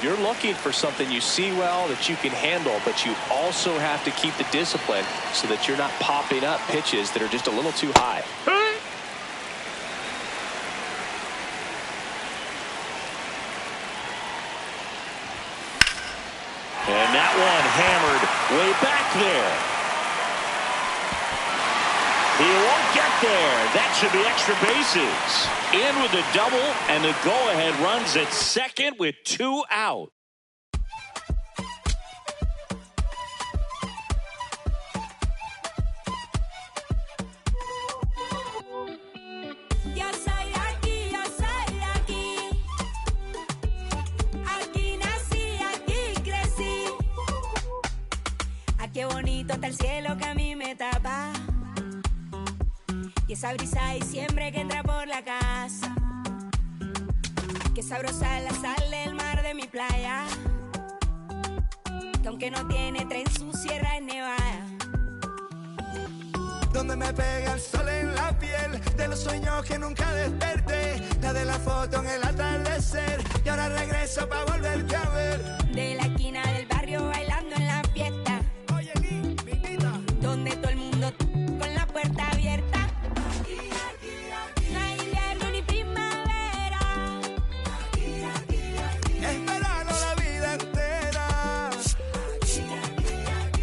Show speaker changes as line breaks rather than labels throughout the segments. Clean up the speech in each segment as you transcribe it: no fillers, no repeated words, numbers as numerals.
You're looking for something you see well that you can handle, but you also have to keep the discipline so that you're not popping up pitches that are just a little too high.
And that one hammered way back there. He won't get there. That should be extra bases. In with the double, and the go-ahead runs at second with 2 out.
Qué bonito está el cielo que a mí me tapa. Y esa brisa de diciembre que entra por la casa. Qué sabrosa la sal del mar de mi playa. Que aunque no tiene tren, su sierra es nevada.
Donde me pega el sol en la piel, de los sueños que nunca desperté, la de la foto en el atardecer, y ahora regreso para volverte a ver.
De la esquina del barrio bailando en la fiesta.
Oye, Lee, mi invita.
Donde todo el mundo con la puerta abierta. No hay invierno ni primavera.
Es verano la vida entera.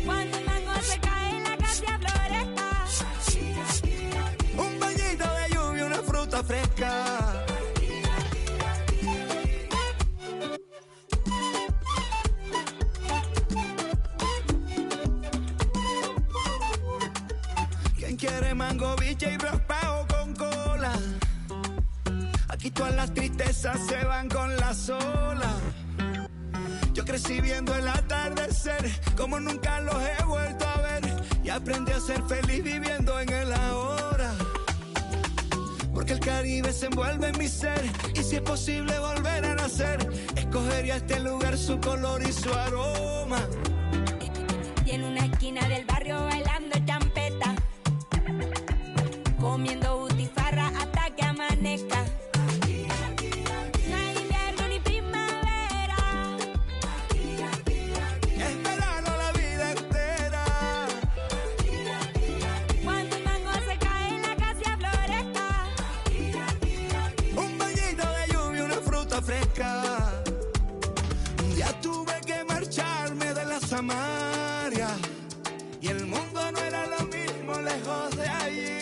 Cuando el mango se cae en la casa floresta.
Un bañito de lluvia, una fruta fresca. ¿Quién quiere mango, biche y raspado con cola? Aquí todas las tristezas se van con la sola. Yo crecí viendo el atardecer como nunca los he vuelto a ver, y aprendí a ser feliz viviendo en el ahora. Porque el Caribe se envuelve en mi ser, y si es posible volver a nacer, escogería este lugar, su color y su aroma.
Y en una esquina del barrio bailando champeta, comiendo butifarra hasta que amanezca. No hay invierno ni primavera.
Es verano la vida entera.
Cuando el mango se cae en la casa floresta.
Un bañito de lluvia, una fruta fresca. Un día tuve que marcharme de la Samaria, y el mundo no era lo mismo lejos de allí.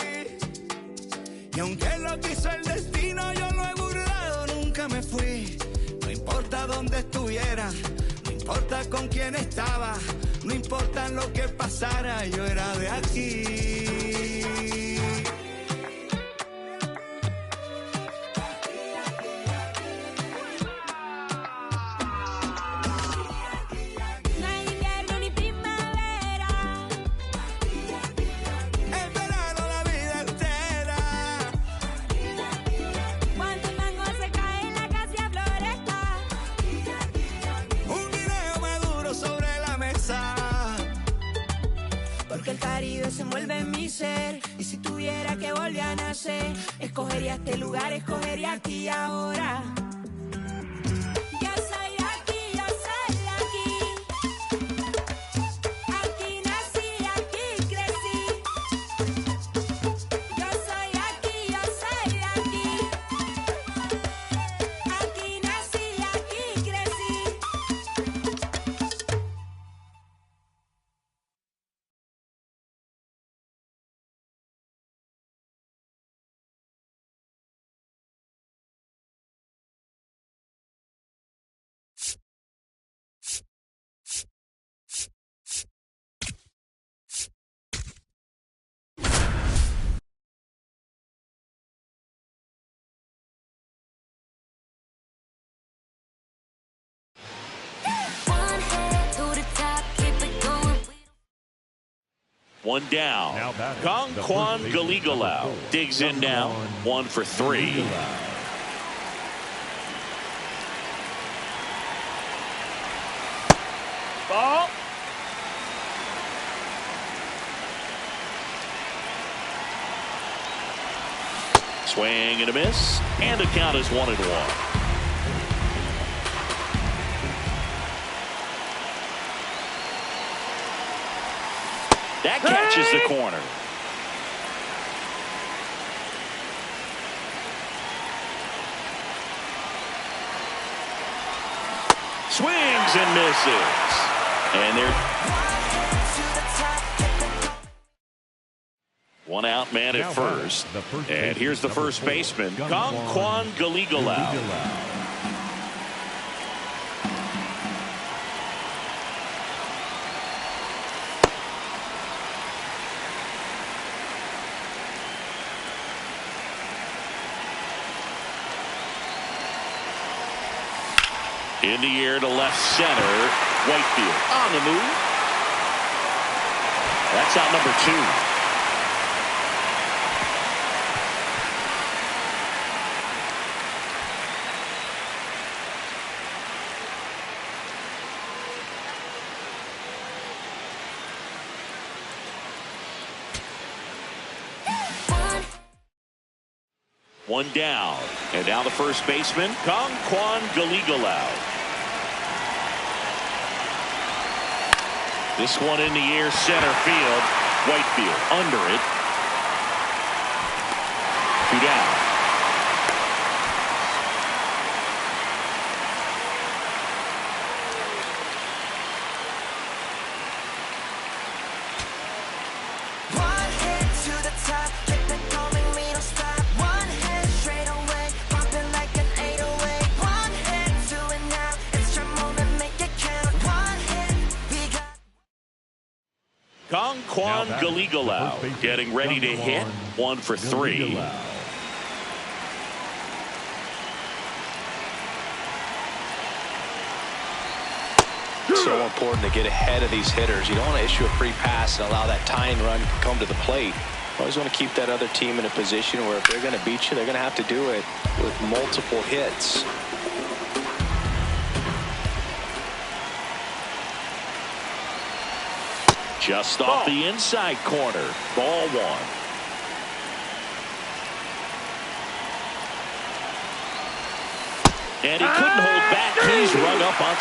Y aunque lo quiso el destino, yo lo he burlado, nunca me fui. No importa dónde estuviera, no importa con quién estaba, no importa lo que pasara, yo era de aquí.
No hay invierno ni primavera.
Es verano la vida entera.
Cuando el mango se cae en la casa floresta.
Un guineo maduro sobre la mesa.
Porque el Caribe se envuelve en mi ser, y si tuviera que volver a nacer, escogería este lugar, escogería aquí y ahora. Yo soy aquí, yo soy aquí. Aquí nací, aquí crecí. Yo soy aquí, yo soy de aquí. Aquí nací, aquí crecí.
One down.
Now batting,
Gongkwan
the first baseman,
Galigalau
number 4,
digs in now. 1 for 3. Ball. Swing and a miss, and the count is 1-1. That catches the corner. Swings and misses. And they're one out, man at first. And here's the first baseman, Kwan Galigalau. In the air to left center. Whitefield on the move. That's out number 2. One down. And now the first baseman, Kwan Galigalau. This one in the air, center field. Whitefield under it. 2 down.
One hit to the top, keep it going, we don't stop. One hit straight away, bumping like an 808. One hit to it now, extra moment, make it count. One hit, we got.
Kwan Galigalau getting ready to hit. 1 for 3.
So important to get ahead of these hitters. You don't want to issue a free pass and allow that tying run to come to the plate. You always want to keep that other team in a position where if they're going to beat you, they're going to have to do it with multiple hits.
Just off the inside corner. Ball 1. And he couldn't hold back. He's run up on.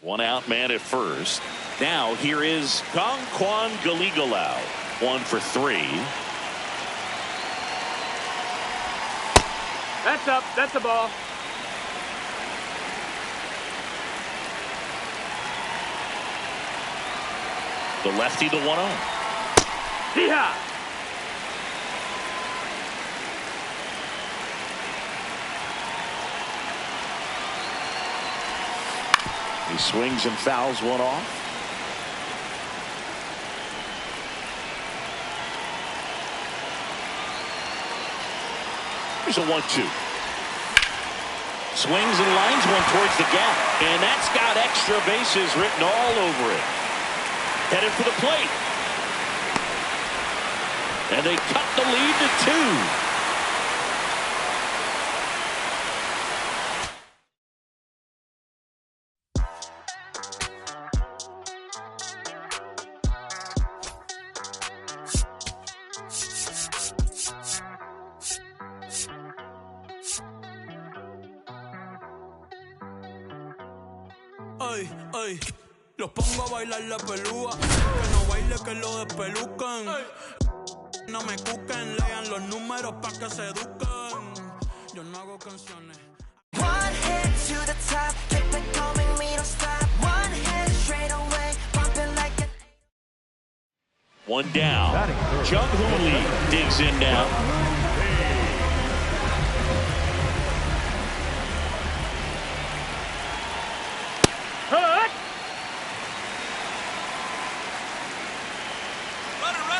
One out, man at first. Now here is Kwan Galigalau. 1 for 3.
That's up. That's a ball.
The lefty, the 1-0.
Hee-haw!
He swings and fouls one off. Here's a 1-2. Swings and lines one towards the gap. And that's got extra bases written all over it. Headed for the plate. And they cut the lead to 2.
Ay, ay, los pongo a bailar la pelúa. Que no baile, que lo despelucan. No me cuquen, lean los números pa' que se eduquen. Yo no hago canciones. One hit to the top, keep it going, we don't stop. One hit straight away, bumping like a.
1 down. Jung-Hoo Lee digs in now.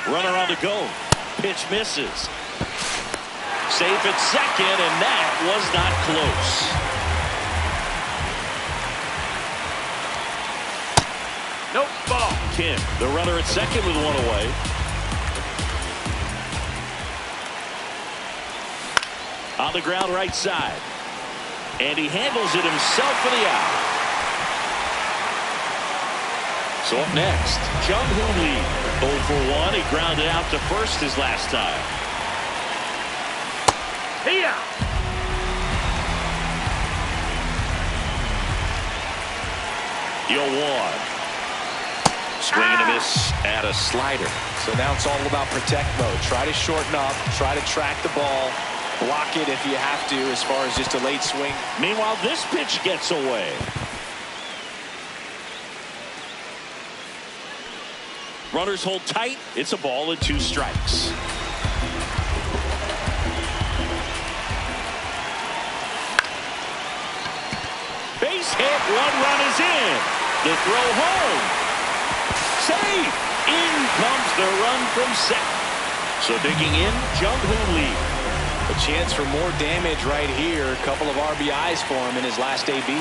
Runner on the go. Pitch misses. Safe at second, and that was not close.
Nope, ball.
Kim, the runner at second with 1 away. On the ground right side. And he handles it himself for the out. So up next, Jung-Hoo Lee. 0 for 1. He grounded out to first his last time.
Here.
0-1. Swing and a miss at a slider.
So now it's all about protect mode. Try to shorten up, try to track the ball, block it if you have to as far as just a late swing.
Meanwhile, this pitch gets away. Runners hold tight. It's a ball and 2 strikes. Base hit. 1 run is in. The throw home. Safe. In comes the run from second. So digging in, Jung-Hoo Lee.
A chance for more damage right here. A couple of RBIs for him in his last AB.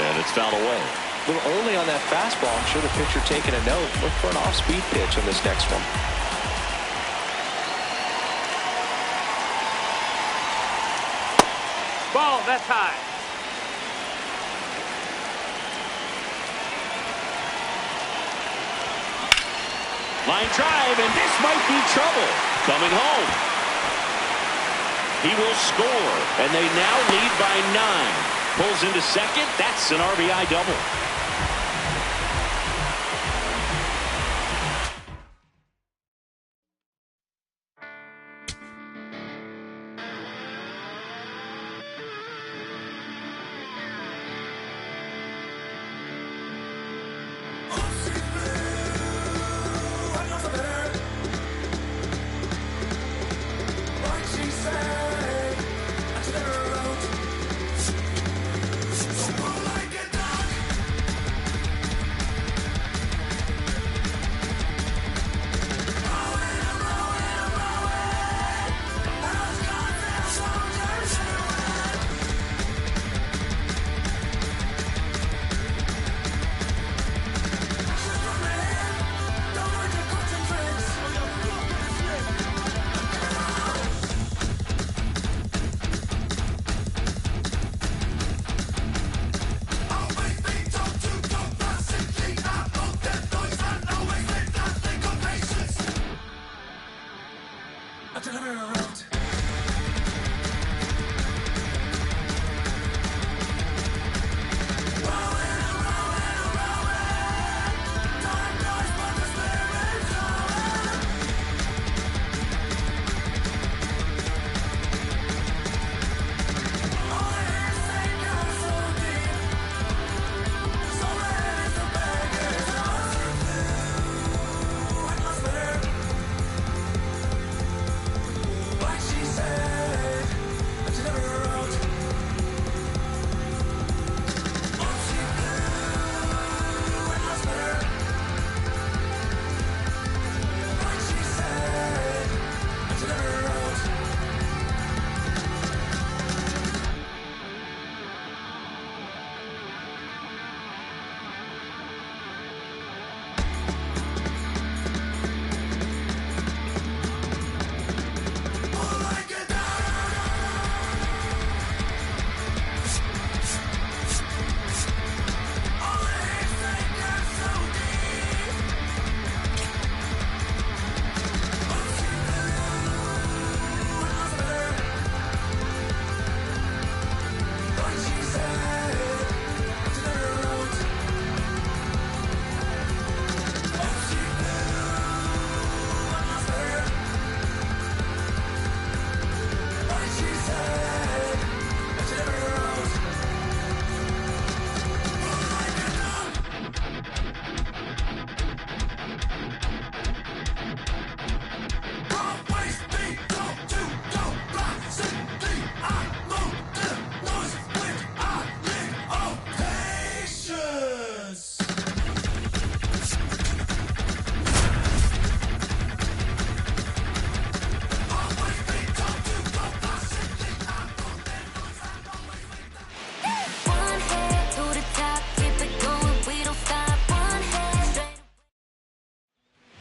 And it's fouled away.
A little early on that fastball. I'm sure the pitcher taking a note. Look for an off-speed pitch on this next one.
Ball, that's high.
Line drive, and this might be trouble. Coming home. He will score, and they now lead by 9. Pulls into second. That's an RBI double.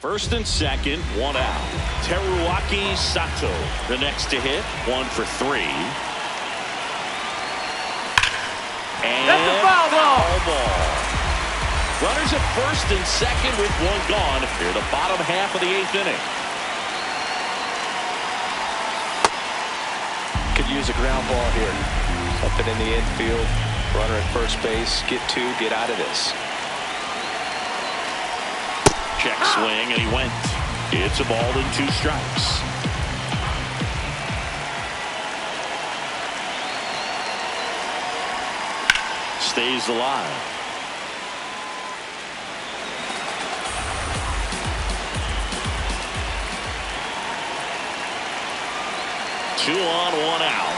First and second, 1 out. Teruaki Sato, the next to hit, 1 for 3. And
that's a foul
ball. Runners at first and second with 1 gone here, the bottom half of the 8th inning.
Could use a ground ball here. Something in the infield. Runner at first base. Get two. Get out of this.
Check swing, and he went. It's a ball and 2 strikes. Stays alive. Two on, 1 out.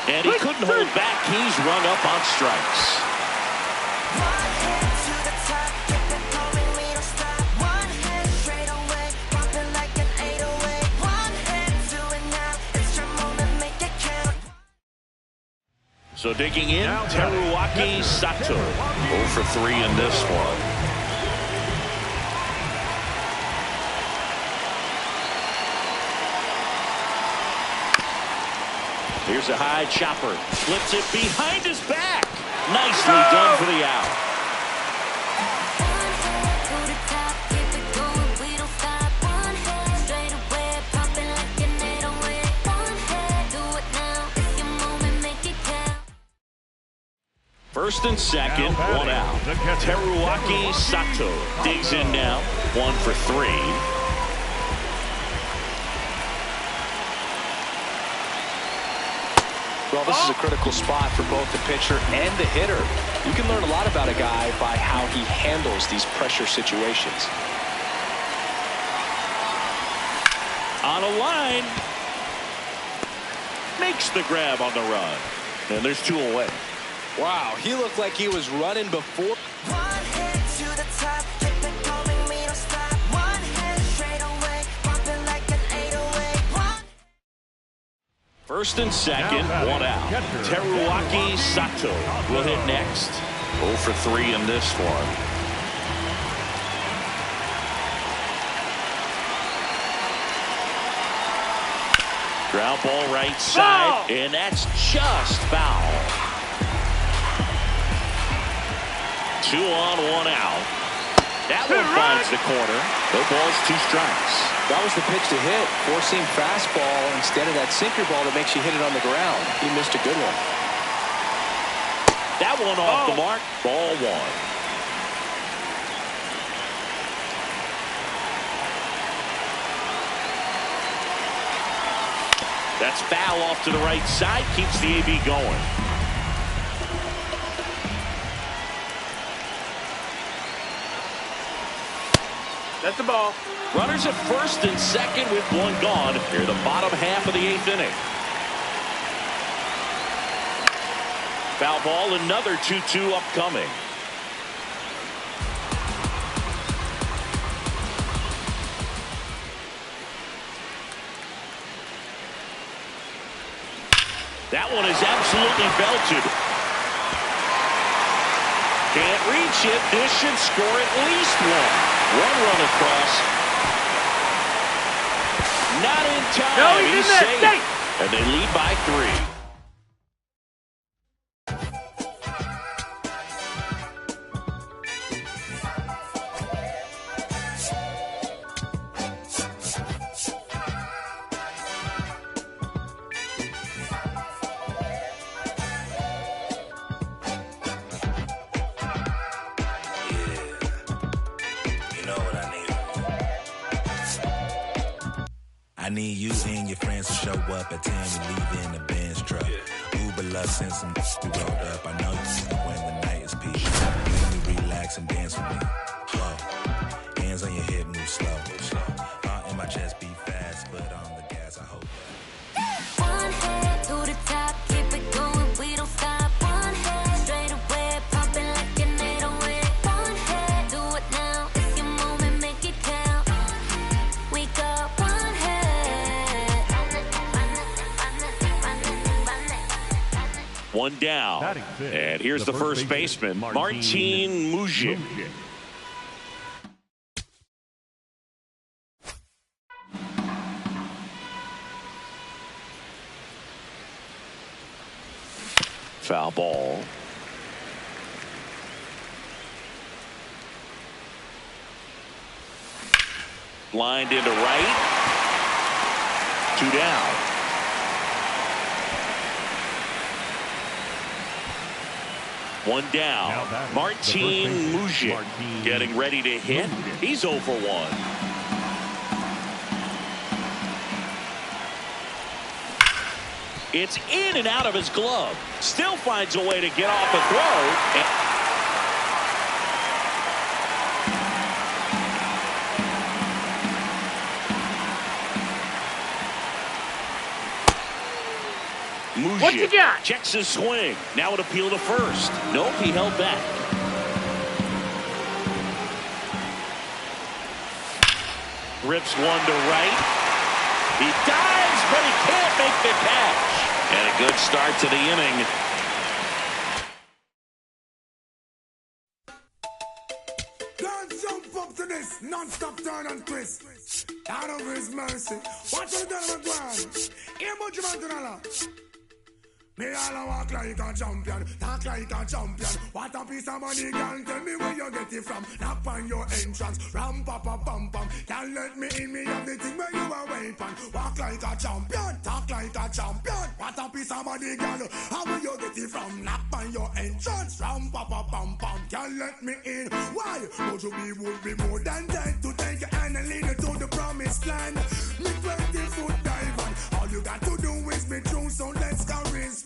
And he couldn't hold back. He's rung up on strikes. So digging in, Teruaki Sato. 0 for 3 in this one. Here's a high chopper. Flips it behind his back. Nicely done for the out. First and second, 1 out. Teruaki Sato digs in now. 1 for 3.
Well, this is a critical spot for both the pitcher and the hitter. You can learn a lot about a guy by how he handles these pressure situations.
On a line. Makes the grab on the run. And there's 2 away.
Wow, he looked like he was running before.
First and second, 1 out. Teruaki Sato will hit next. 0 for 3 in this one. Ground ball right side, and that's just foul. 2 on, 1 out. That one finds the corner. No balls, 2 strikes.
That was the pitch to hit. Four-seam fastball instead of that sinker ball that makes you hit it on the ground. He missed a good one.
That one off the mark. Ball 1. That's foul off to the right side. Keeps the AB going.
That's the ball.
Runners at first and second with 1 gone. Here the bottom half of the 8th inning. Foul ball, another 2-2 upcoming. That one is absolutely belted. Can't reach it. This should score at least 1. 1 run across. Not in time.
No, he's in there.
Safe. And they lead by 3.
I need you and your friends to show up at 10. We leave in the Benz truck. Uber love send some we rolled up. I know you when the night is peak. Let me relax and dance with me. Whoa. Hands on your hip, move slow. Heart in my chest beat fast, but on the gas, I hope.
One head to the top, keep it going, we don't stop. One head straight away, pumping like an 808. One head, do it now. It's your moment, make it count. We got one head.
1 down. And here's the first baseman, Martin Mujic. Foul ball. Lined into right. 2 down. One down. Martin Mujic getting ready to hit. He's 0 for 1. It's in and out of his glove. Still finds a way to get off a throw.
What you got?
Checks his swing. Now an appeal to first. Nope, he held back. Rips one to right. He dives, but he can't make the catch. And a good start to the inning.
Can't jump up to this non-stop turn and twist. Out of his mercy. Watch the done on the ground. Here, much man. Me all walk like a champion, talk like a champion. What a piece of money, girl, tell me where you get it from. Knock on your entrance, ram pa pa pam pam. Can't let me in, me have the thing where you are waiting. Walk like a champion, talk like a champion. What a piece of money, girl, how will you get it from? Knock on your entrance, ram pa pa pam pam. Can't let me in, why? Would you would be more than dead to take your hand and lead you to the promised land. Me 20-foot dive on, all you got to do is be true, so let's go respond.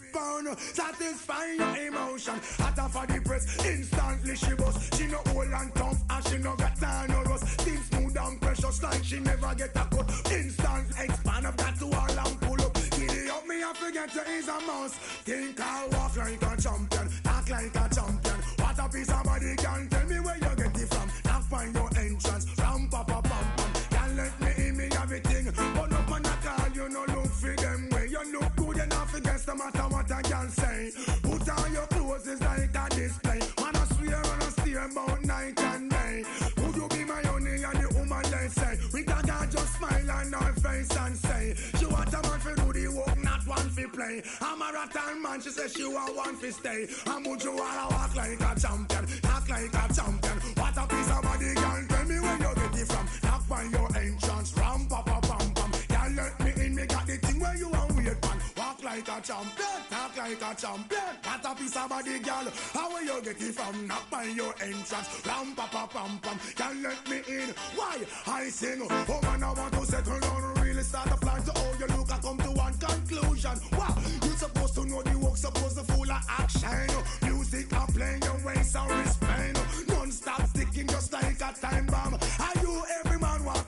Satisfy your emotion. Hotter for the press, instantly she bust. She no old and tough, and she no got time no rust. Things smooth and precious like she never get a cut. Instant expand up that to all and pull up. Giddy up, me I forget to is a mouse. Think I walk like a champion, talk like a champion. What a piece of body, can tell me where you get it from. Now find your entrance, ram pa pa pam pam. Can't let me in, me everything. But up on that call, you no look for them way. You look good enough against no matter what I can say. Put on your clothes, it's like a display. Man, I swear and I steer about night and day. Would you be my honey and the woman they say? We can just smile on her face and say, she want a man for do the work, not one for play. I'm a rattan man, she says she want one for stay. And would you wanna walk like a champion, talk like a champion? What a piece of body, girl, tell me where you get it from. Knock on your entrance, ram pa pa pam pam. Can't let me in, me got the thing where you want weird man. Walk like a champion, talk like a champion. What a piece of body, girl, how will you get it from? Knock on your entrance, ram pa pa pam pam. Can't let me in, why? I sing, oh man, I want to settle down, really start a plan to all you look, I come to one conclusion. Wow, you supposed to know the work, supposed to full of action. Music are playing your ways and respect. Non-stop sticking just like a time bomb. Are you every man walk?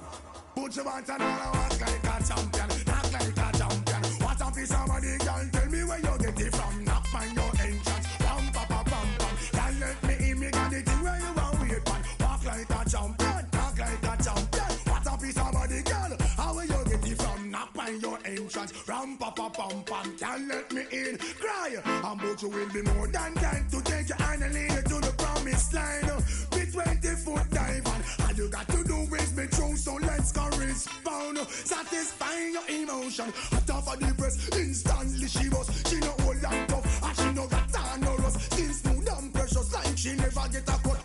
Put your hands and all walk like a champion, talk like a champion. What a piece of money, girl, tell me where you get it from. Knock on your entrance, ram pa pa pam pam. Can't let me in, me got the thing where you want wait man. Walk like a champion, talk like a champion. What a piece of money, girl, how will you get it from? Knock on your entrance, ram pa pa pam pam. Can't let me in, cry. And but you will be more than kind to take your hand and lead you to the promised line. Be 20-foot dive on, all you got to do is be true, so let's go respond. Satisfying your emotion. Hotter for the press, instantly she was. She no old and tough, and she no got time no rust. Skin smooth and precious like she never get a cut.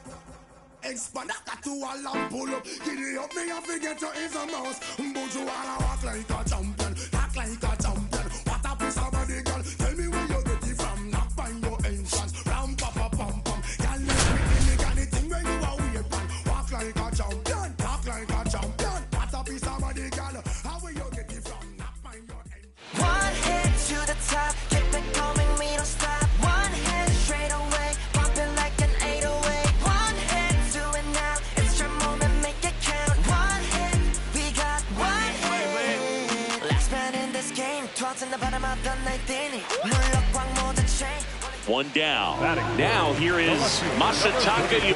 Expand that to a lamp pull up. Giddy up, me and forget you is a mouse. But you wanna walk like a champion, talk like a champion. What a piece of body, girl, tell me where you get it from. Knock on your entrance, ram pa pa pam pam. Can't let me in, me got the thing where you are weird man. Walk like a champion, talk like a champion. What a piece of body, girl, how will you get it from? Knock on your entrance.
One hit to the top, keep it coming, we don't stop. One hit straight away, bumping like an 808. One hit, do it now, it's your moment, make it count. One hit, we got one hit. Last man in this game, towards in the bottom of the ninth inning. 물럭광 모두 chain.
One down. Now here is Masataka.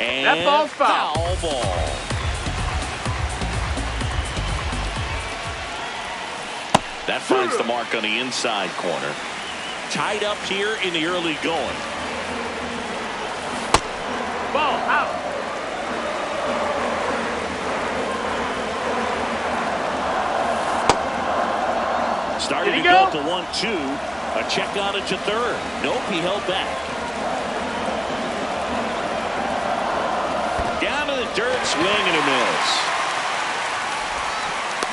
And
that ball's foul.
ball. That finds the mark on the inside corner. Tied up here in the early going.
Ball out.
Started to go to 1-2. A check on it to third. Nope, he held back. Down to the dirt, swing and a miss.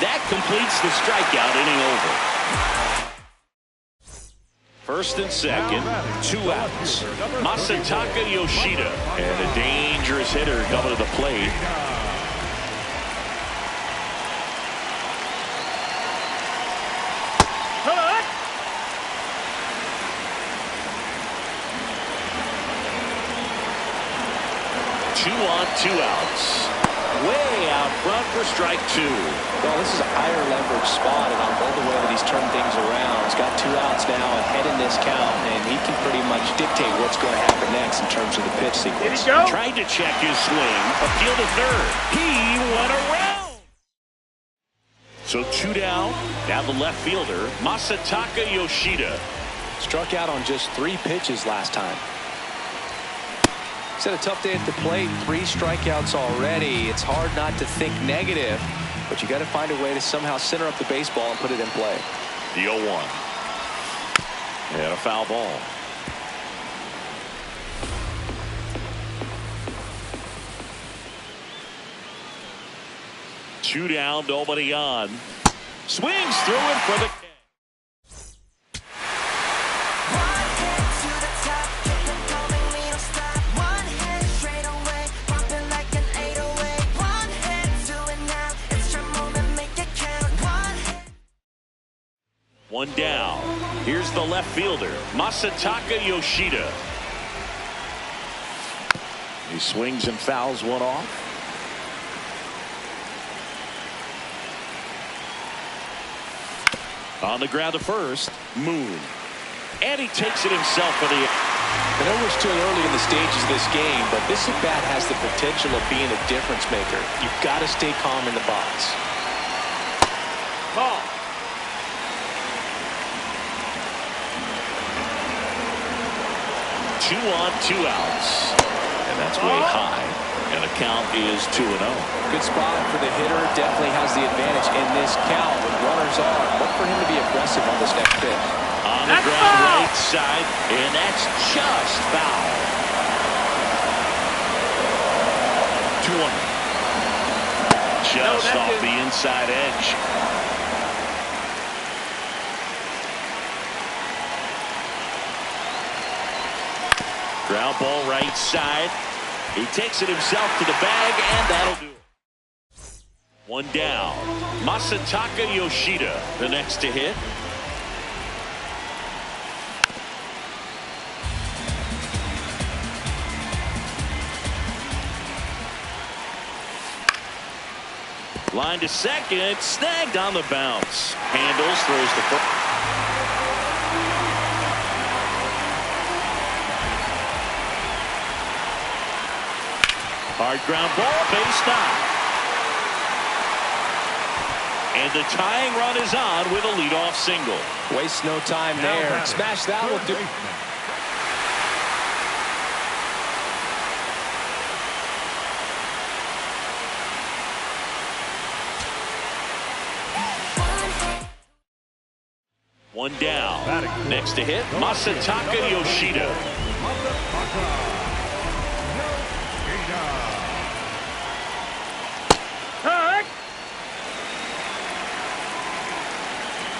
That completes the strikeout, inning over. First and second, 2 outs. Masataka Yoshida and a dangerous hitter coming to the plate.
Cut.
2 on, 2 outs. Way out front for strike 2.
Well, this is a higher leverage spot, and I love the way that he's turned things around. He's got 2 outs now ahead in this count, and he can pretty much dictate what's going to happen next in terms of the pitch sequence.
Tried to check his swing. Appeal to third. He went around. So 2 down. Now the left fielder, Masataka Yoshida.
Struck out on just 3 pitches last time. He's had a tough day at the plate. 3 strikeouts already. It's hard not to think negative, but you got to find a way to somehow center up the baseball and put it in play.
The 0-1. And a foul ball. Two down, nobody on. Swings through him for the. One down. Here's the left fielder, Masataka Yoshida. He swings and fouls one off. On the ground to first, Moon. And he takes it himself for the.
I know we're still early in the stages of this game, but this at-bat has the potential of being a difference maker. You've got to stay calm in the box.
Ball.
2 on, 2 outs. And that's way high. And the count is 2-0.
Good spot for the hitter. Definitely has the advantage in this count. With runners on, look for him to be aggressive on this next pitch.
On the ground right side, and that's just foul. 2-1. Just off the inside edge. Ground ball right side. He takes it himself to the bag, and that'll do it. 1 down. Masataka Yoshida, the next to hit. Line to second, snagged on the bounce. Handles, throws the first. Hard ground ball, base knock. And the tying run is on with a leadoff single.
Waste no time there. Smash that will do.
One down. Next to hit, Masataka Yoshida.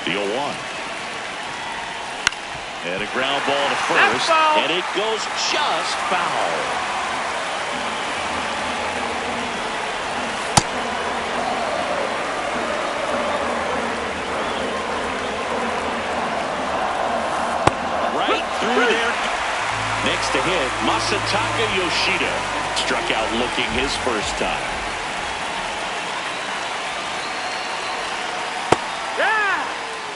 The 0-1. And a ground ball to first. And it goes just foul. Right through there. Next to hit, Masataka Yoshida. Struck out looking his first time.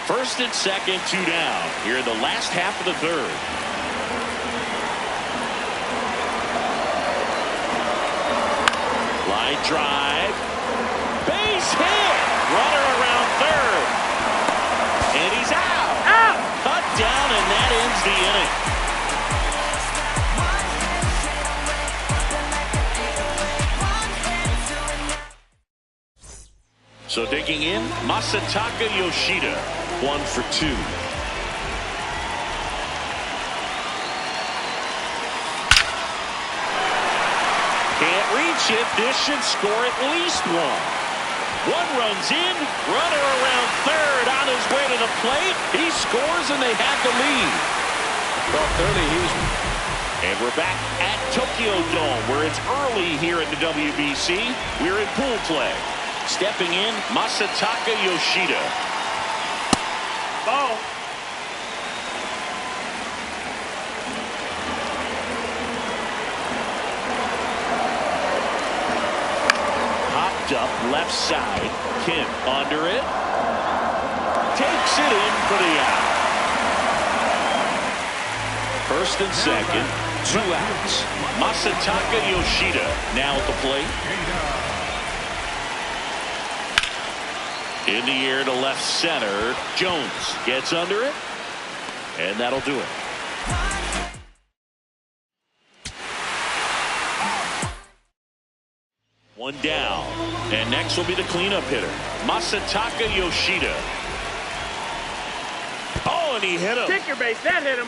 First and second, 2 down. Here in the last half of the third. drive. Base hit. Runner around third. And he's out.
Out.
Cut down, and that ends the inning. So digging in, Masataka Yoshida, 1 for 2. Can't reach it. This should score at least 1. One runs in, runner around third on his way to the plate. He scores, and they have the lead.
Well, clearly he was.
And we're back at Tokyo Dome, where it's early here at the WBC. We're in pool play. Stepping in, Masataka Yoshida.
Ball.
Popped up left side. Kim under it. Takes it in for the out. First and second, 2 outs. Masataka Yoshida now at the plate. In the air to left center. Jones gets under it. And that'll do it. One down. And next will be the cleanup hitter, Masataka Yoshida. Oh, and he hit him.
Kick your base. That hit him.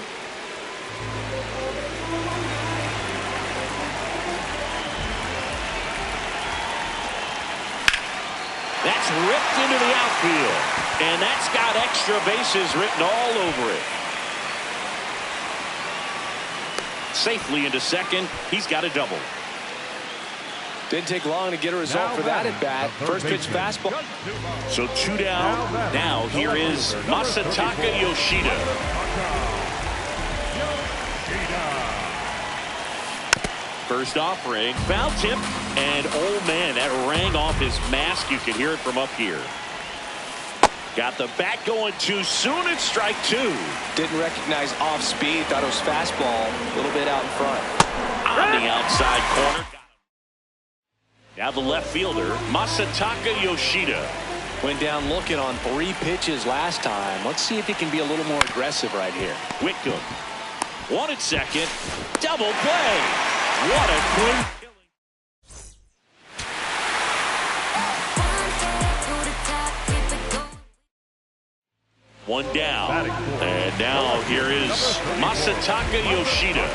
That's ripped into the outfield. And that's got extra bases written all over it. Safely into second. He's got a double.
Didn't take long to get a result for that at bat. First pitch fastball.
So 2 down. Now here is Masataka Yoshida. First offering, foul tip, and oh man, that rang off his mask. You could hear it from up here. Got the bat going too soon. It's strike 2.
Didn't recognize off speed. Thought it was fastball. A little bit out in front.
On the outside corner. Now the left fielder, Masataka Yoshida.
Went down looking on 3 pitches last time. Let's see if he can be a little more aggressive right here.
Whitcomb. 1 at second. Double play. What a quick. One down. And now here is Masataka Yoshida.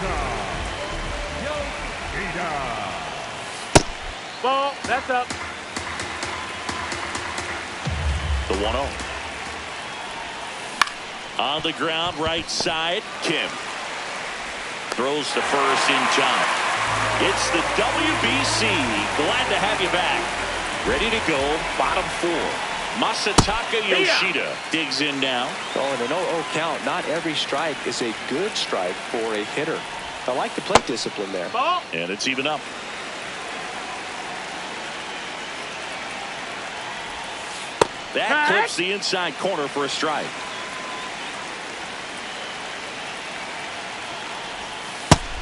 Ball. That's up.
The 1-0. On the ground, right side, Kim. Throws to first in time. It's the WBC. Glad to have you back. Ready to go, bottom 4. Masataka Yoshida digs in now.
Oh, and an 0-0 count. Not every strike is a good strike for a hitter. I like the plate discipline there.
Ball.
And it's even up. That clips the inside corner for a strike.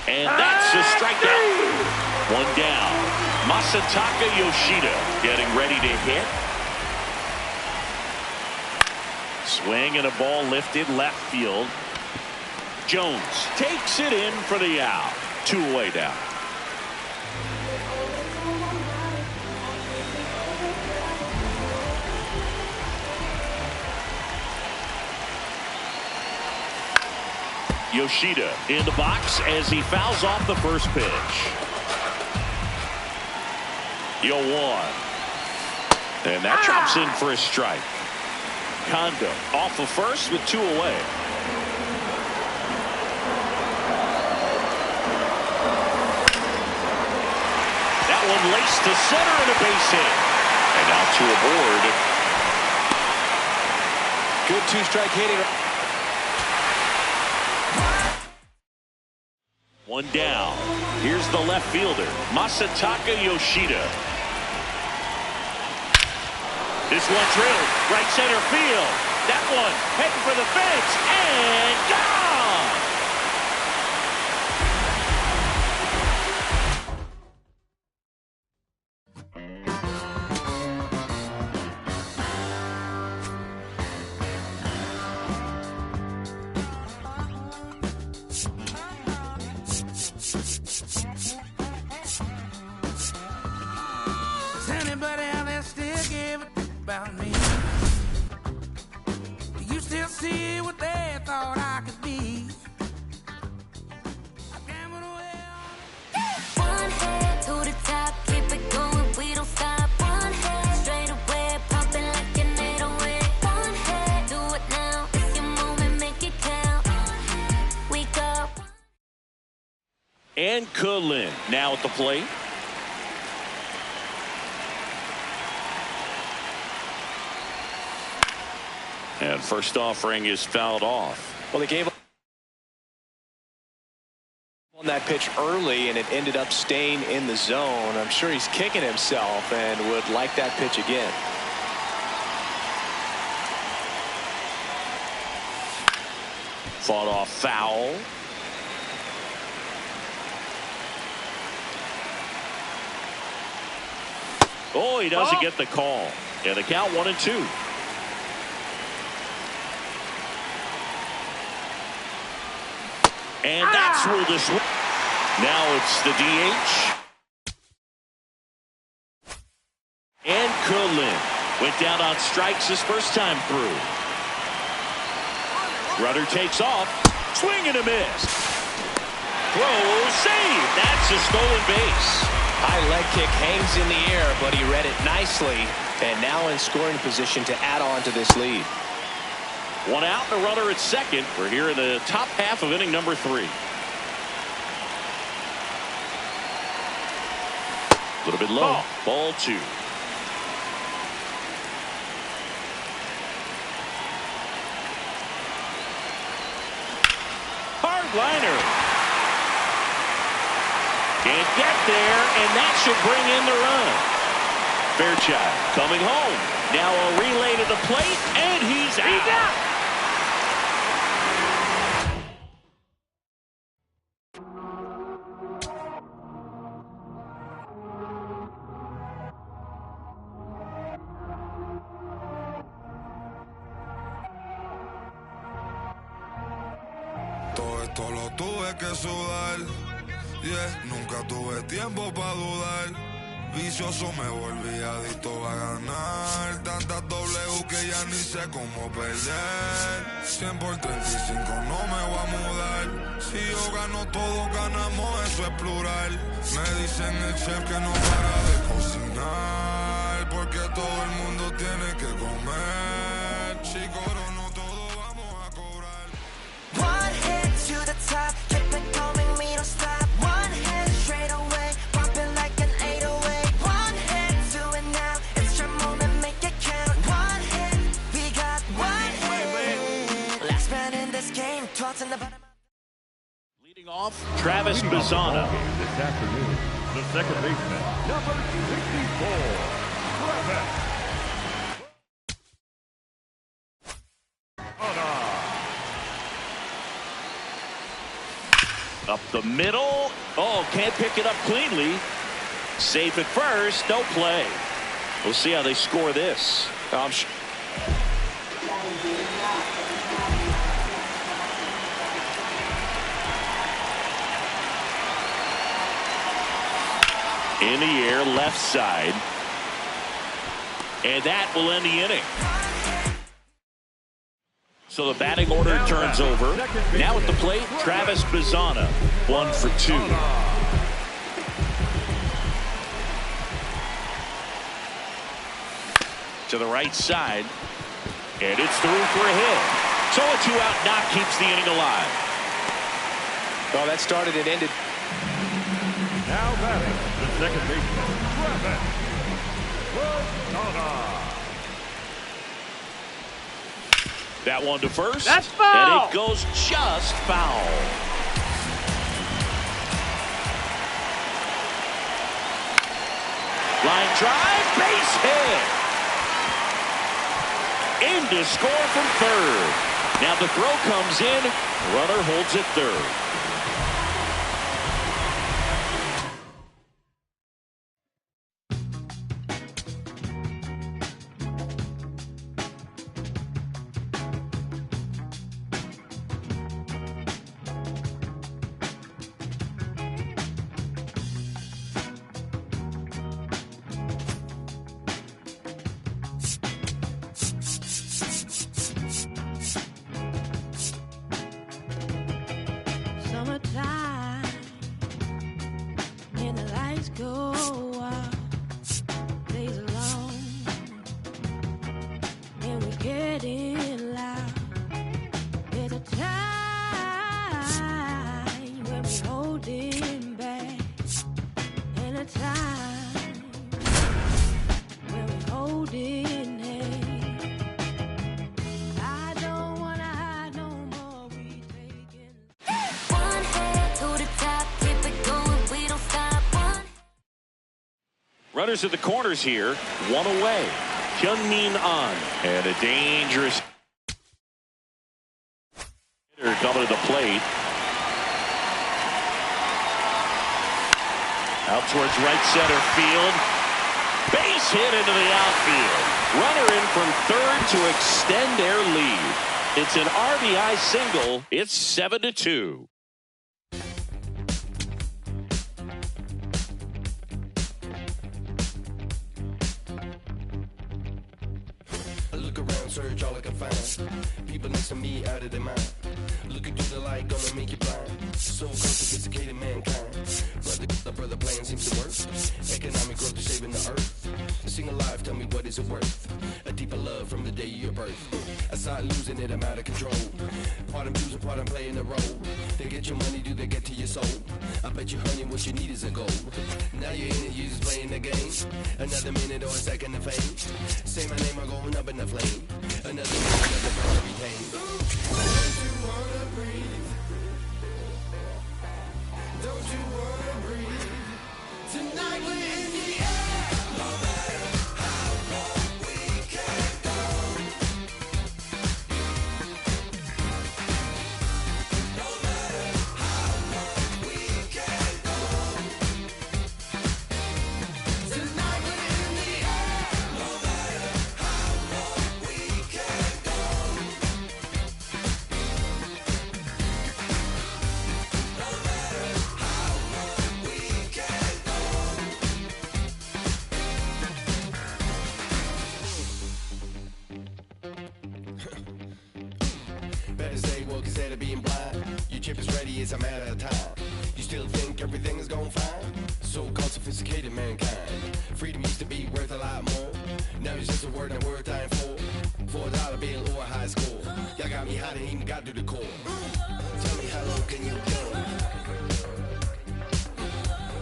And that's a strikeout. 1 down. Masataka Yoshida getting ready to hit. Swing and a ball lifted left field. Jones takes it in for the out. 2 away down. Yoshida in the box as he fouls off the first pitch. 0-1. And that drops in for a strike. Kondo off of first with 2 away. That one laced to center and a base hit. And now 2 aboard.
Good 2-strike hitting.
1 down. Here's the left fielder, Masataka Yoshida. This one drilled right center field. That one heading for the fence and gone.
but hell, they still give a about me. Do you still see what they thought I could be? I gambled away all.
One head to the top, keep it going, we don't stop. One head straight away, pumping like an 808. One head, do it now, it's your moment, make it count. We go.
And Cullen now at the plate. And first offering is fouled off.
Well, they gave up on that pitch early, and it ended up staying in the zone. I'm sure he's kicking himself and would like that pitch again.
Fought off foul. Oh, he doesn't get the call. And the count 1-2. And that's where this. Now it's the DH. And Cullen went down on strikes his first time through. Rudder takes off. Swing and a miss. Throw, save. That's a stolen base.
High leg kick hangs in the air, but he read it nicely. And now in scoring position to add on to this lead.
One out and a runner at second. We're here in the top half of inning number 3. A little bit low. Ball 2. Hard liner. Can't get there, and that should bring in the run. Fairchild coming home. Now a relay to the plate, and he's out.
Todo esto lo tuve que sudar, yeah, nunca tuve tiempo para dudar. Vicioso me volví adicto a ganar. Tantas W que ya ni sé cómo perder. 100 por 35 no me voy a mudar. Si yo gano todos ganamos, eso es plural. Me dicen el chef que no para de cocinar, porque todo el mundo tiene que comer. Chicoro, no todo vamos a cobrar.
One hit to the top, keep it coming, we don't stop. One hit straight away, popping like an 808. One hit, do it now, it's your moment, make it count. One hit, we got one hit. Last man in this game, tossing the bottom.
Leading off, Travis Bazzana.
This afternoon, the second baseman, number 64, Travis.
Up the middle. Oh, can't pick it up cleanly. Safe at first. No play. We'll see how they score this. In the air, left side. And that will end the inning. So the batting order turns over. Now at the plate, Travis Bazzana, 1 for 2. To the right side. And it's through for a hit. So a 2-out knock keeps the inning alive.
Well, that started and ended.
Now batting, the second baseman, Travis Bazzana.
That one to first.
That's foul.
And it goes just foul. Line drive, base hit. In to score from third. Now the throw comes in. Runner holds at third.
go our days alone, and we're getting loud. There's a time when we're holding back, and a time when we're holding hands. I don't wanna hide no more. We taking
One head to the top, keep it going, we don't stop. One.
Runners at the corners here, one away. Hyunmin An, and a dangerous hitter coming to the plate. Out towards right center field. Base hit into the outfield. Runner in from third to extend their lead. It's an RBI single. It's 7-2.
I look around, search all I can find. People next to me out of their mind. Looking through the light, gonna make you blind. So called sophisticated mankind. Brother plan seems to work. Economic growth is saving the earth. Sing alive, tell me what is it worth? A deeper love from the day of your birth. I start losing it, I'm out of control. Part I'm choosing, part I'm playing the role. They get your money, do they get to your soul? I bet you, honey, what you need is a goal. Now you're in it, you just playing the game. Another minute or a second of fame. Say my name, I'm going up in the flame. Another minute, another breath to retain. Don't you wanna breathe? Don't you wanna breathe? Tonight we're in the air. No matter how long we can go. No matter how long we can go. Tonight we're in the air. No matter how long we can go. No matter how long we can go. Better stay woke instead of being blind. Your chip is ready, it's a matter of time. You still think everything is going fine? So-called sophisticated mankind. Freedom used to be worth a lot more. Now it's just a word and a word time for $4 bill or a high score. Y'all got me hot and even got to the core. Tell me how low can you go?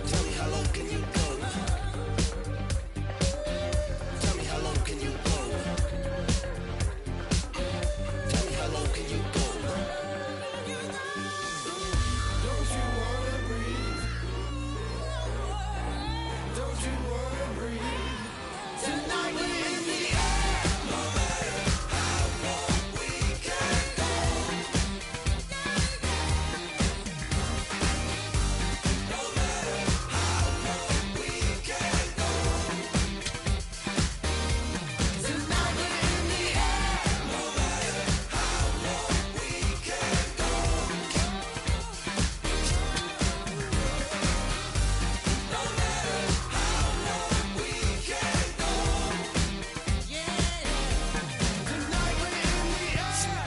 Tell me how low can you go? Tell me how low can you go? Tell me how low can you go? Don't you wanna breathe? Don't you wanna breathe? Tonight we're in the air. No matter how long we can go. No matter how long we can go. Tonight we're in the air. No matter how long we can go. No matter how long we can go. Yeah. Tonight we're in the air.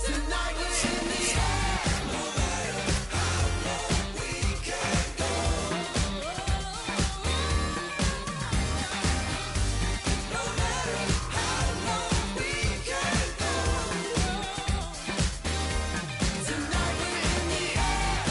Tonight we're in the air. No matter how long we can go. No matter how long we can go. Tonight we're in the air.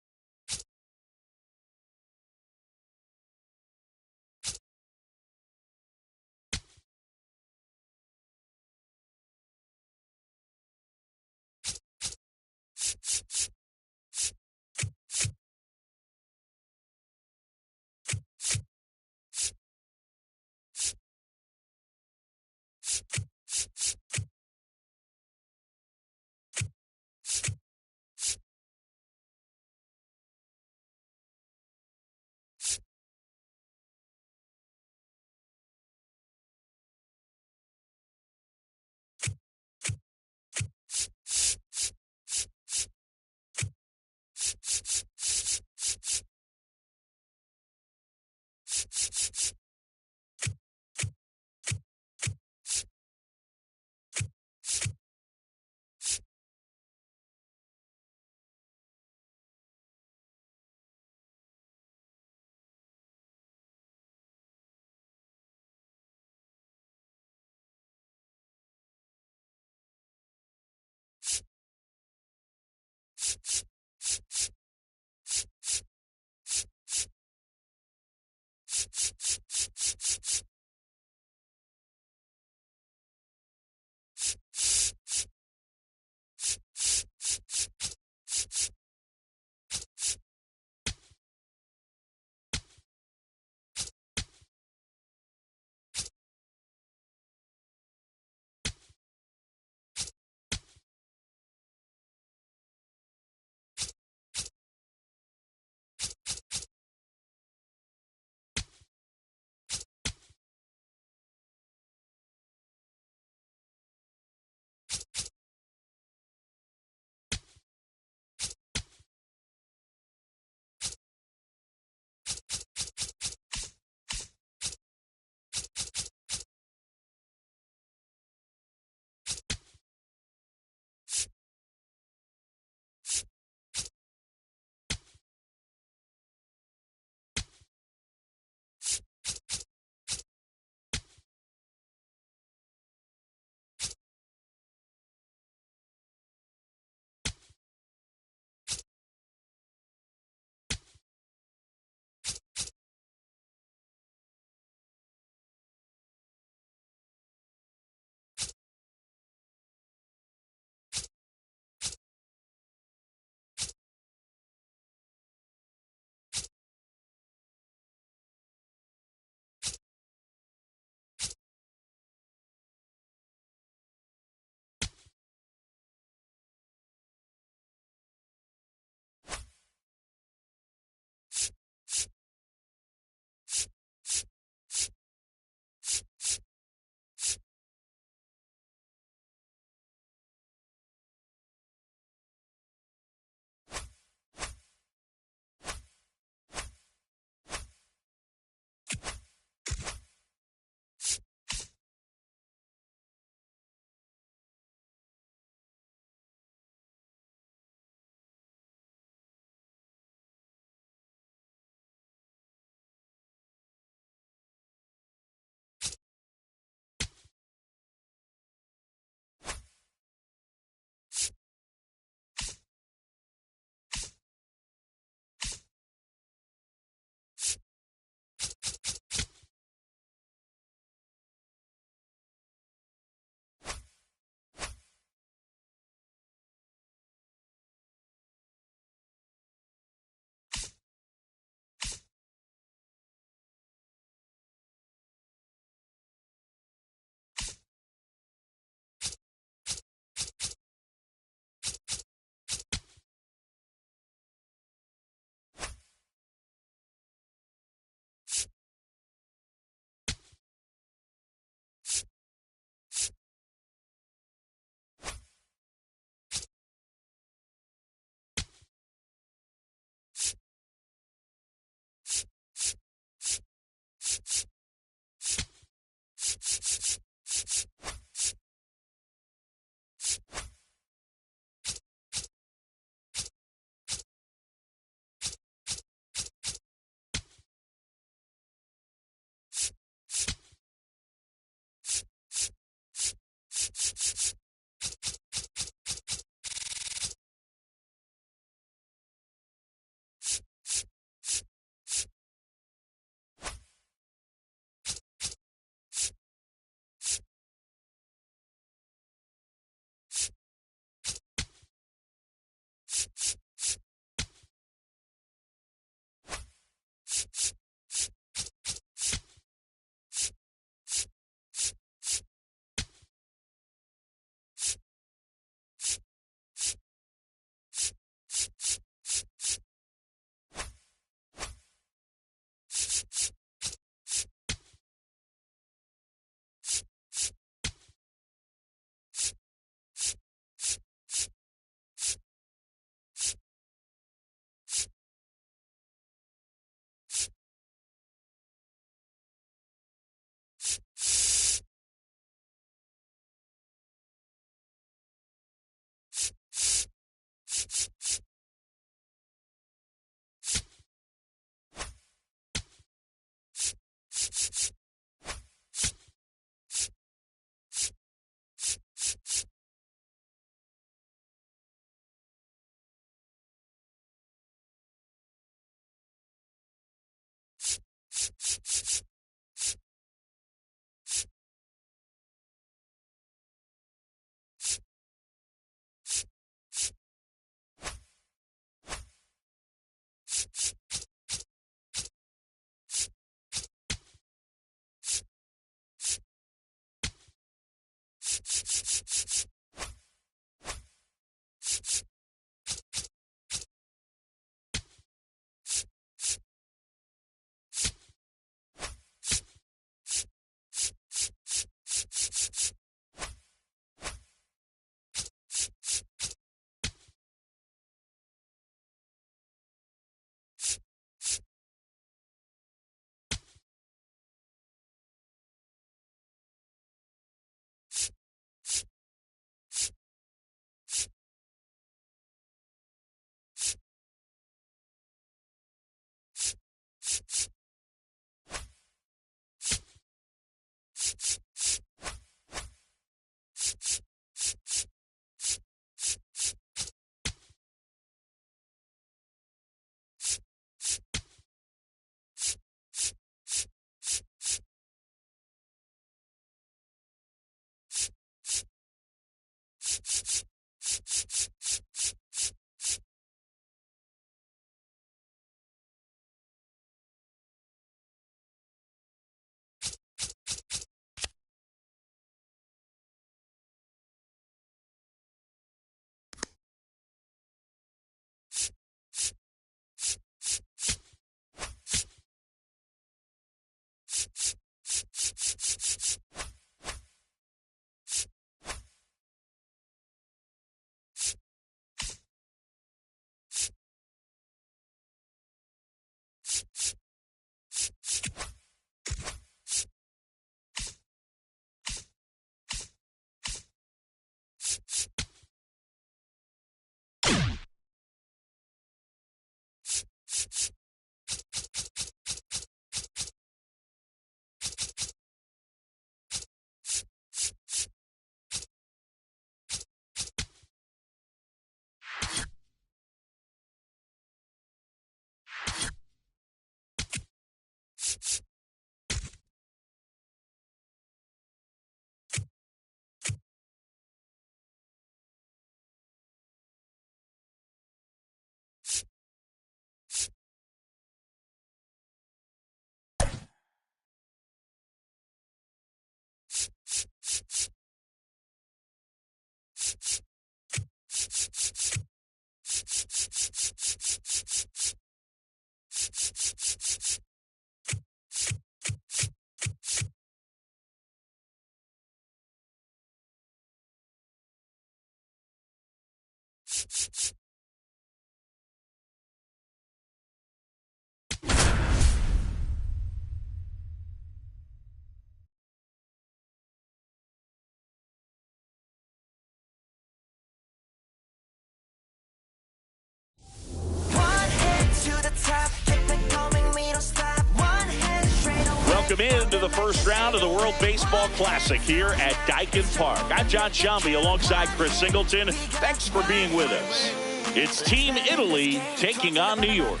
welcome into the first round of the World Baseball Classic here at Daikin Park. I'm John Shambi alongside Chris Singleton. Thanks for being with us. It's Team Italy taking on New York.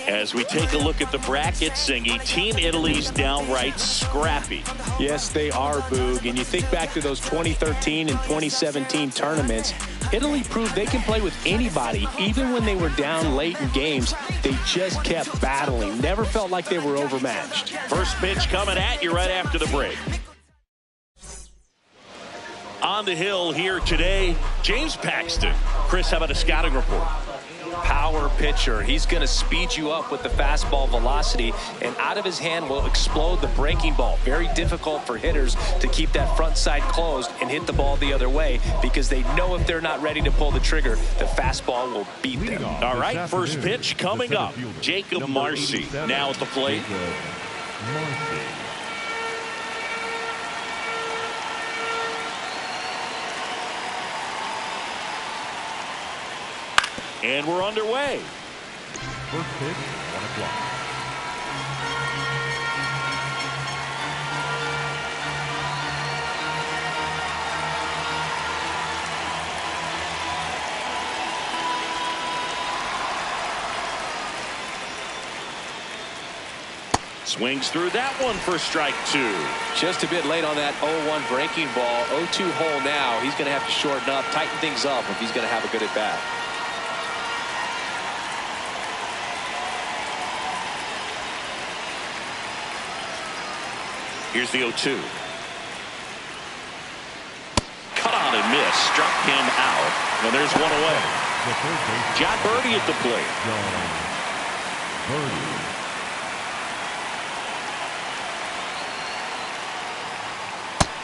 As we take a look at the bracket, Singy, Team Italy's downright scrappy.
Yes, they are, Boog. And you think back to those 2013 and 2017 tournaments, Italy proved they can play with anybody. Even when they were down late in games, they just kept battling. Never felt like they were overmatched.
First pitch coming at you right after the break. On the hill here today, James Paxton. Chris, how about a scouting report?
Power pitcher. He's going to speed you up with the fastball velocity, and out of his hand will explode the breaking ball. Very difficult for hitters to keep that front side closed and hit the ball the other way, because they know if they're not ready to pull the trigger, the fastball will beat them.
All right, first pitch coming up. Jacob Marcy now at the plate. And we're underway.
First pitch, 1 o'clock.
Swings through that one for strike 2.
Just a bit late on that 0-1 breaking ball. 0-2 hole now. He's going to have to shorten up, tighten things up if he's going to have a good at bat.
Here's the 0-2. Cut on and miss. Struck him out. And there's one away. John Birdie at the plate.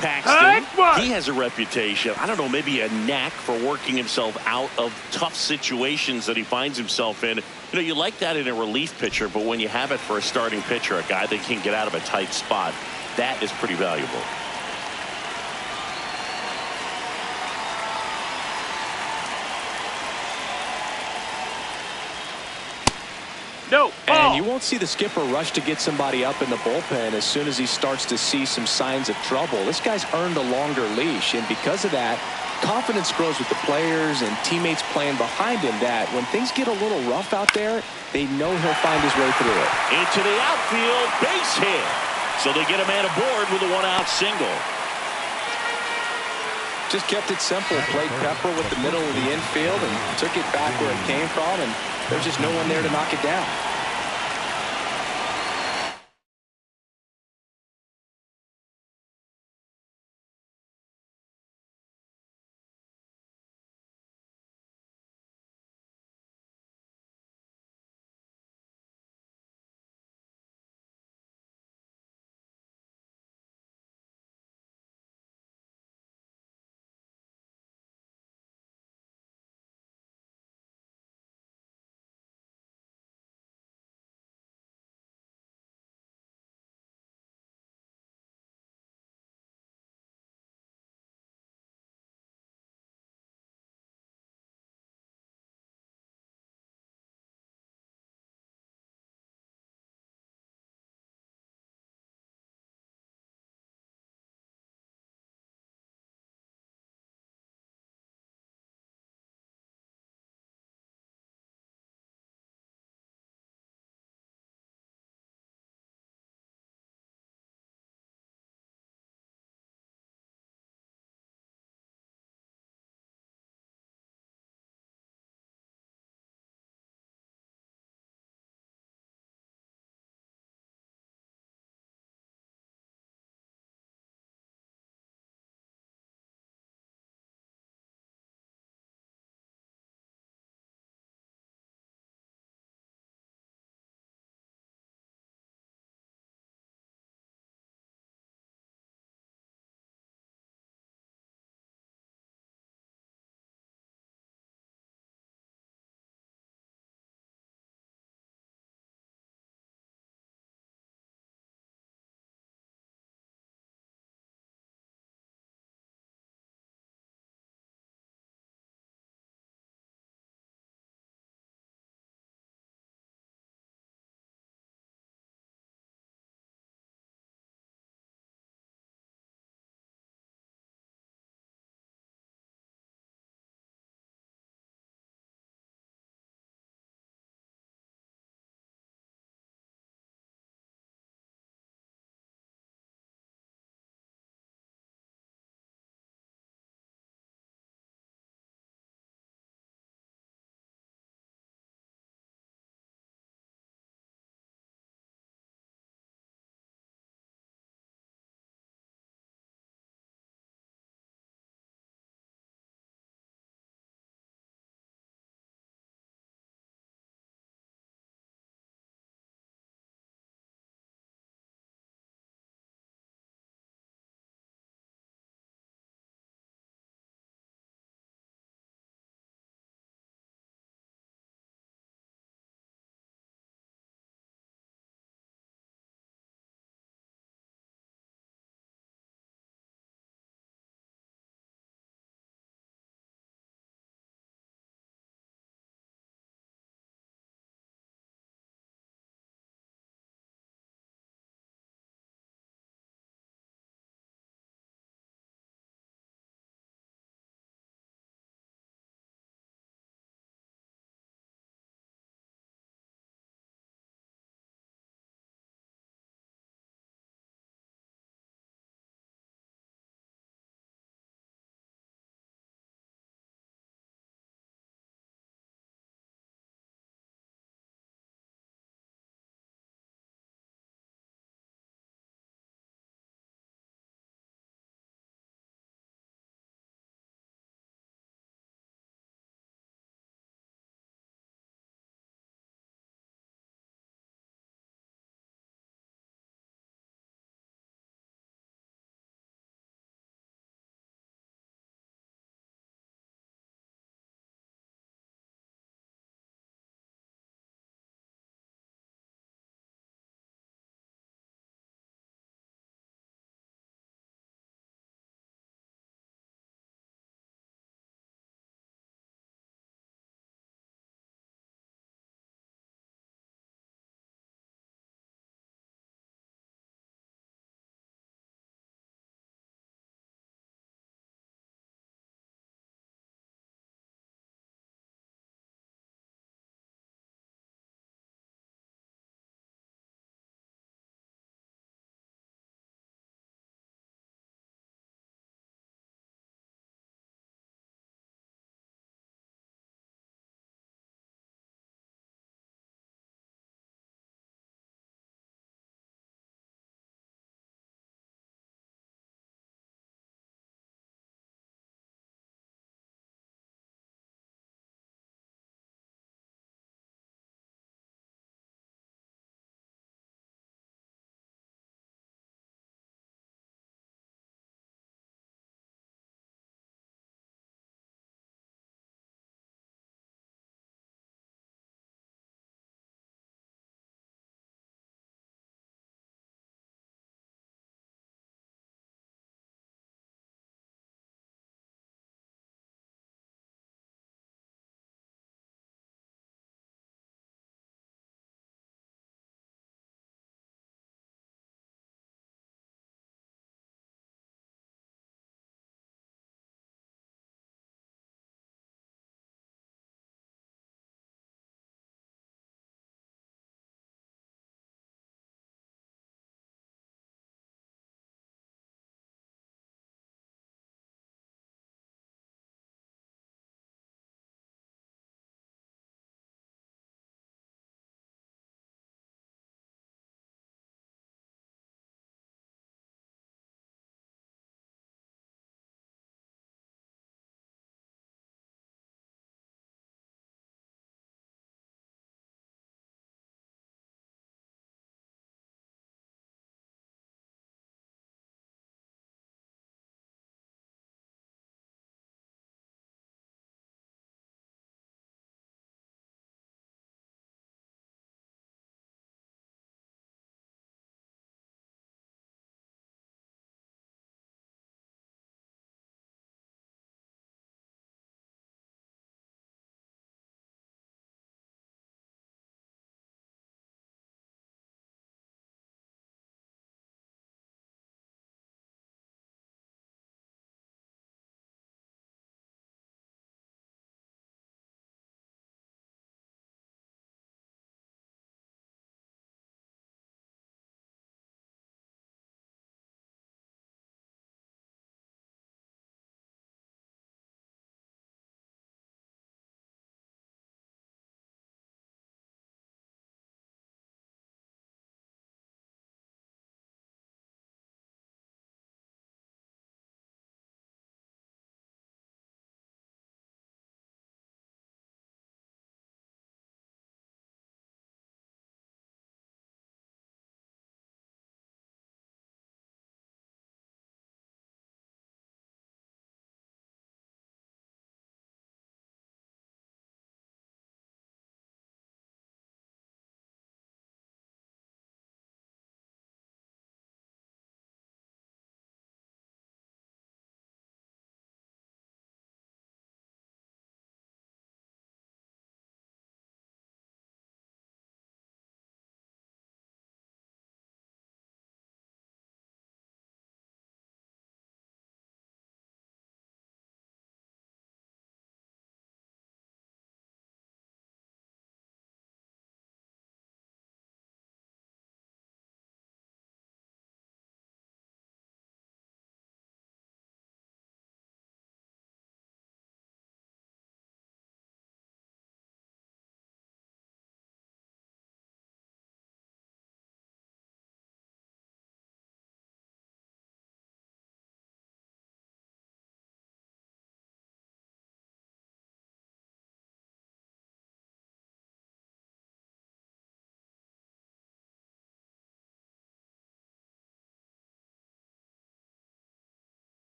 Paxton, he has a reputation, I don't know, maybe a knack for working himself out of tough situations that he finds himself in. You know, you like that in a relief pitcher, but when you have it for a starting pitcher, a guy that can get out of a tight spot, that is pretty valuable.
No.
And you won't see the skipper rush to get somebody up in the bullpen as soon as he starts to see some signs of trouble. This guy's earned a longer leash, and because of that, confidence grows with the players and teammates playing behind him, that when things get a little rough out there, they know he'll find his way through it.
Into the outfield, base hit. So they get a man aboard with a one-out single.
Just kept it simple. Played pepper with the middle of the infield and took it back where it came from, and there's just no one there to knock it down.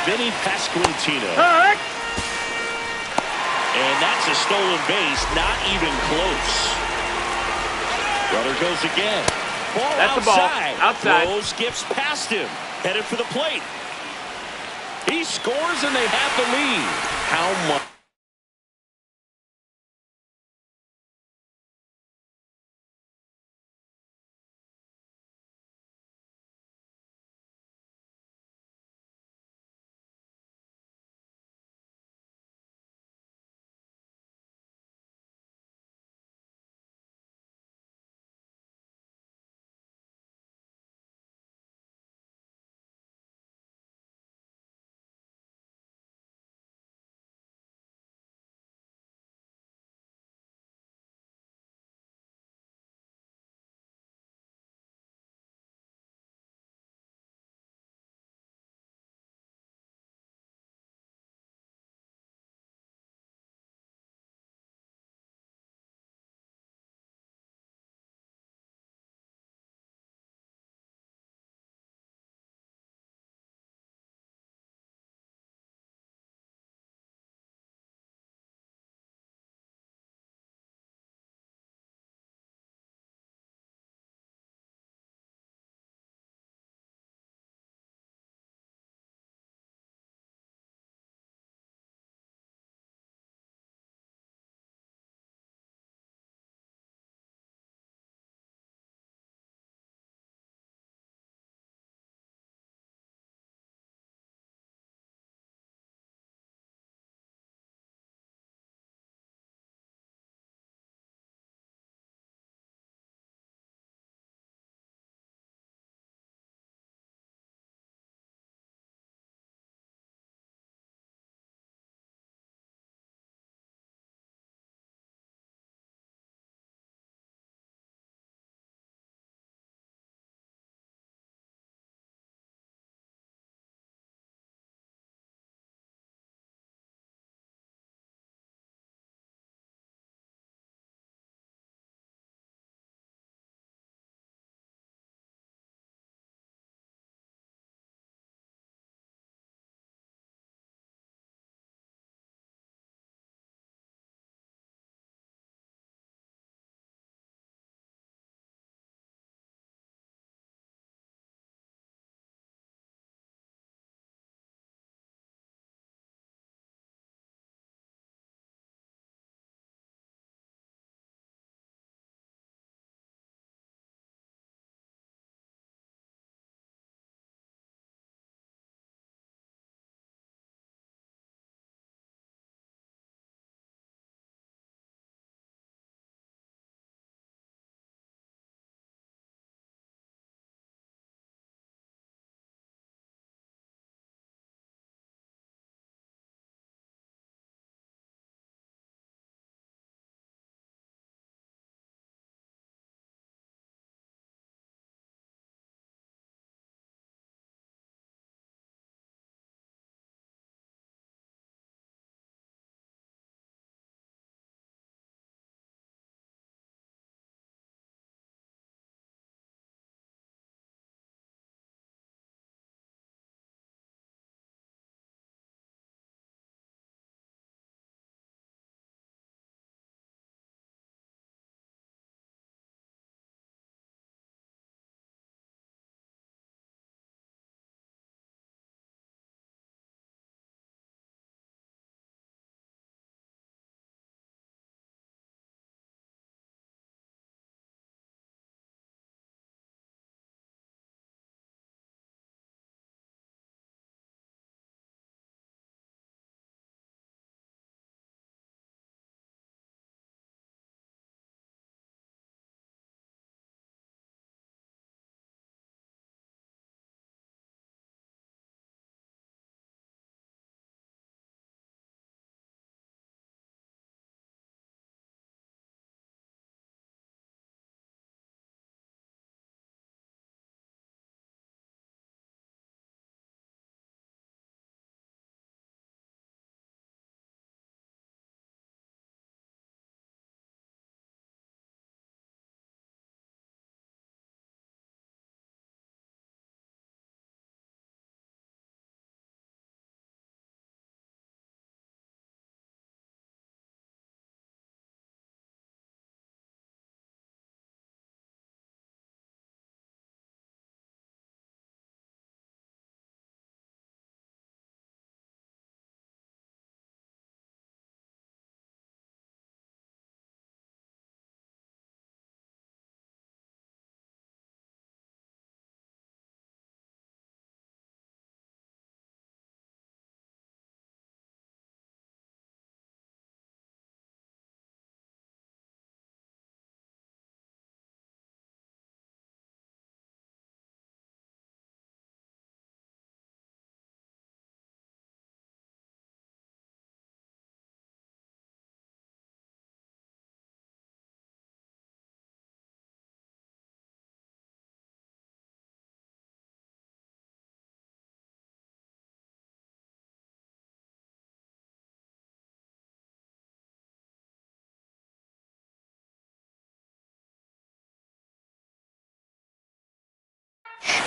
Vinny Pasquantino. And that's a stolen base, not even close. Runner goes again. Ball
That's
outside.
the ball. Outside.
Throw skips past him. Headed for the plate. He scores and they have the lead. How much?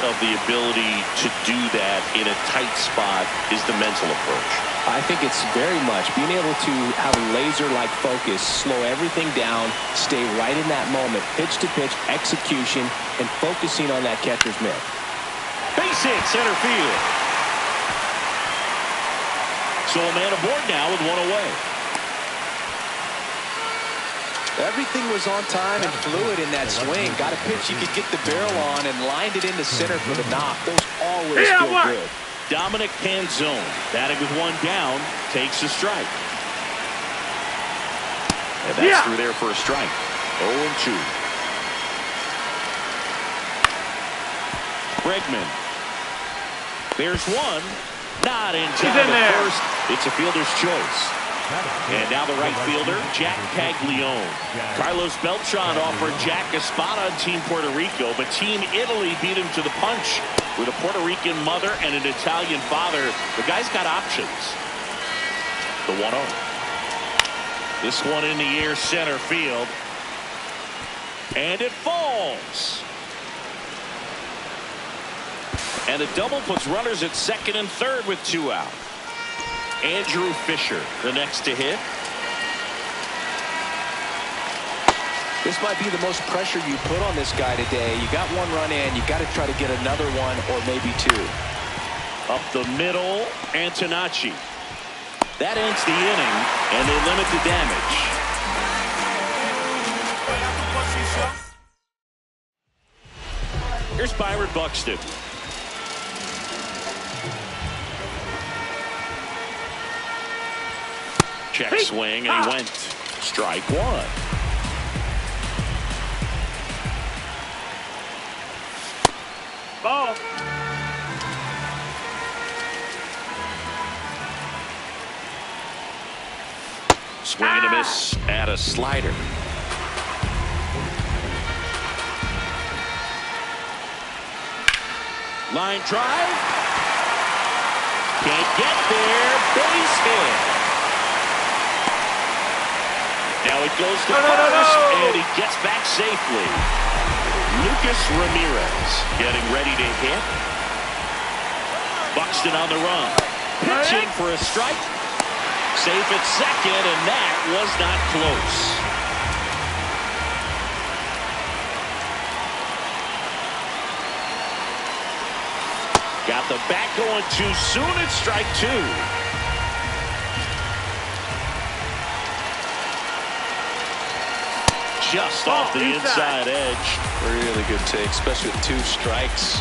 of the ability to do that in a tight spot is the mental approach.
I think it's very much being able to have a laser-like focus, slow everything down, stay right in that moment, pitch-to-pitch execution, and focusing on that catcher's mitt.
Base hit, center field. So a man aboard now with one away.
Everything was on time and fluid in that swing. Got a pitch you could get the barrel on and lined it into center for the knock. Those always feel good.
Dominic Canzone, batting with one down, takes a strike. And that's through there for a strike. 0-2. Bregman. There's one. Not in time at first. It's a fielder's choice. And now the right fielder, Jack Paglione. Carlos Beltran offered Jack a spot on Team Puerto Rico, but Team Italy beat him to the punch. With a Puerto Rican mother and an Italian father, the guy's got options. The 1-0. This one in the air, center field. And it falls. And a double puts runners at second and third with 2 out. Andrew Fisher, the next to hit.
This might be the most pressure you put on this guy today. You got one run in. You got to try to get another one or maybe 2.
Up the middle, Antonacci. That ends the inning, and they limit the damage. Here's Byron Buxton. Check swing, and he went. Strike 1.
Ball.
Swing and a miss at a slider. Line drive. Can't get there. Base hit. Now it goes to first, and he gets back safely. Lucas Ramirez getting ready to hit. Buxton on the run. Pitching for a strike. Safe at second, and that was not close. Got the bat going too soon. It's strike 2. Just off the inside edge.
Really good take, especially with 2 strikes.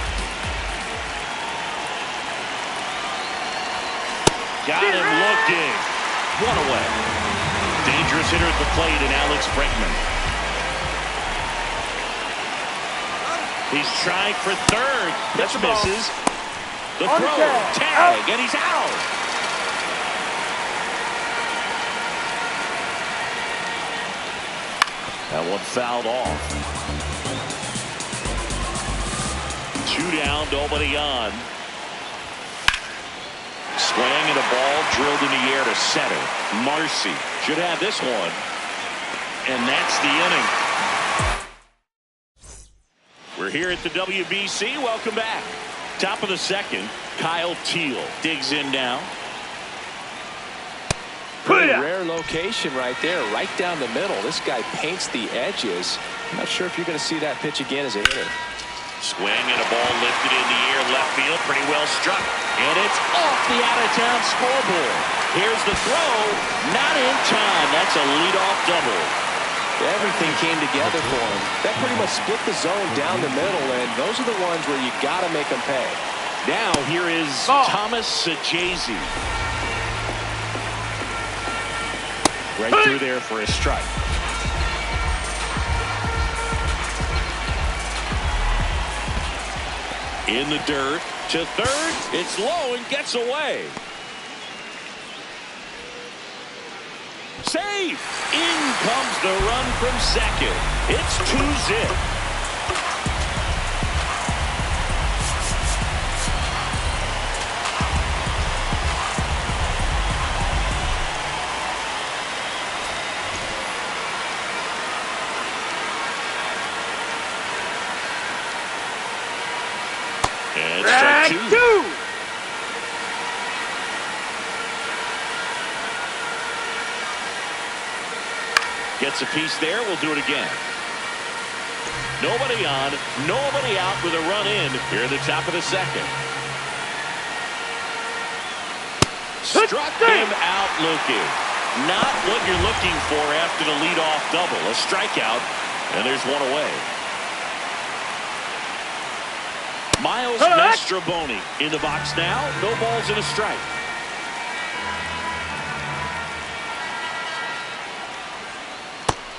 Got him looking. 1 away. Dangerous hitter at the plate in Alex Bregman. He's trying for third. Pitch misses. The throw. Tag. And he's out. That one fouled off. 2 down, nobody on. Swing and a ball drilled in the air to center. Marcy should have this one. And that's the inning. We're here at the WBC. Welcome back. Top of the second. Kyle Teal digs in now.
Pretty rare location right there, right down the middle. This guy paints the edges. I'm not sure if you're going to see that pitch again as a hitter.
Swing and a ball lifted in the air, left field, pretty well struck. And it's off the out-of-town scoreboard. Here's the throw, not in time. That's a leadoff double.
Everything came together for him. That pretty much split the zone down the middle, and those are the ones where you got to make them pay.
Now here is Thomas Sajazi. Right through there for a strike. In the dirt to third. It's low and gets away. Safe. In comes the run from second. It's 2-zip. And strike two. Gets a piece there. We'll do it again. Nobody on, nobody out with a run in here at the top of the second. Struck him out looking. Not what you're looking for after the leadoff double. A strikeout, and there's one away. Miles Mastrobuoni in the box now. No balls and a strike.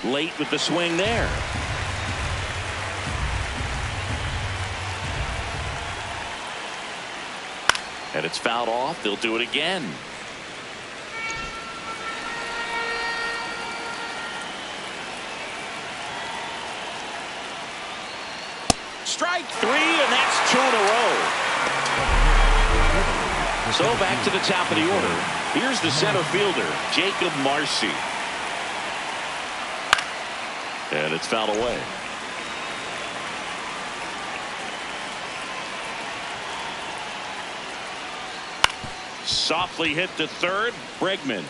Late with the swing there. And it's fouled off. They'll do it again. Strike three, and that's two in a row. So back to the top of the order. Here's the center fielder, Jacob Marcy. And it's fouled away. Softly hit to third. Bregman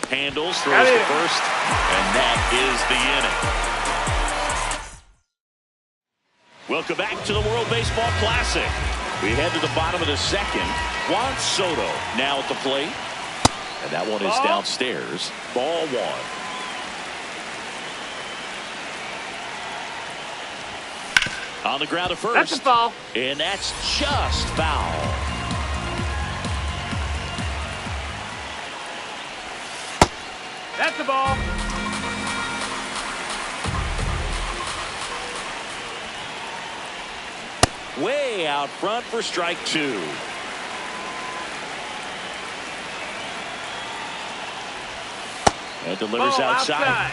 handles, throws to first, and that is the inning. Welcome back to the World Baseball Classic. We head to the bottom of the second. Juan Soto now at the plate. And that one is downstairs. Ball one. On the ground at first.
That's a foul.
And that's just foul.
That's the ball.
Way out front for strike two. And delivers
Ball
outside.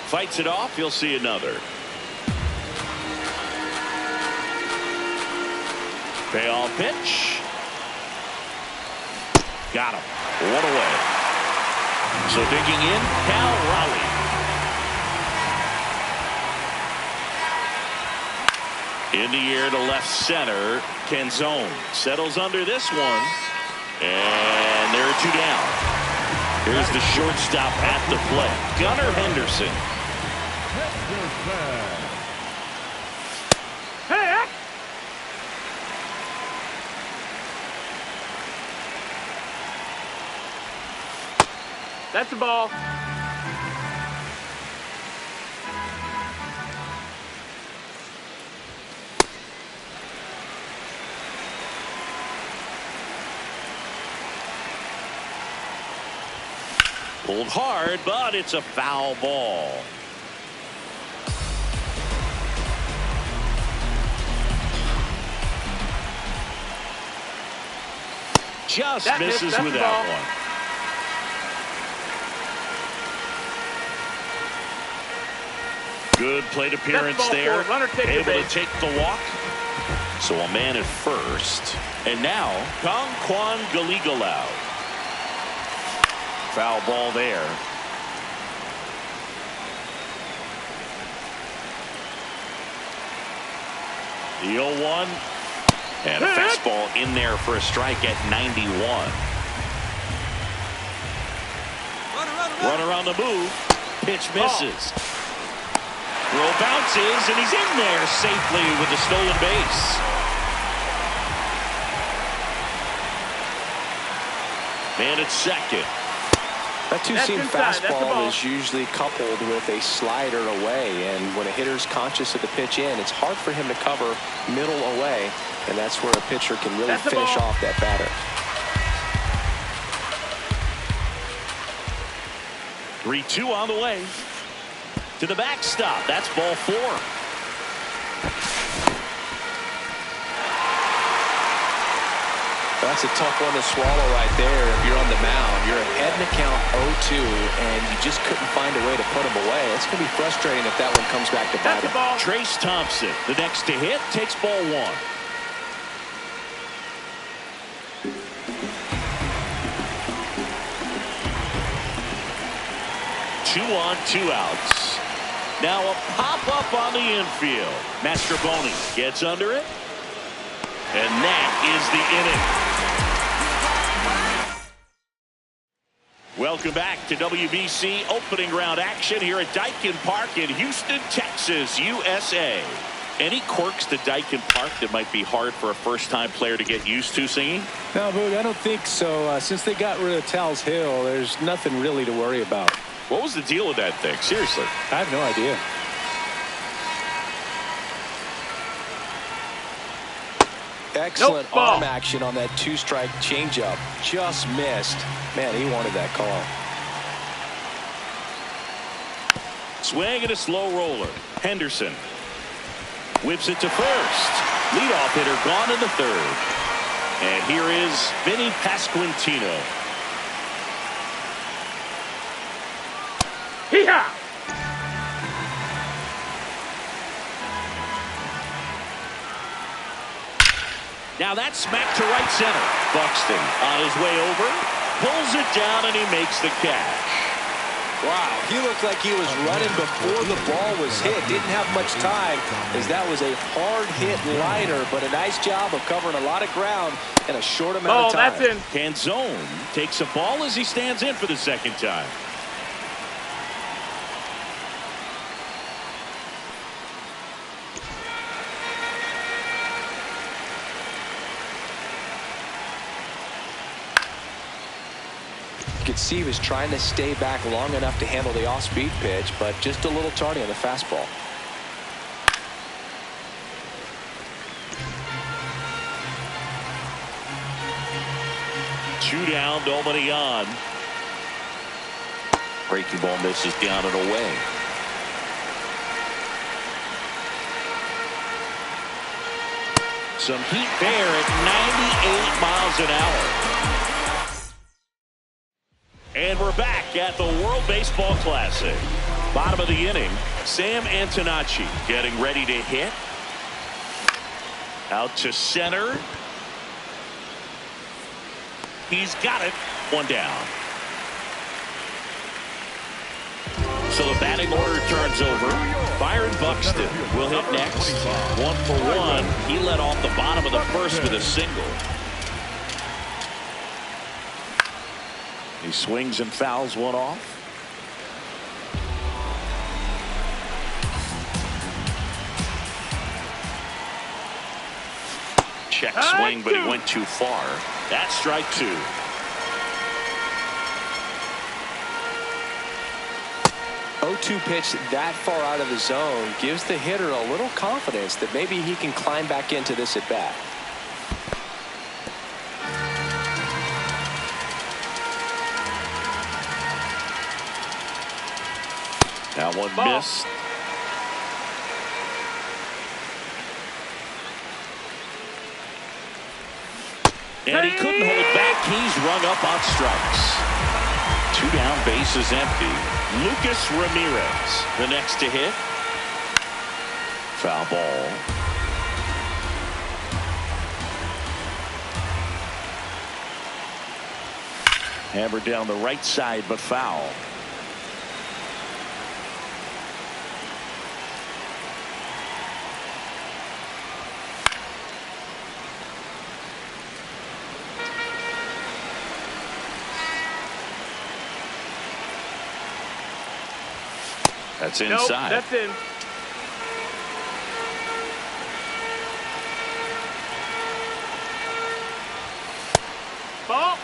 Fights it off. You'll see another. Payoff pitch. Got him. One away. So digging in, Cal Raleigh. In the air to left center. Canzone settles under this one. And there are two down. Here's the shortstop at the plate. Gunnar Henderson.
That's the ball.
Pulled hard, but it's a foul ball. Just misses with that one. Good plate appearance there. Able to take the walk. So a man at first. And now, Conquan Galigalau. Foul ball there. The 0-1. And a fastball in there for a strike at 91. Runner on the move. Pitch misses. Throw bounces, and he's in there safely with the stolen base. Man at second.
That two-seam fastball is usually coupled with a slider away, and when a hitter's conscious of the pitch in, it's hard for him to cover middle away, and that's where a pitcher can really finish off that batter.
3-2 on the way. To the backstop. That's ball four.
That's a tough one to swallow right there. If you're on the mound, you're ahead in the count 0-2, and you just couldn't find a way to put them away. It's going to be frustrating if that one comes back to bite him.
Trace Thompson, the next to hit, takes ball one. 2 on, 2 outs. Now a pop-up on the infield. Mastrobuoni gets under it. And that is the inning. Welcome back to WBC opening round action here at Daikin Park in Houston, Texas, USA. Any quirks to Daikin Park that might be hard for a first-time player to get used to, Singing?
No, Boog, I don't think so. Since they got rid of Tal's Hill, there's nothing really to worry about.
What was the deal with that thing? Seriously.
I have no idea. Excellent arm action on that 2-strike changeup. Just missed. Man, he wanted that call.
Swing and a slow roller. Henderson whips it to first. Leadoff hitter gone in the third. And here is Vinny Pasquantino.
Hee-haw!
Now that's smacked to right center. Buxton on his way over. Pulls it down and he makes the catch.
Wow, he looked like he was running before the ball was hit. Didn't have much time as that was a hard hit liner, but a nice job of covering a lot of ground in a short amount of time.
That's in.
Canzone takes a ball as he stands in for the second time.
You could see he was trying to stay back long enough to handle the off-speed pitch, but just a little tardy on the fastball.
Two down, nobody on. Breaking ball misses down and away. Some heat there at 98 miles an hour. And we're back at the World Baseball Classic. Bottom of the inning, Sam Antonacci getting ready to hit. Out to center. He's got it. One down. So the batting order turns over. Byron Buxton will hit next. 1 for 1. He led off the bottom of the first with a single. He swings and fouls one off. Check swing, but he went too far. That's strike 2.
O2 pitch that far out of the zone gives the hitter a little confidence that maybe he can climb back into this at bat.
That one missed. And he couldn't hold back. He's rung up on strikes. 2 down, bases empty. Lucas Ramirez, the next to hit. Foul ball. Hammered down the right side, but foul. That's inside.
Nope, that's in. Ball.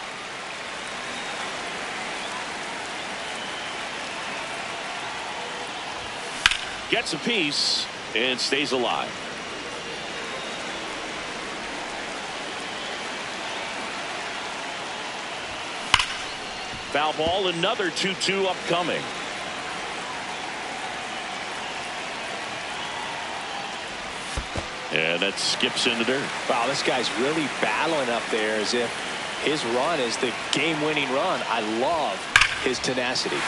Gets a piece and stays alive. Foul ball, another 2-2 upcoming. And that skips in the dirt.
Wow, this guy's really battling up there as if his run is the game-winning run. I love his tenacity.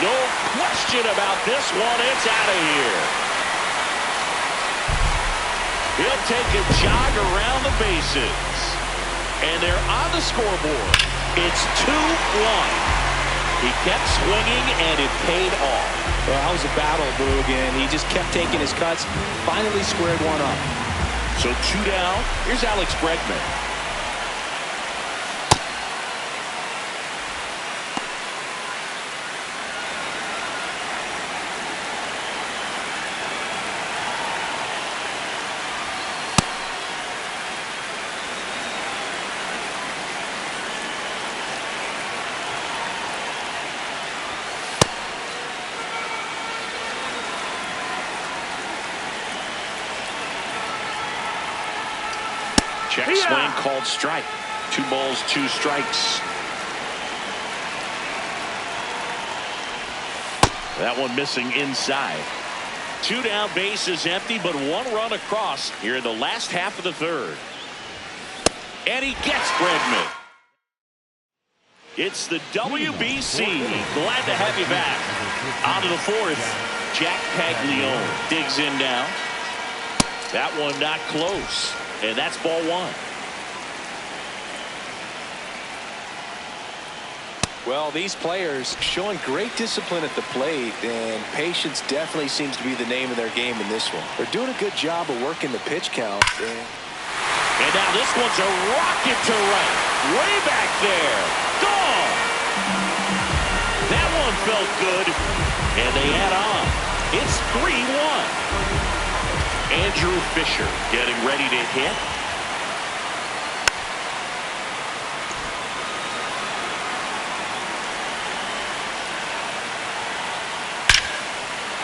No question about this one. It's out of here. He'll take a jog around the bases. And they're on the scoreboard. It's 2-1. He kept swinging, and it paid off.
Well, that was a battle, Boog, and he just kept taking his cuts. Finally squared one up.
So 2 down. Here's Alex Bregman. Check swing called strike. 2 balls, 2 strikes. That one missing inside. 2 down, bases empty, but 1 run across here in the last half of the 3rd. And he gets Bregman. It's the WBC. Glad to have you back. On to the 4th. Jack Paglione digs in now. That one not close. And that's ball 1.
Well, these players showing great discipline at the plate, and patience definitely seems to be the name of their game in this one. They're doing a good job of working the pitch count.
And now this one's a rocket to right. Way back there. Gone. That one felt good. And they add on. It's 3-1. Andrew Fisher getting ready to hit.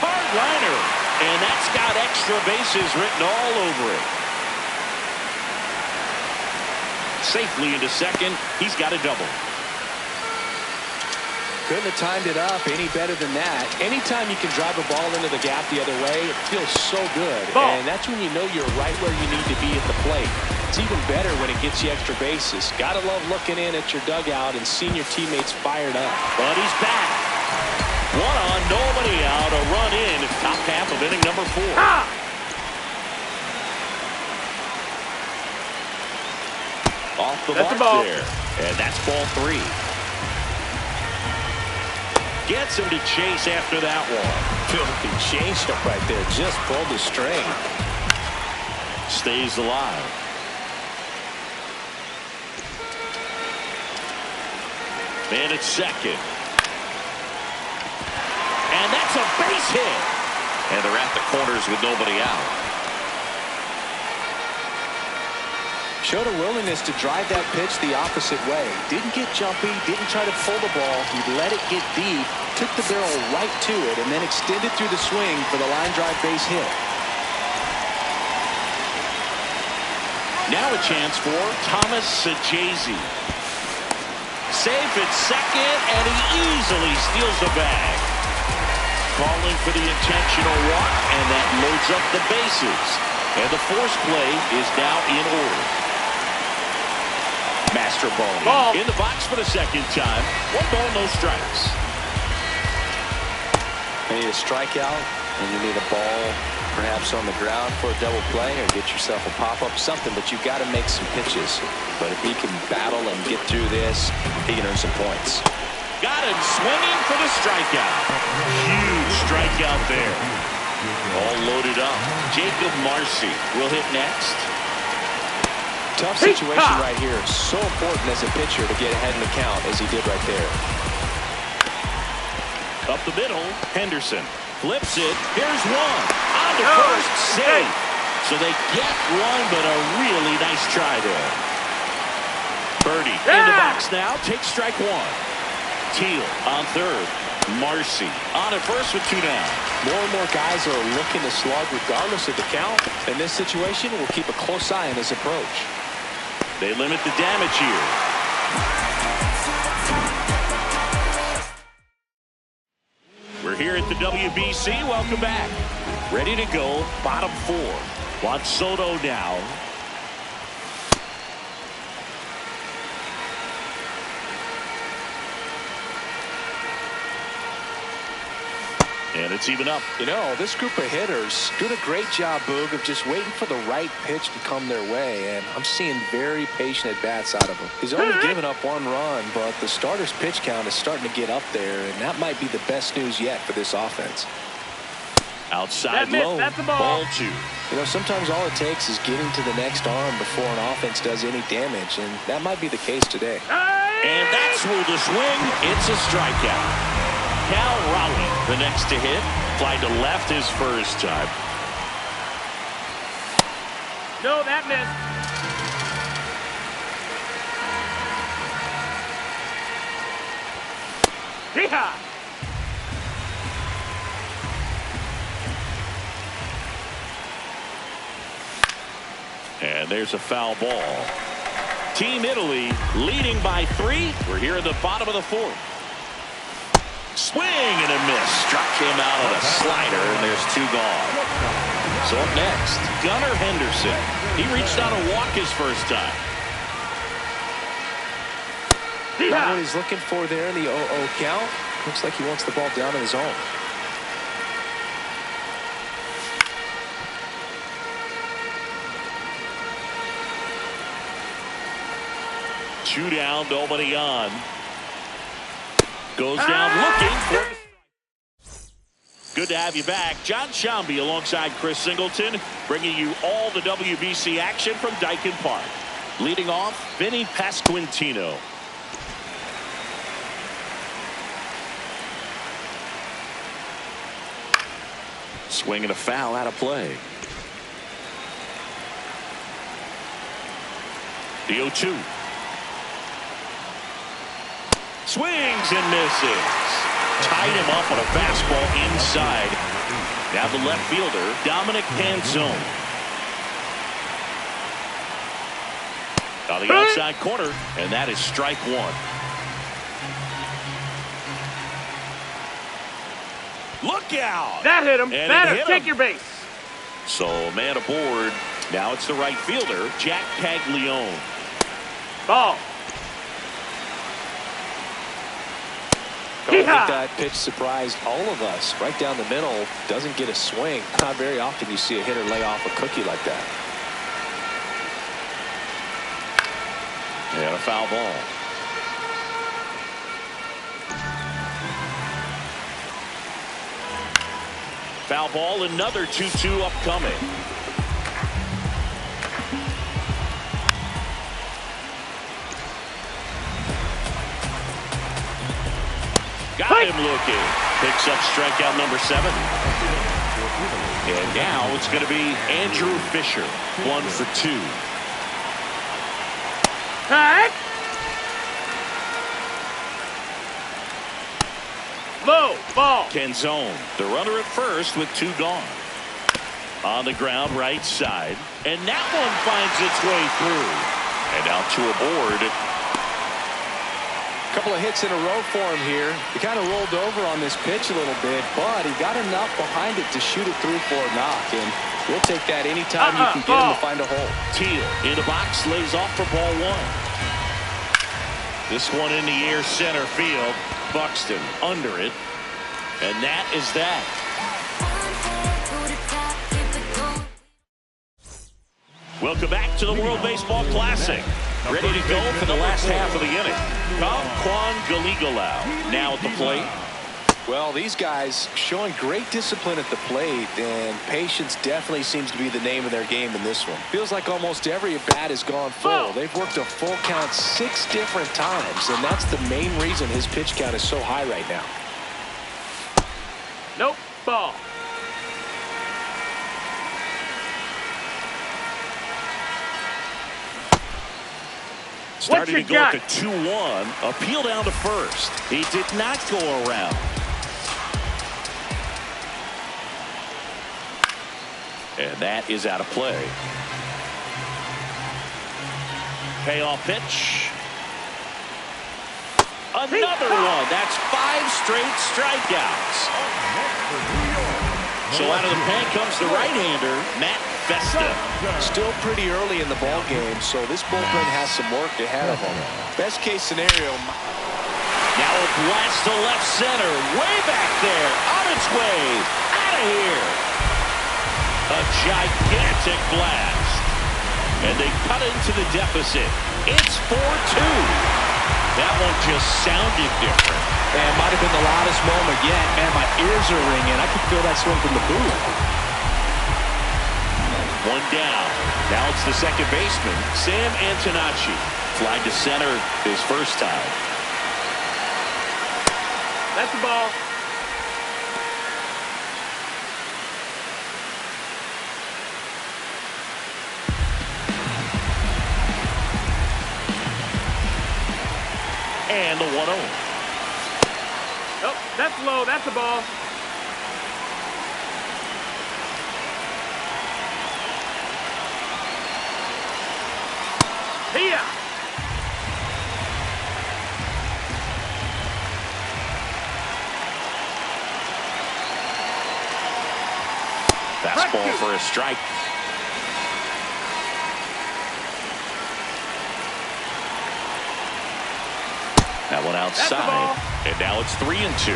Hard liner. And that's got extra bases written all over it. Safely into second. He's got a double.
Couldn't have timed it up any better than that. Anytime you can drive a ball into the gap the other way, it feels so good. And that's when you know you're right where you need to be at the plate. It's even better when it gets you extra bases. Gotta love looking in at your dugout and seeing your teammates fired up.
But he's back. 1 on, nobody out. A run in. Top half of inning number 4. Off the mark there. And that's ball 3. Gets him to chase after that one.
Filthy changeup right there. Just pulled the string.
Stays alive. Man at second. And that's a base hit. And they're at the corners with nobody out.
Showed a willingness to drive that pitch the opposite way. Didn't get jumpy, didn't try to pull the ball. He let it get deep, took the barrel right to it, and then extended through the swing for the line drive base hit.
Now a chance for Thomas Sajazi. Safe at second, and he easily steals the bag. Calling for the intentional walk, and that loads up the bases. And the force play is now in order. Master ball in the box for the second time. 1 ball, no strikes.
You need a strikeout, and you need a ball perhaps on the ground for a double play, or get yourself a pop-up, something, but you've got to make some pitches. But if he can battle and get through this, he can earn some points.
Got him swinging for the strikeout. Huge strikeout there. All loaded up. Jacob Marcy will hit next.
Tough situation right here. So important as a pitcher to get ahead in the count as he did right there.
Up the middle, Henderson flips it. Here's one. On to first, safe. So they get one, but a really nice try there. Birdie in the box now. Takes strike 1. Teal on third. Marcy on at first with 2 down.
More and more guys are looking to slug regardless of the count. In this situation, we'll keep a close eye on his approach.
They limit the damage here. We're here at the WBC. Welcome back. Ready to go. Bottom 4. Juan Soto now. And it's even up.
You know, this group of hitters doing a great job, Boog, of just waiting for the right pitch to come their way. And I'm seeing very patient at-bats out of him. He's only given up 1 run, but the starter's pitch count is starting to get up there, and that might be the best news yet for this offense.
Outside low,
that's a ball.
Ball 2.
You know, sometimes all it takes is getting to the next arm before an offense does any damage, and that might be the case today.
And that's with the swing. It's a strikeout. Cal Raleigh, the next to hit. Fly to left his first time.
No, that missed. Yeehaw!
And there's a foul ball. Team Italy leading by 3. We're here in the bottom of the 4th. Swing and a miss. Struck him out on a slider, and there's 2 gone. So up next, Gunnar Henderson. He reached out and walked his first time.
Not what he's looking for there in the 0-0 count. Looks like he wants the ball down in his own.
Two down, nobody on. Goes down looking for. Good to have you back. John Shambi alongside Chris Singleton, bringing you all the WBC action from Dyken Park. Leading off, Vinny Pasquantino. Swing and a foul out of play. The 0-2. Swings and misses. Tied him up on a fastball inside. Now the left fielder, Dominic Panzone. On the outside corner, and that is strike 1. Look out!
That hit him.
And
Batter,
hit
take
him.
your base.
So man aboard. Now it's the right fielder, Jack Caglione.
Ball.
I think that pitch surprised all of us. Right down the middle, doesn't get a swing. Not very often you see a hitter lay off a cookie like that.
And a foul ball. Foul ball, another 2-2 upcoming. Got him looking. Picks up strikeout number 7. And now it's going to be Andrew Fisher. 1 for 2.
Hike. Low ball.
Panzone, the runner at first with 2 gone. On the ground, right side. And that one finds its way through. And out to a board.
Couple of hits in a row for him here. He kind of rolled over on this pitch a little bit, but he got enough behind it to shoot it through for a knock. And we'll take that anytime you can get him to find a hole.
Teal in the box, lays off for ball 1. This one in the air, center field. Buxton under it. And that is that. Welcome back to the World Baseball Classic. Ready to go for the last half of the inning. Kwan Galigalau now at the plate.
Well, these guys showing great discipline at the plate, and patience definitely seems to be the name of their game in this one. Feels like almost every at-bat has gone full. They've worked a full count 6 different times, and that's the main reason his pitch count is so high right now.
Nope. Ball.
Starting to go at the 2-1. Appeal down to first. He did not go around. And that is out of play. Payoff pitch. Another one. That's 5 straight strikeouts. So out of the pen comes the right-hander, Matt Festa.
Still pretty early in the ball game, so this bullpen has some work ahead of them. Best case scenario.
Now a blast to left center. Way back there. On its way. Out of here. A gigantic blast. And they cut into the deficit. It's 4-2. That one just sounded different.
Man, might have been the loudest moment yet. Man, my ears are ringing. I could feel that swing from the booth.
One down. Now it's the second baseman, Sam Antonacci. Fly to center his first time.
That's the ball.
And the 1-0.
Oh, that's low. That's the ball. Here.
Fastball for a strike. That one outside. And now it's 3-2.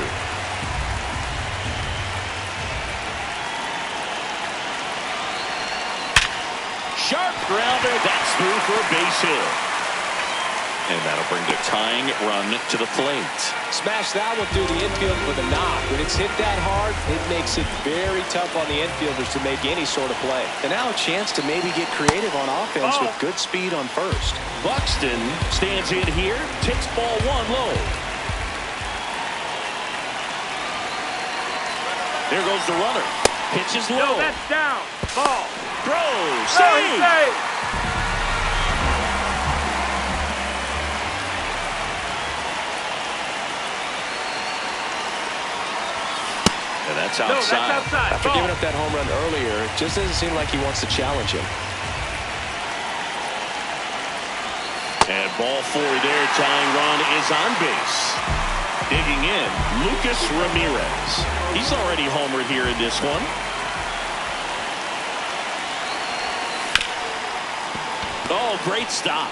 Sharp grounder. That's through for a base hit. And that'll bring the tying run to the plate.
Smash that one through the infield with a knock. When it's hit that hard, it makes it very tough on the infielders to make any sort of play. And now a chance to maybe get creative on offense with good speed on first.
Buxton stands in here, takes ball one low. There goes the runner. Pitches low.
No, that's down. Ball.
Throws. Save. And that's outside.
No, that's outside.
After giving up that home run earlier, it just doesn't seem like he wants to challenge him.
And ball four there. Tying run is on base. Digging in, Lucas Ramirez. He's already homered here in this one. Oh, great stop.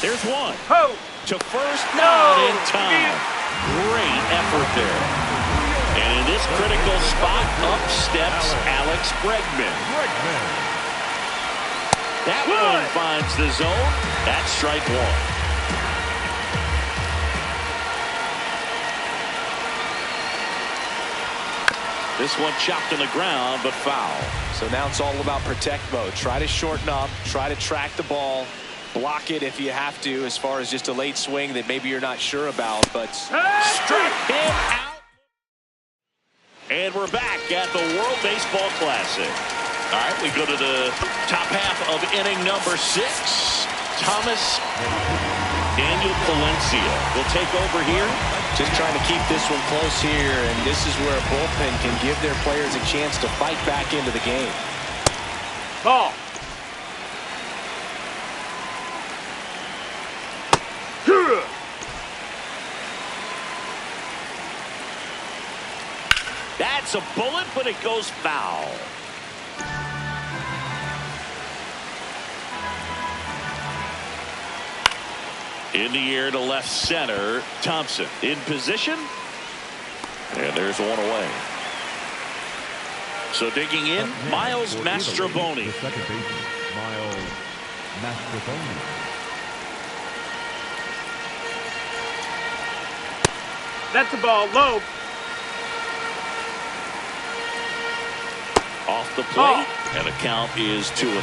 There's one.
Ho!
To first, not in time. Great effort there. And in this critical spot, up steps Alex Bregman. That one finds the zone. That's strike one. This one chopped on the ground, but foul.
So now it's all about protect mode. Try to shorten up, try to track the ball, block it if you have to, as far as just a late swing that maybe you're not sure about, but
struck him out. And we're back at the World Baseball Classic. All right, we go to the top half of inning number 6. Thomas Daniel Palencia will take over here.
Just trying to keep this one close here, and this is where a bullpen can give their players a chance to fight back into the game.
Ball.
That's a bullet, but it goes foul. In the air to left center, Thompson in position. And there's one away. So digging in, Miles Mastrobuoni.
The second baseman, Miles Mastrobuoni.
That's the ball. Low.
Off the plate, and the count is 2-0.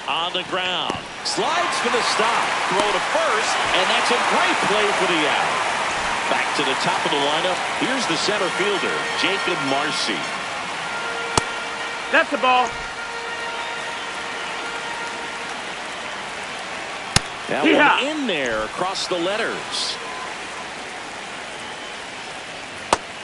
On the ground, slides for the stop, throw to first, and that's a great play for the out. Back to the top of the lineup, here's the center fielder, Jacob Marcy.
That's the ball.
That one in there across the letters.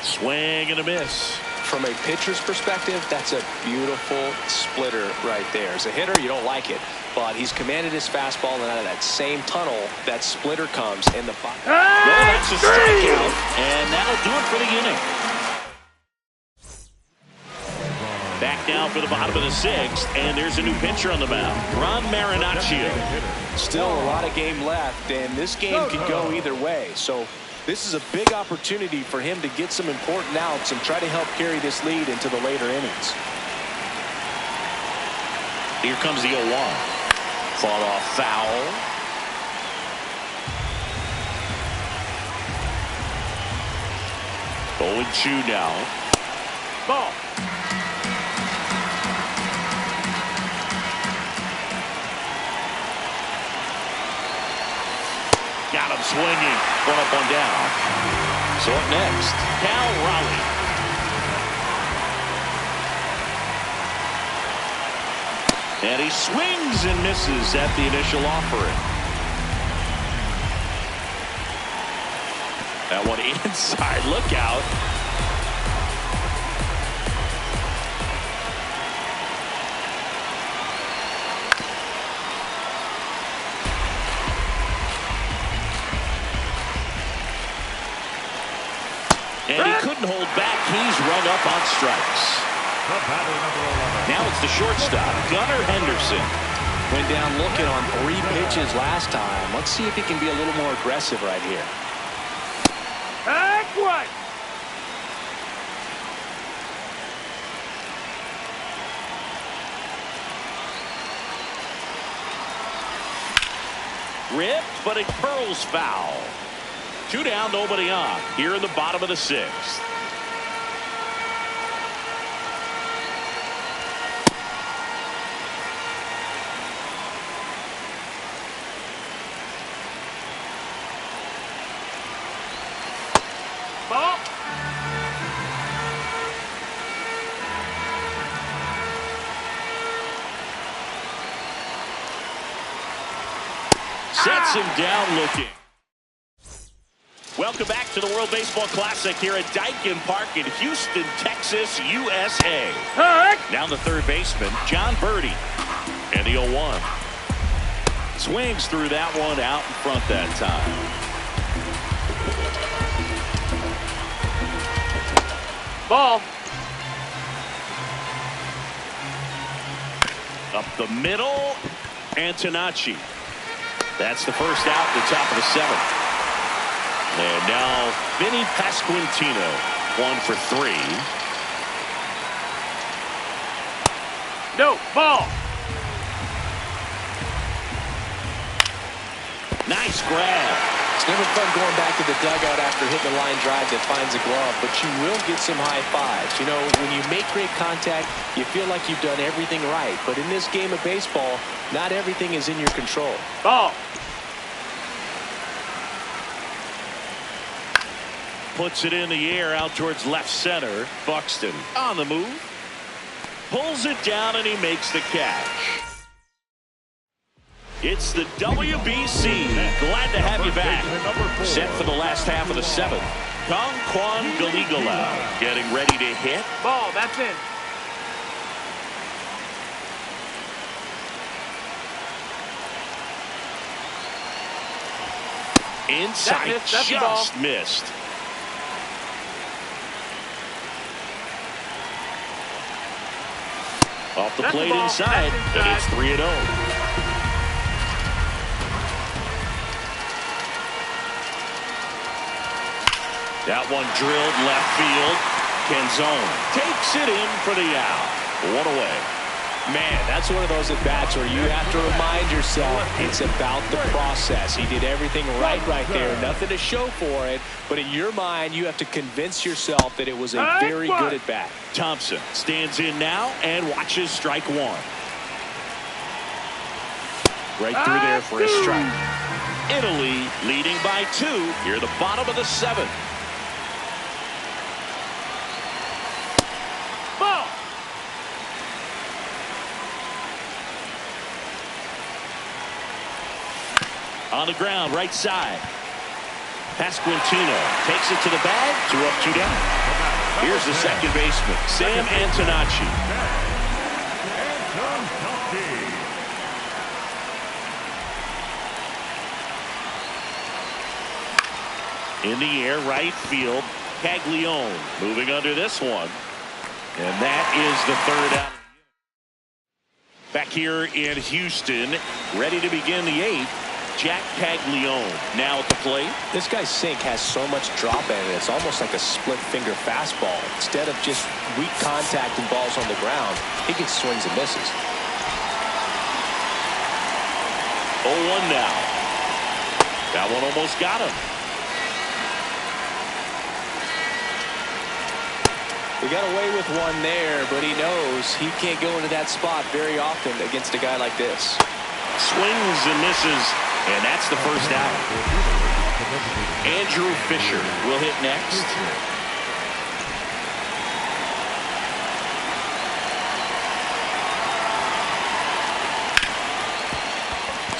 Swing and a miss.
From a pitcher's perspective, that's a beautiful splitter right there. As a hitter, you don't like it, but he's commanded his fastball, and out of that same tunnel, that splitter comes in the box.
Well, that's a strikeout, and that'll do it for the inning. Back now for the bottom of the 6th, and there's a new pitcher on the mound, Ron Marinaccio.
Still a lot of game left, and this game could go either way. So this is a big opportunity for him to get some important outs and try to help carry this lead into the later innings.
Here comes the 0-1. Fall off foul. Going 2 now.
Ball.
Got him swinging. One up, one down. So up next, Cal Raleigh. And he swings and misses at the initial offering. That one inside. Look out. And he couldn't hold back. He's run up on strikes. Now it's the shortstop, Gunnar Henderson.
Went down looking on 3 pitches last time. Let's see if he can be a little more aggressive right here.
Back one.
Ripped, but it curls foul. 2 down, nobody on. Here in the bottom of the 6th.
Ball.
Sets him down looking. Welcome back to the World Baseball Classic here at Daikin Park in Houston, Texas, USA. Now the third baseman, John Birdie. And the 0-1. Swings through that one out in front that time.
Ball.
Up the middle, Antonacci. That's the first out at the top of the 7th. And now Vinny Pasquantino, 1 for 3.
No, ball.
Nice grab.
It's never fun going back to the dugout after hitting a line drive that finds a glove, but you will get some high fives. You know, when you make great contact, you feel like you've done everything right. But in this game of baseball, not everything is in your control.
Ball.
Puts it in the air out towards left center. Buxton on the move. Pulls it down and he makes the catch. It's the WBC. Glad to have you back. Set for the last half of the 7th. Kong Galigala getting ready to hit.
Ball. That's in.
Inside,
that's
just missed. Off the plate inside, and it's 3-0. That one drilled left field. Canzone takes it in for the out. 1 away.
Man, that's one of those at-bats where you have to remind yourself it's about the process. He did everything right there. Nothing to show for it, but in your mind, you have to convince yourself that it was a very good at-bat.
Thompson stands in now and watches strike 1. Right through there for a strike. Italy leading by 2 here at the bottom of the 7th.
Ball.
On the ground, right side. Pasquantino takes it to the bag. 2 up, 2 down. Here's the second baseman, Sam Antonacci. In the air, right field, Caglione moving under this one. And that is the third out. Back here in Houston, ready to begin the 8th. Jack Caglione now at the plate.
This guy's sink has so much drop in it. It's almost like a split finger fastball. Instead of just weak contact and balls on the ground, he gets swings and misses.
0-1 now. That one almost got him.
He got away with one there, but he knows he can't go into that spot very often against a guy like this.
Swings and misses, and that's the first out. Andrew Fisher will hit next.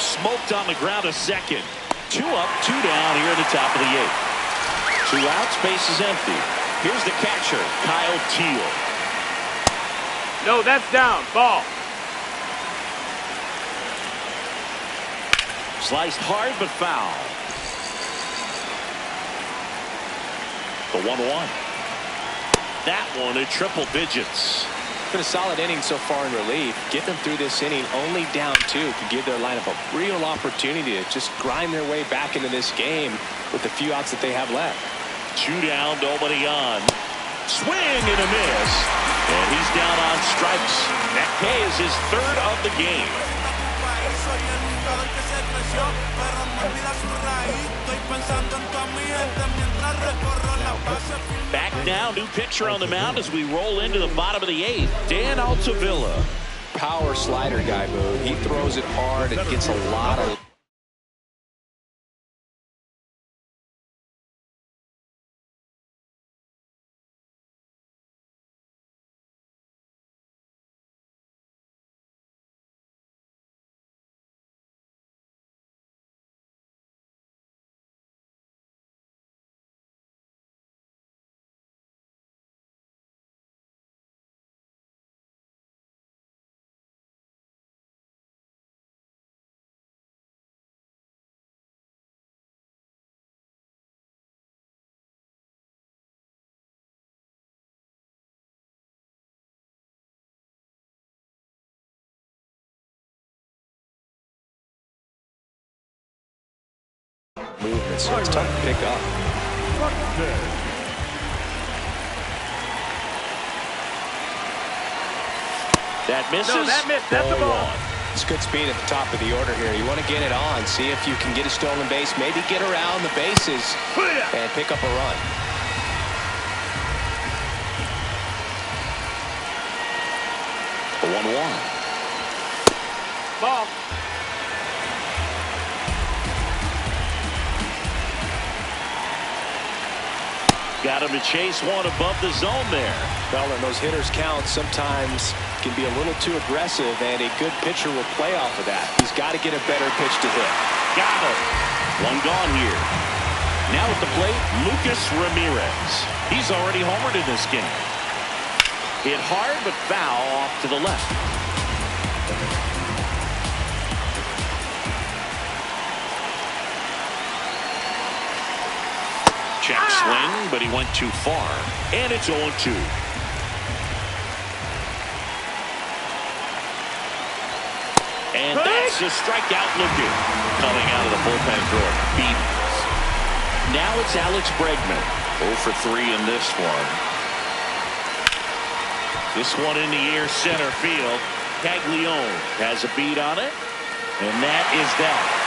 Smoked on the ground a second. 2 up, 2 down here at the top of the 8th. 2 outs, base is empty. Here's the catcher, Kyle Teal.
No, that's down. Ball.
Sliced hard but foul. The 1-1. That one at triple digits.
Been a solid inning so far in relief. Get them through this inning only down 2 can give their lineup a real opportunity to just grind their way back into this game with the few outs that they have left.
2 down, nobody on. Swing and a miss. And he's down on strikes. That K is his 3rd of the game. Back now, new pitcher on the mound as we roll into the bottom of the 8th. Dan Altavilla.
Power slider guy move. He throws it hard and gets a lot of movement, so it's tough to pick up.
That misses.
No, that missed. That's a ball.
It's good speed at the top of the order here. You want to get it on, see if you can get a stolen base, maybe get around the bases and pick up a run.
The 1-1.
Ball.
Got him to chase one above the zone there.
Well, and those hitters count sometimes can be a little too aggressive, and a good pitcher will play off of that. He's got to get a better pitch to hit.
Got it. One gone here. Now at the plate, Lucas Ramirez. He's already homered in this game. Hit hard but foul off to the left. Check swing, but he went too far. And it's 0-2. And that's a strikeout looking. Coming out of the bullpen drawer. Beatings. Now it's Alex Bregman. 0 for 3 in this one. This one in the air center field. Caglione has a beat on it. And that is that.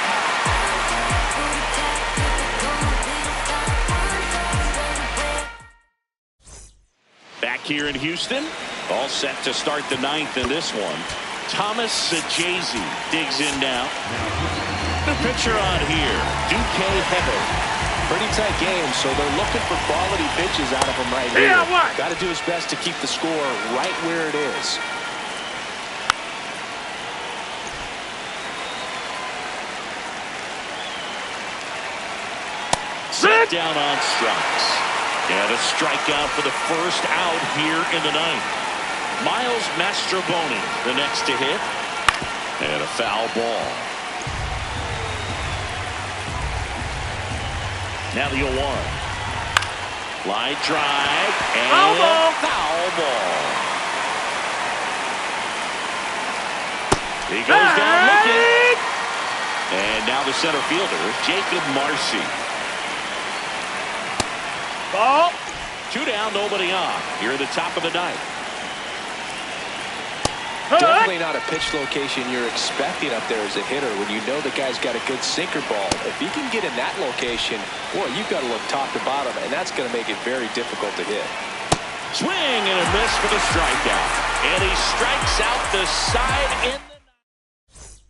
Back here in Houston, all set to start the 9th in this one. Thomas Sajazi digs in now. The pitcher on here, Duque Heber.
Pretty tight game, so they're looking for quality pitches out of him right here. Got to do his best to keep the score right where it is.
Set down on strikes. And a strikeout for the first out here in the 9th. Miles Mastrobuoni, the next to hit. And a foul ball. Now the 0-1. Line drive. And
foul ball.
Foul ball. He goes down looking. And now the center fielder, Jacob Marcy.
Ball.
2 down, nobody on. Here at the top of the ninth.
Definitely not a pitch location you're expecting up there as a hitter when you know the guy's got a good sinker ball. If he can get in that location, boy, you've got to look top to bottom, and that's going to make it very difficult to hit.
Swing and a miss for the strikeout. And he strikes out the side in the ninth.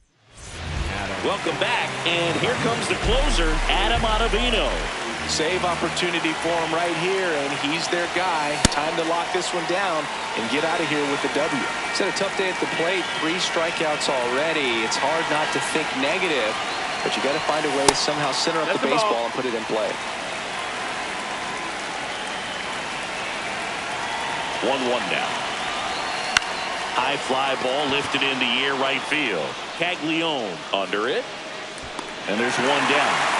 Welcome back, and here comes the closer, Adam Ottavino.
Save opportunity for him right here, and he's their guy. Time to lock this one down and get out of here with the W. It's had a tough day at the plate. 3 strikeouts already. It's hard not to think negative, but you got to find a way to somehow center up the baseball and put it in play.
1-1 now. High fly ball lifted in the air right field. Caglione under it. And there's 1 down.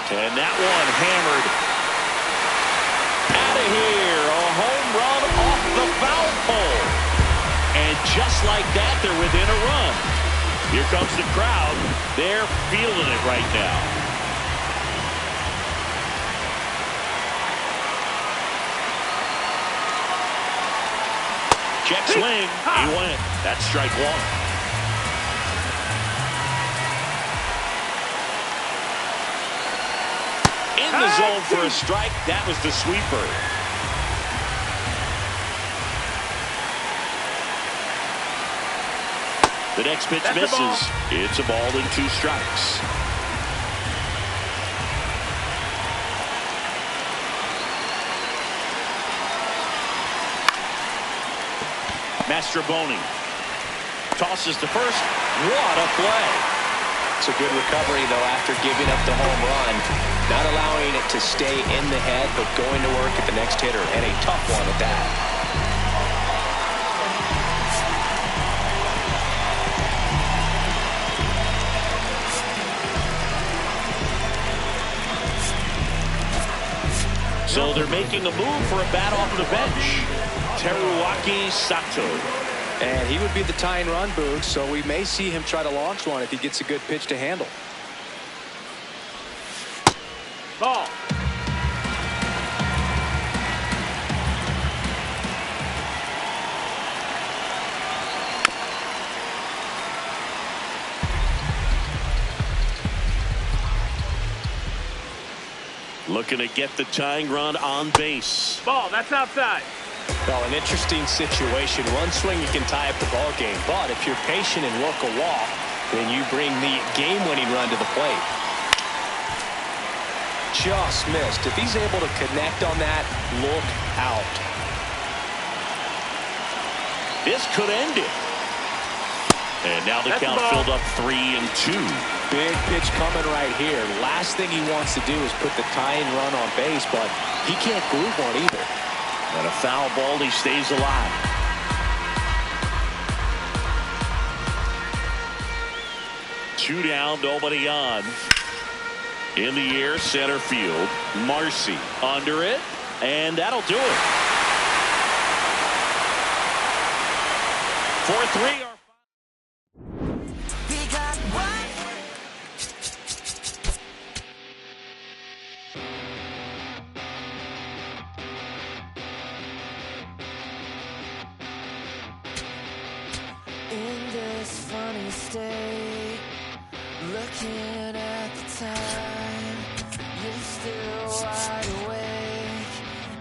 And that one hammered out of here. A home run off the foul pole. And just like that, they're within a run. Here comes the crowd. They're feeling it right now. Check swing. He went. That's strike 1. In the zone for a strike. That was the sweeper. The next pitch misses. It's a ball and 2 strikes. Mastroboni tosses to first. What a play.
It's a good recovery, though, after giving up the home run. Not allowing it to stay in the head, but going to work at the next hitter, and a tough one at that.
So they're making a move for a bat off the bench. Teruaki Sato.
And he would be the tying run, Boog, so we may see him try to launch one if he gets a good pitch to handle.
Ball.
Looking to get the tying run on base.
Ball. That's outside.
Well, an interesting situation. One swing you can tie up the ball game, but if you're patient and work a walk, then you bring the game-winning run to the plate. Just missed. If he's able to connect on that, look out.
This could end it. And now the count filled up 3-2.
Big pitch coming right here. Last thing he wants to do is put the tying run on base, but he can't groove one either.
And a foul ball, he stays alive. Two down, nobody on. In the air, center field. Marcy under it, and that'll do it. 4-3.
In this funny state, looking at the time, you're still wide awake,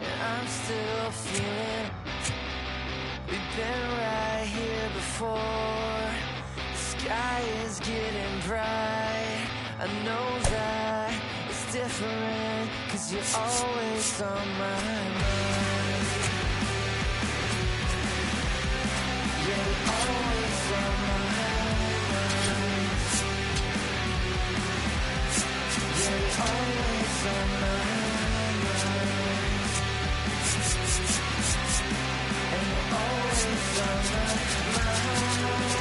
and I'm still feeling. We've been right here before. The sky is getting bright. I know that it's different, 'cause you're always on my mind. You're always on my mind. You're always on my mind. And you're always on my mind.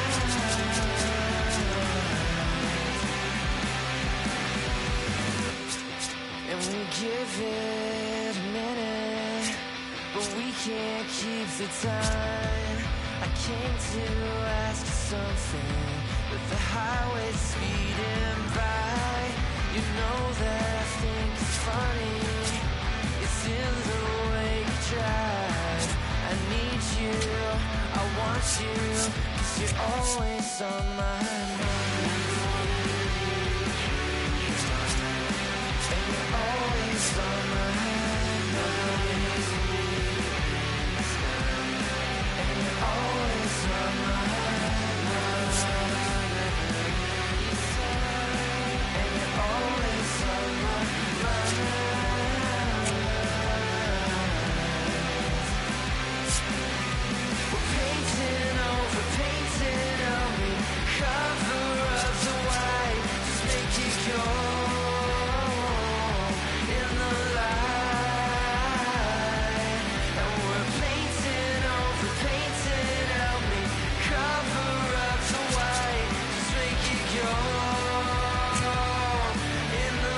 but we can't keep the time. I came to ask you something, but the highway's speeding by. You know that I think it's funny, it's in the way you drive. I need you, I want you, 'cause you're always on my mind. And you're always on my mind. And you're always on my mind. And you're always on my mind. We're painting over me. Cover up the white, just make it go in the light. And we're painting over me. Cover up the white, just make it go in the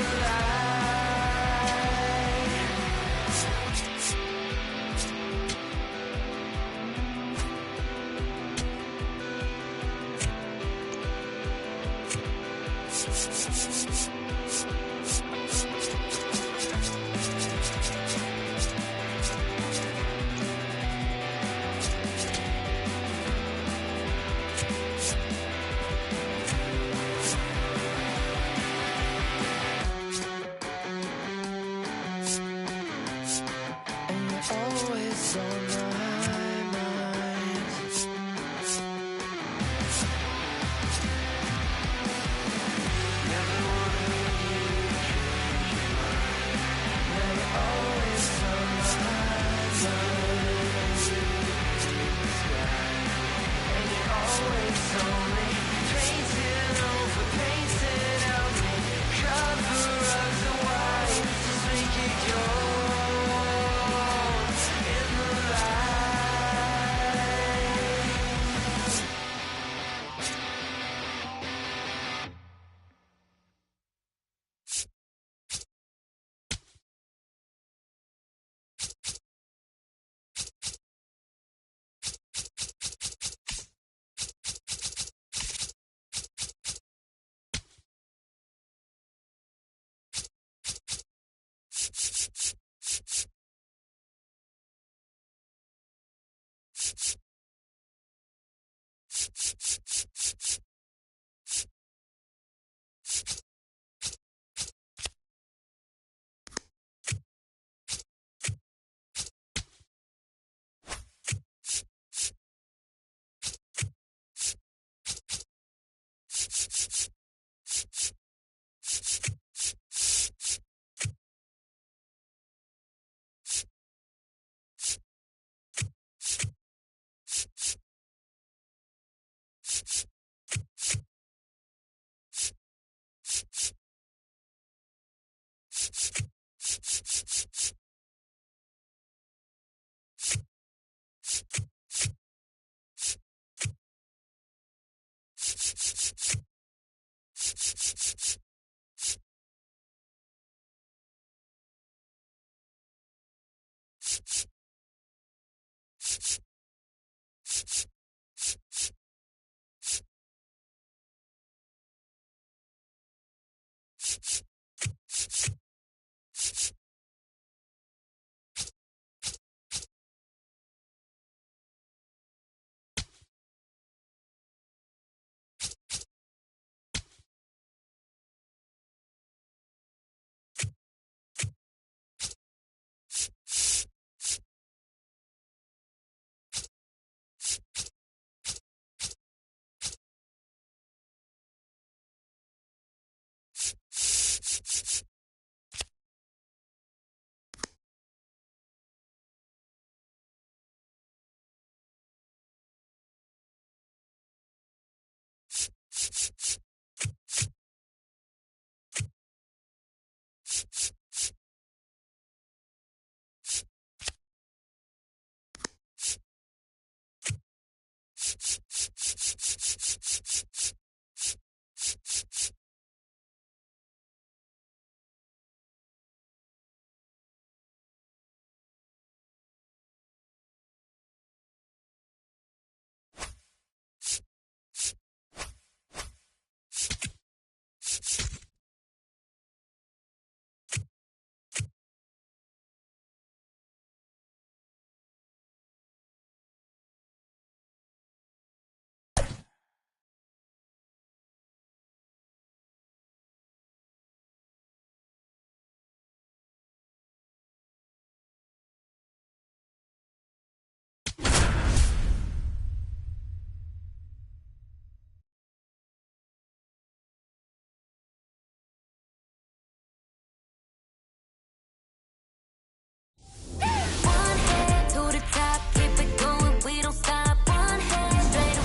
always on my mind. Never wanna leave you to change your mind. Now you're always on my mind. And you're always on me. Painting over me. Cover up the white, just make it go in the light.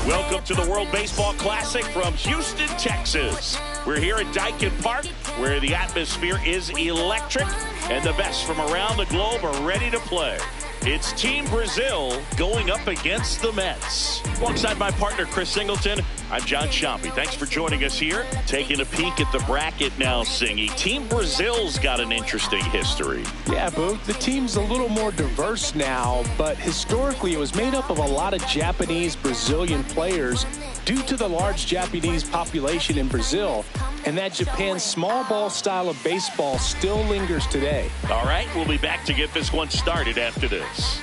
Welcome to the World Baseball Classic from Houston, Texas. We're here at Daikin Park, where the atmosphere is electric, and the best from around the globe are ready to play. It's Team Brazil going up against the Mets. Alongside my partner, Chris Singleton, I'm John Sciampi. Thanks for joining us here. Taking a peek at the bracket now, Singy. Team Brazil's got an interesting history.
Yeah, Boo. The team's a little more diverse now, but historically it was made up of a lot of Japanese, Brazilian players due to the large Japanese population in Brazil, and that Japan's small ball style of baseball still lingers today.
All right, we'll be back to get this one started after this.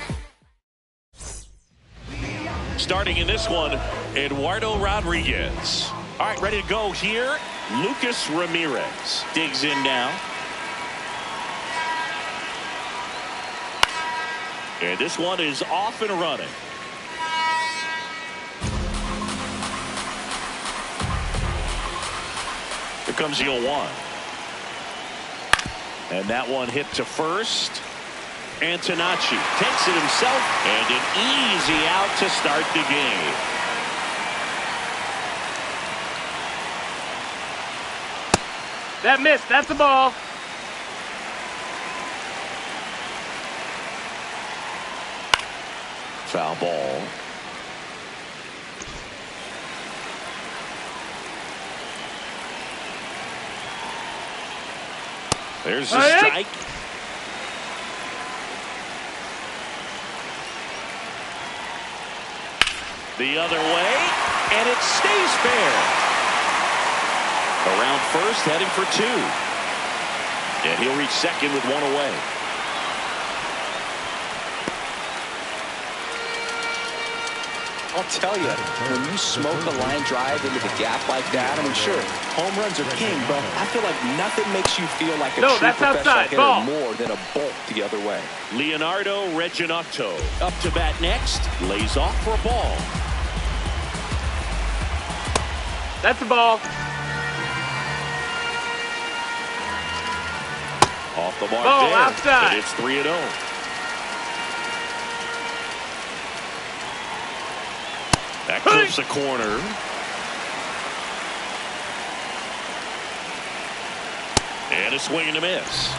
Starting in this one, Eduardo Rodriguez. All right, ready to go here. Lucas Ramirez digs in now. And this one is off and running. Here comes the 0-1. And that one hit to first. Antonacci takes it himself, and an easy out to start the game.
That missed. That's the ball.
Foul ball. There's the strike. The other way, and it stays fair. Around first, heading for two. And he'll reach second with one away.
I'll tell you, when you smoke a line drive into the gap like that, I mean, sure, home runs are king, but I feel like nothing makes you feel like a true professional hitter more than a bolt the other way.
Leonardo Reginotto up to bat next, lays off for a ball.
That's the ball.
Off the mark
ball
there,
outside.
and it's 3-0. That clips a corner. And a swing and a miss.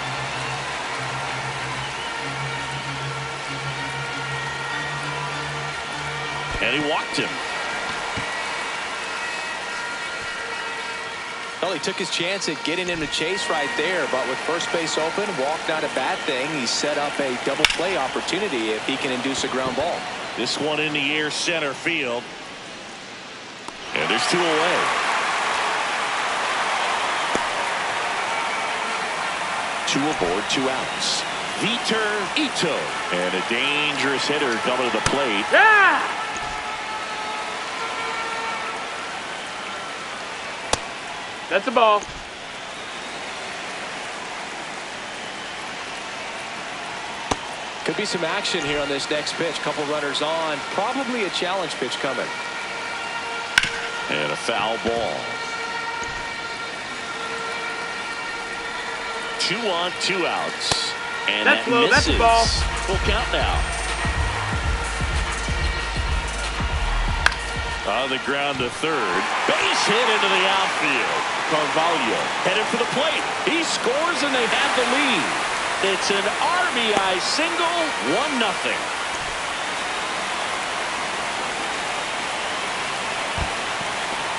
And he walked him.
Well, he took his chance at getting him to chase right there, but with first base open, walk not a bad thing. He set up a double play opportunity if he can induce a ground ball.
This one in the air center field. And there's two away. Two aboard, 2 outs. Vitor Ito. And a dangerous hitter coming to the plate.
Yeah! That's the ball.
Could be some action here on this next pitch. Couple runners on. Probably a challenge pitch coming.
And a foul ball. 2 on, 2 outs. And
that's
that
low.
misses.
That's the ball.
Full count now. On the ground to third. Base hit into the outfield. Carvalho headed for the plate. He scores and they have the lead. It's an RBI single, 1-0.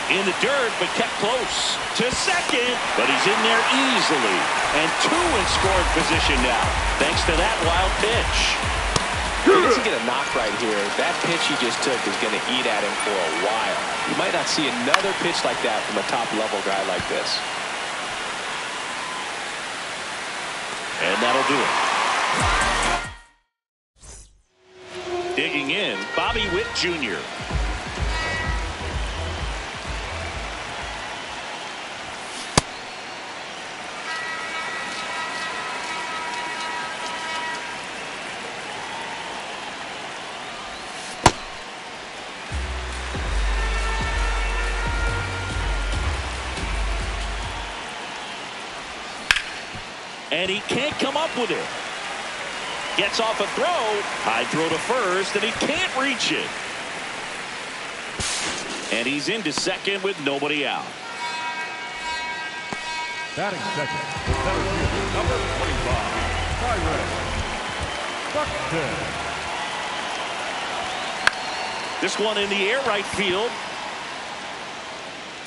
In the dirt, but kept close to second, but he's in there easily, and 2 in scoring position now, thanks to that wild pitch.
He doesn't get a knock right here. That pitch he just took is going to eat at him for a while. You might not see another pitch like that from a top-level guy like this.
And that'll do it. Digging in, Bobby Witt Jr. And he can't come up with it. Gets off a throw. High throw to first, and he can't reach it. And he's into second with nobody out.
Batting second, the center fielder, number 25, Tyrone Buxton.
This one in the air right field.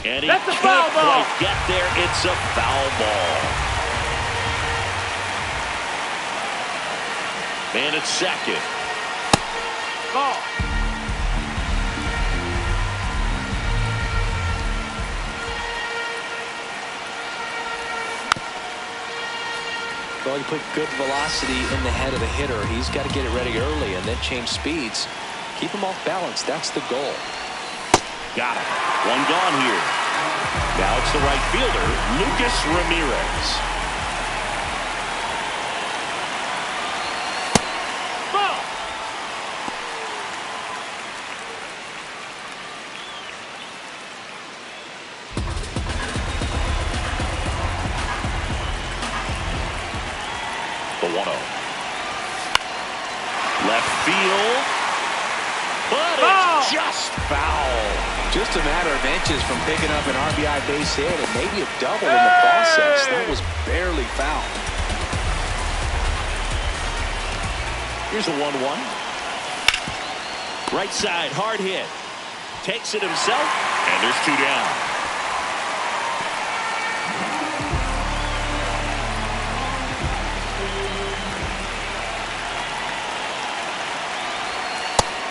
And he
That's a
can't
foul ball.
quite get there. It's a foul ball. Man at second.
Ball.
Well, you put good velocity in the head of the hitter. He's got to get it ready early and then change speeds. Keep him off balance. That's the goal.
Got him. One gone here. Now it's the right fielder, Lucas Ramirez.
Ball.
The 1-0. Left field. But it's just foul.
Just a matter of inches from picking up an RBI base hit and maybe a double in the process. That was barely foul.
Here's a 1-1. Right side, hard hit. Takes it himself, and there's 2 down.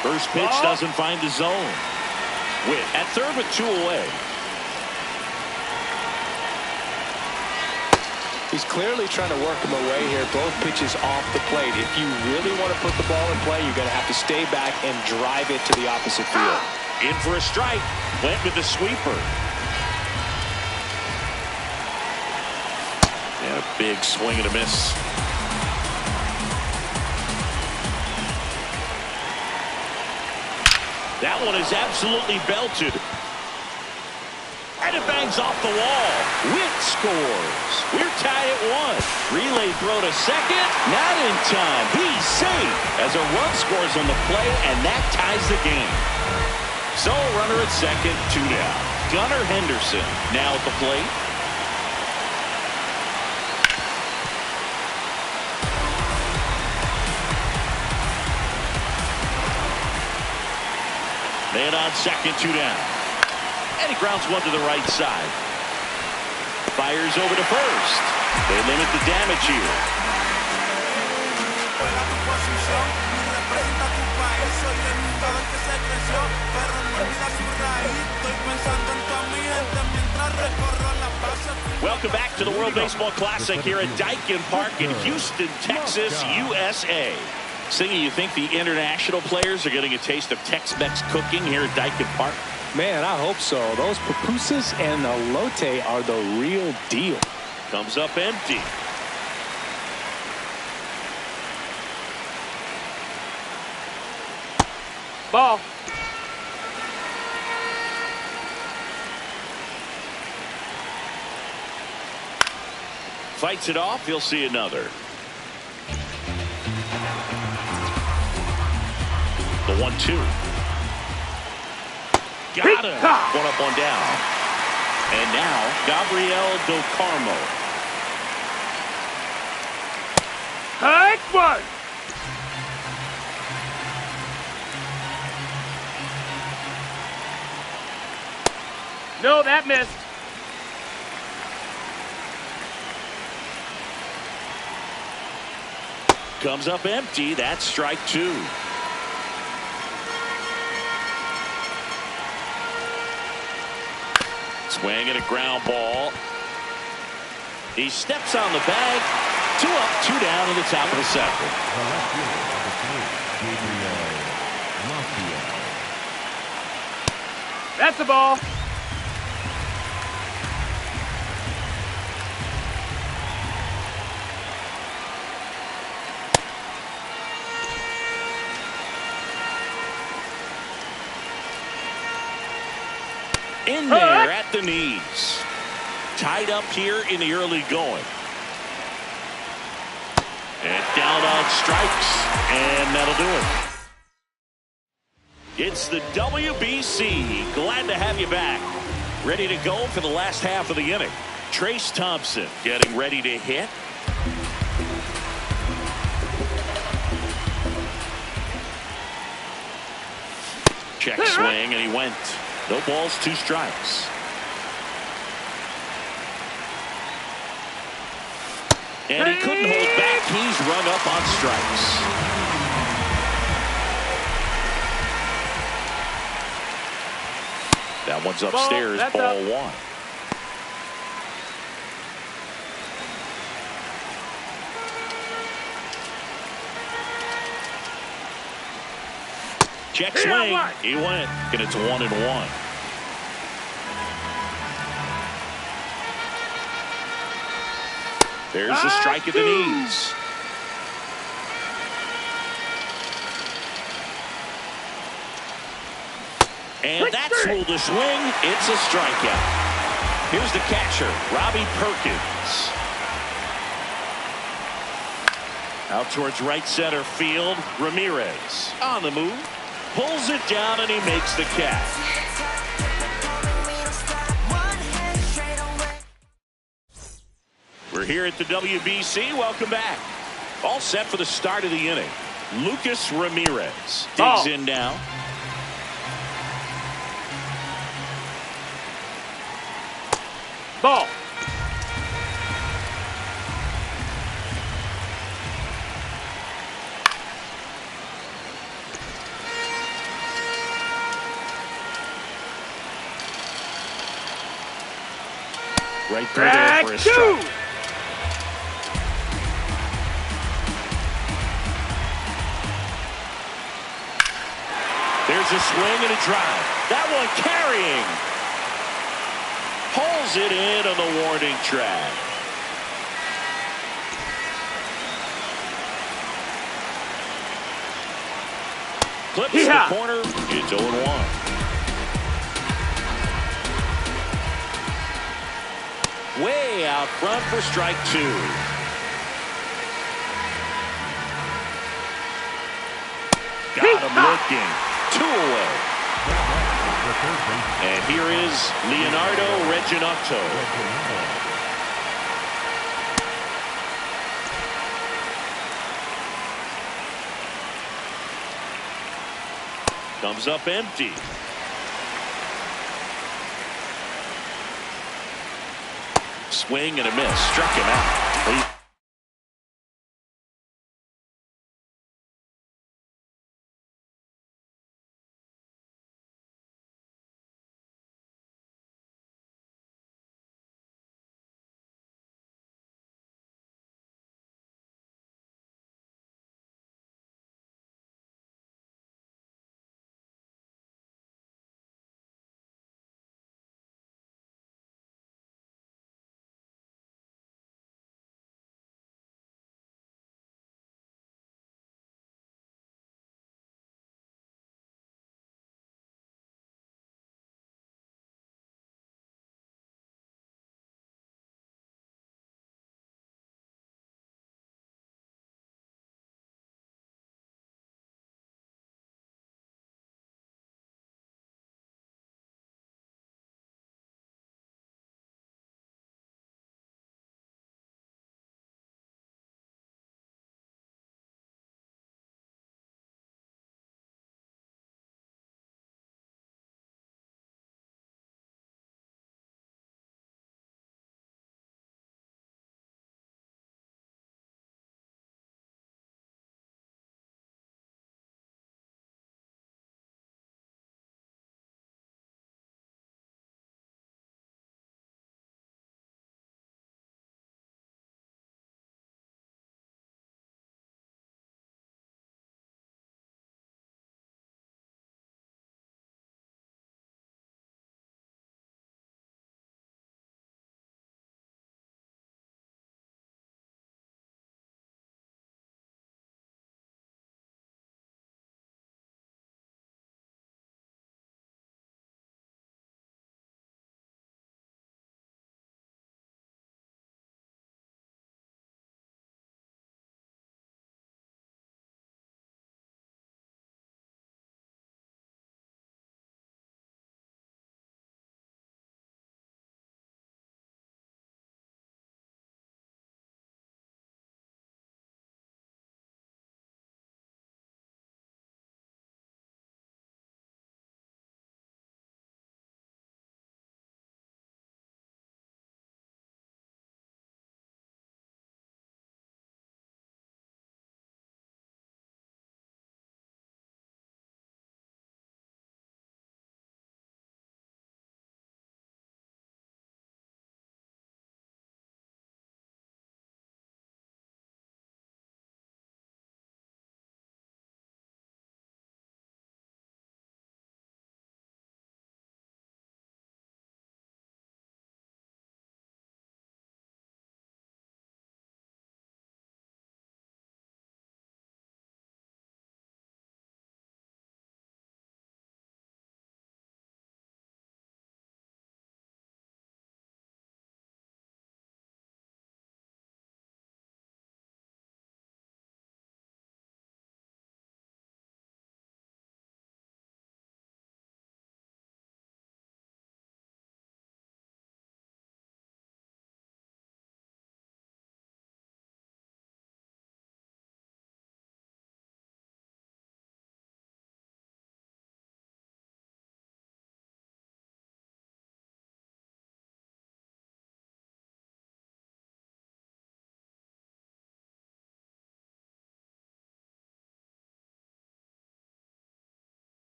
First pitch doesn't find the zone. Witt at third with 2 away.
He's clearly trying to work him away here. Both pitches off the plate. If you really want to put the ball in play, you're going to have to stay back and drive it to the opposite field.
In for a strike. Went with the sweeper. And a big swing and a miss. That one is absolutely belted. And it bangs off the wall. Witt scores. We're tied at 1. Relay throw to second. Not in time. He's safe as a run scores on the play, and that ties the game. So runner at second, 2 down. Gunnar Henderson now at the plate. Man on second, 2 down. And he grounds one to the right side. Fires over to first. They limit the damage here. Welcome back to the World Baseball Classic here at Daikin Park in Houston, Texas, USA. Singy, you think the international players are getting a taste of Tex-Mex cooking here at Daikin Park?
Man, I hope so. Those pupusas and elote are the real deal.
Comes up empty.
Ball.
Fights it off. He'll see another. The 1-2. Got him. One up, one down. And now, Gabriel Del Carmo.
Hike one. No, that missed.
Comes up empty. That's strike 2. Swing and a ground ball. He steps on the bag. 2 up, 2 down in the top of the second.
That's a ball.
In there at the knees. Tied up here in the early going. And down on strikes. And that'll do it. It's the WBC. Glad to have you back. Ready to go for the last half of the inning. Trace Thompson getting ready to hit. Check swing, and he went. No balls, 2 strikes. And he couldn't hold back. He's rung up on strikes. That one's upstairs, ball 1. Check swing. He went, and it's 1-1. There's the strike at the knees. And that's ruled a swing. It's a strikeout. Here's the catcher, Robbie Perkins. Out towards right center field, Ramirez on the move. Pulls it down, and he makes the catch. We're here at the WBC. Welcome back. All set for the start of the inning. Lucas Ramirez digs in now.
Ball.
Right through there for a strike. There's a swing and a drive. That one carrying. Pulls it in on the warning track. Clips the corner. It's 0-1. Way out front for strike 2. Got him looking. 2 away. And here is Leonardo Reginotto. Comes up empty. Swing and a miss. Struck him out.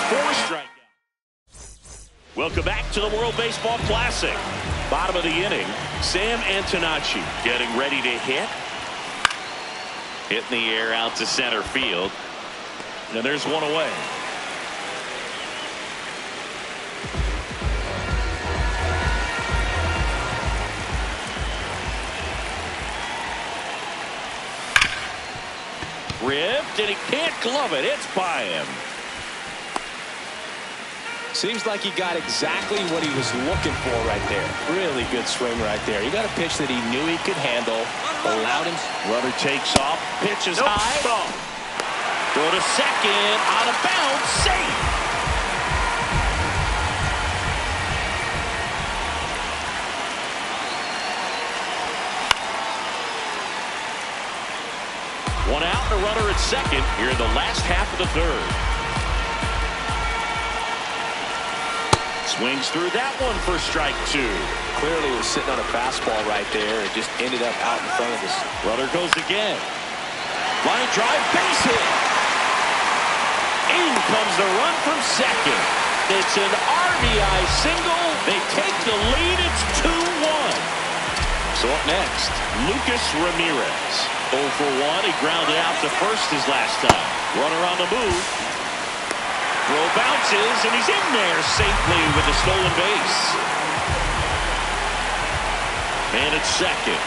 4 strikeouts. Welcome back to the World Baseball Classic. Bottom of the inning, Sam Antonacci getting ready to hit. Hit in the air out to center field. And there's one away. Ripped, and he can't glove it. It's by him.
Seems like he got exactly what he was looking for right there. Really good swing right there. He got a pitch that he knew he could handle. Allowed him.
Runner takes off. Pitch is high. Throw to second. Out of bounds. Safe. One out and a runner at second here in the last half of the third. Swings through that one for strike 2.
Clearly was sitting on a fastball right there. It just ended up out in front of us.
Runner goes again. Line drive, base hit. In comes the run from second. It's an RBI single. They take the lead. It's 2-1. So up next, Lucas Ramirez. 0 for 1. He grounded out to first his last time. Runner on the move. Throw bounces, and he's in there safely with a stolen base. Man at second.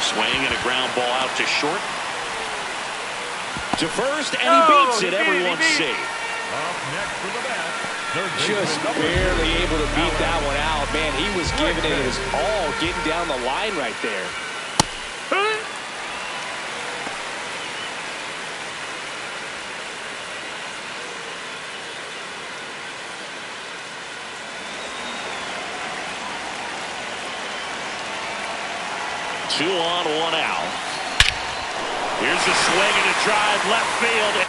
Swing and a ground ball out to short. To first, and he beats it. Everyone's safe.
Up next for the bat.
Just barely able to beat that one out. Man, he was giving it his all, getting down the line right there.
Two on, one out. Here's a swing and a drive left field.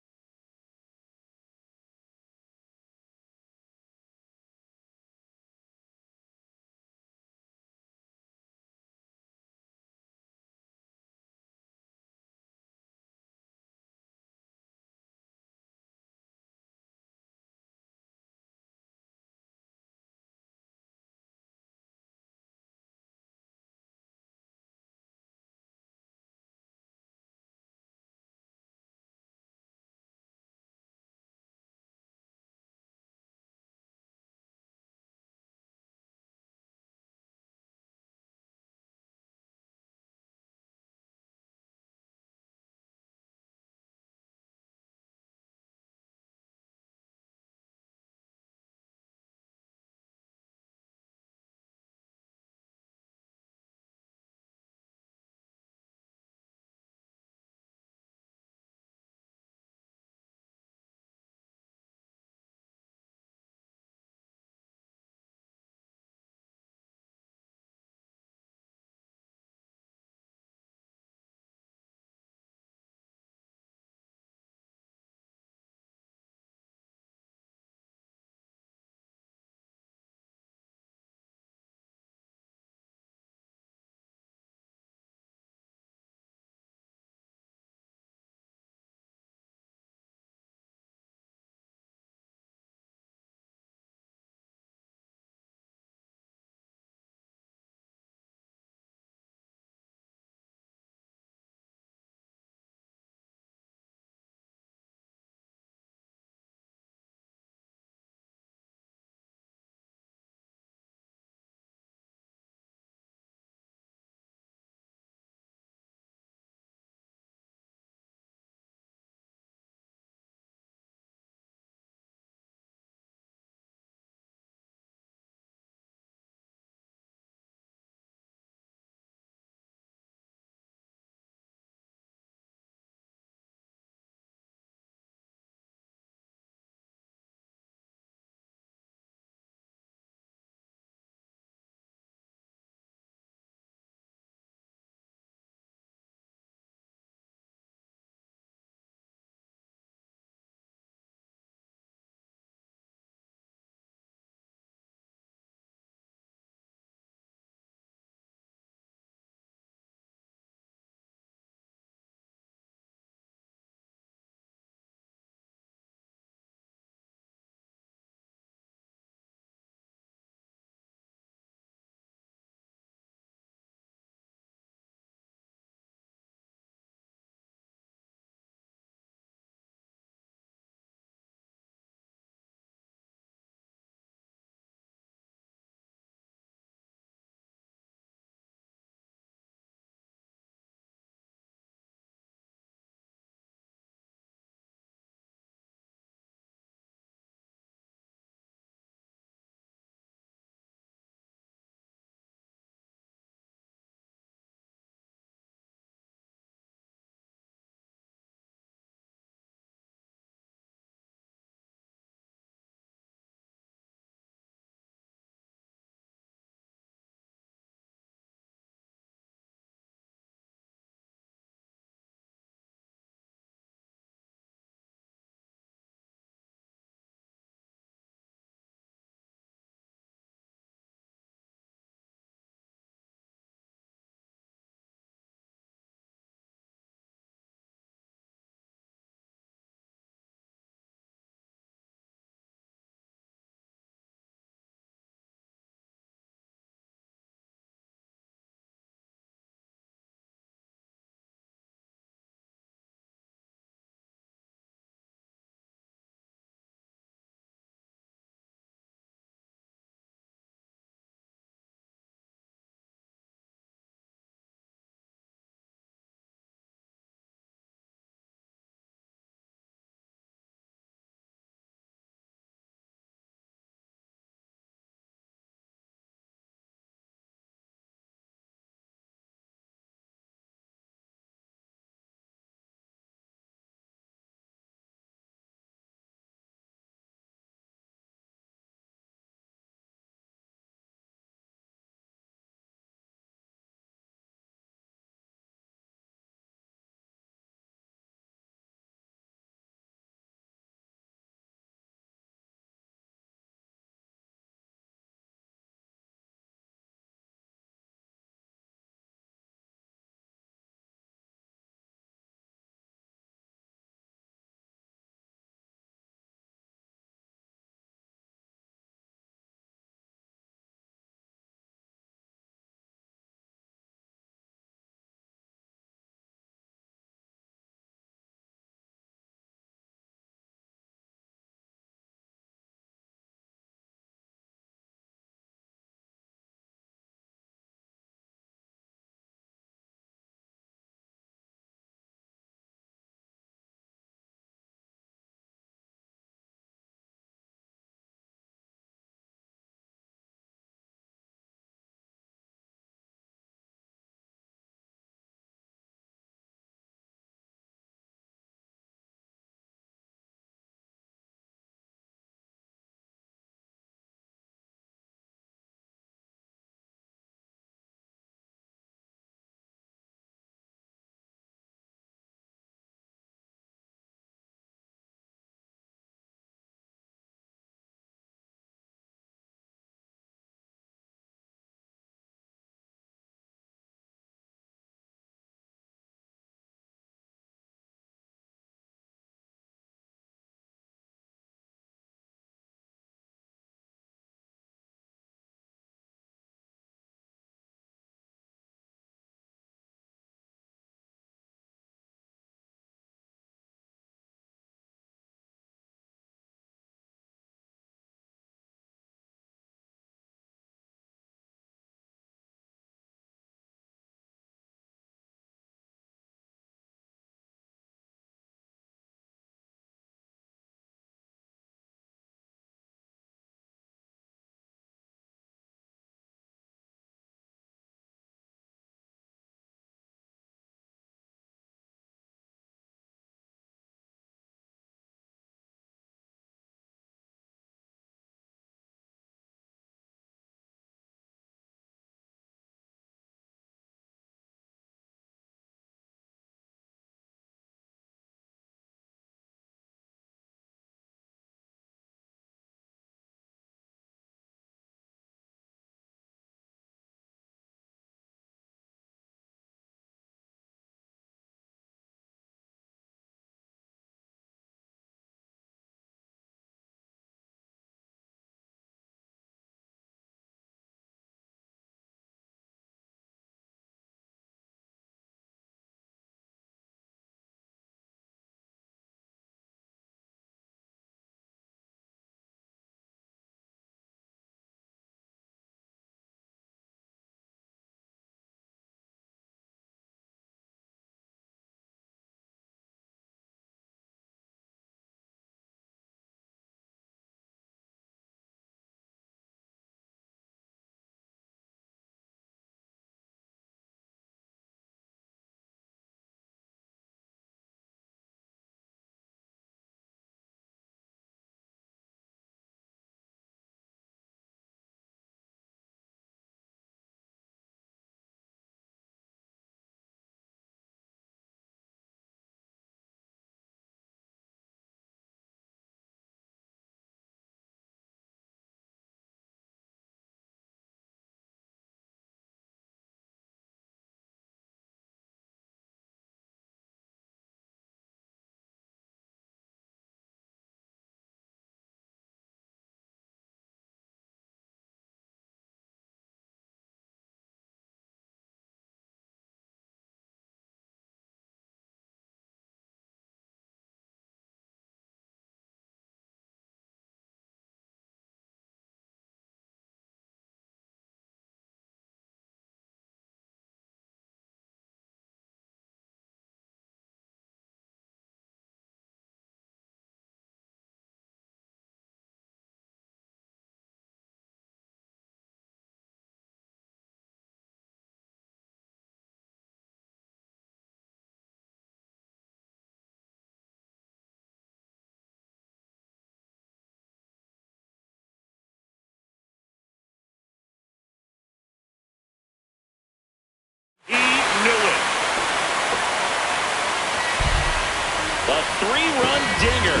three-run dinger.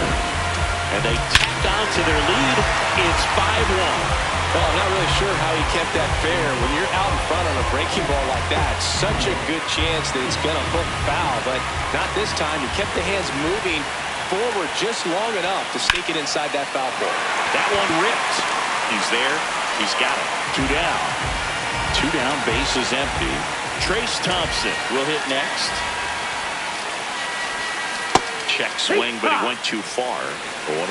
And they tack on to their lead. It's 5-1.
Well, I'm not really sure how he kept that fair. When you're out in front on a breaking ball like that, such a good chance that it's going to hook foul, but not this time. He kept the hands moving forward just long enough to sneak it inside that foul pole.
That one ripped. He's there. He's got it. 2 down. 2 down, base is empty. Trace Thompson will hit next. Check swing, but he went too far. 0-1.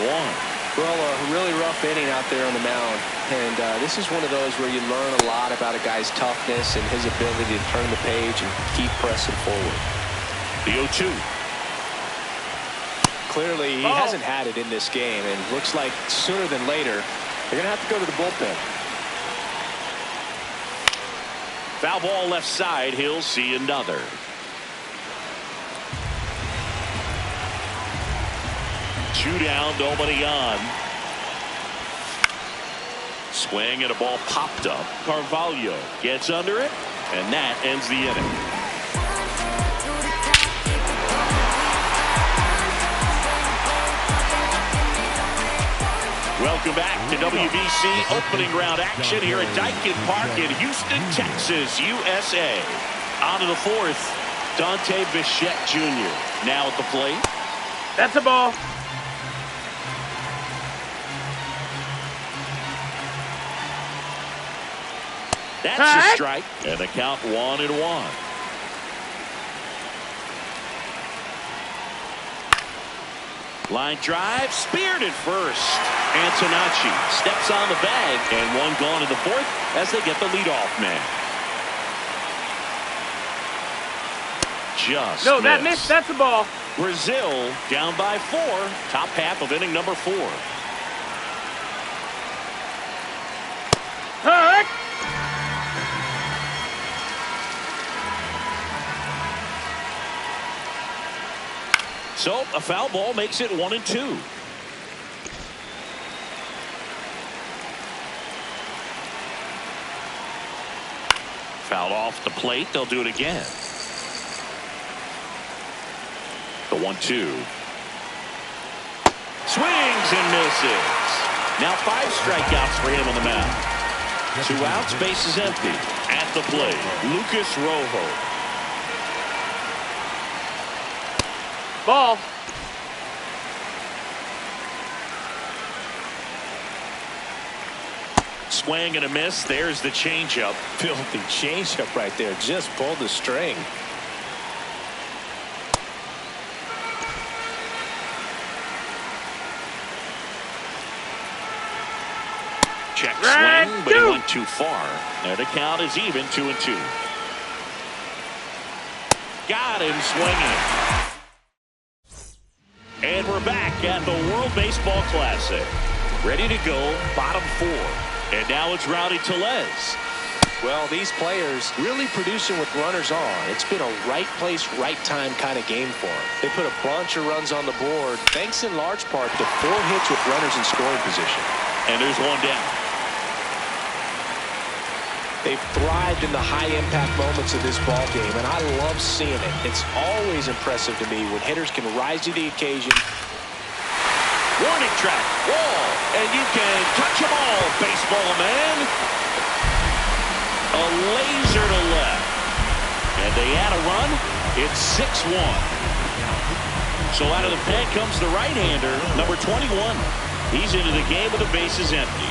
Well, a really rough inning out there on the mound. And this is one of those where you learn a lot about a guy's toughness and his ability to turn the page and keep pressing forward.
The 0-2.
Clearly, he hasn't had it in this game, and looks like sooner than later, they're going to have to go to the bullpen.
Foul ball left side. He'll see another. Two down, nobody on. Swing and a ball popped up. Carvalho gets under it, and that ends the inning. Welcome back to WBC opening round action here at Daikin Park in Houston, Texas, USA. On to the fourth, Dante Bichette Jr. now at the plate.
That's a ball.
That's a strike, and the count 1-1. Line drive, speared at first. Antonacci steps on the bag, and one gone in the fourth as they get the leadoff man. Just
No, that missed. That's a ball.
Brazil down by 4. Top half of inning number 4.
Hurt.
So a foul ball makes it 1-2. Foul off the plate. They'll do it again. The 1-2. Swings and misses. Now 5 strikeouts for him on the mound. 2 outs, base is empty. At the plate, Lucas Rojo.
Ball.
Swing and a miss. There's the changeup.
Filthy changeup right there. Just pulled the string.
Check swing, but he went too far. Now the count is even, 2-2. Got him swinging. And we're back at the World Baseball Classic. Ready to go, bottom 4. And now it's Rowdy Tellez.
Well, these players really producing with runners on. It's been a right place, right time kind of game for them. They put a bunch of runs on the board, thanks in large part to 4 hits with runners in scoring position.
And there's one down.
They've thrived in the high-impact moments of this ball game, and I love seeing it. It's always impressive to me when hitters can rise to the occasion.
Warning track, wall, and you can touch them all, baseball man. A laser to left. And they add a run. It's 6-1. So out of the pen comes the right-hander, number 21. He's into the game with the bases empty.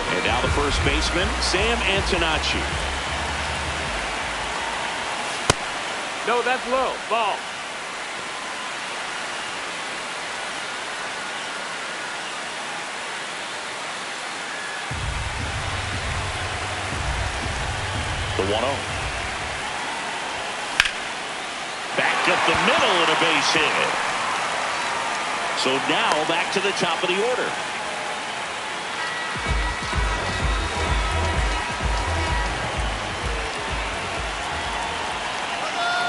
And now the first baseman, Sam Antonacci.
No, that's low. Ball.
The 1-0. Back up the middle and a base hit. So now back to the top of the order.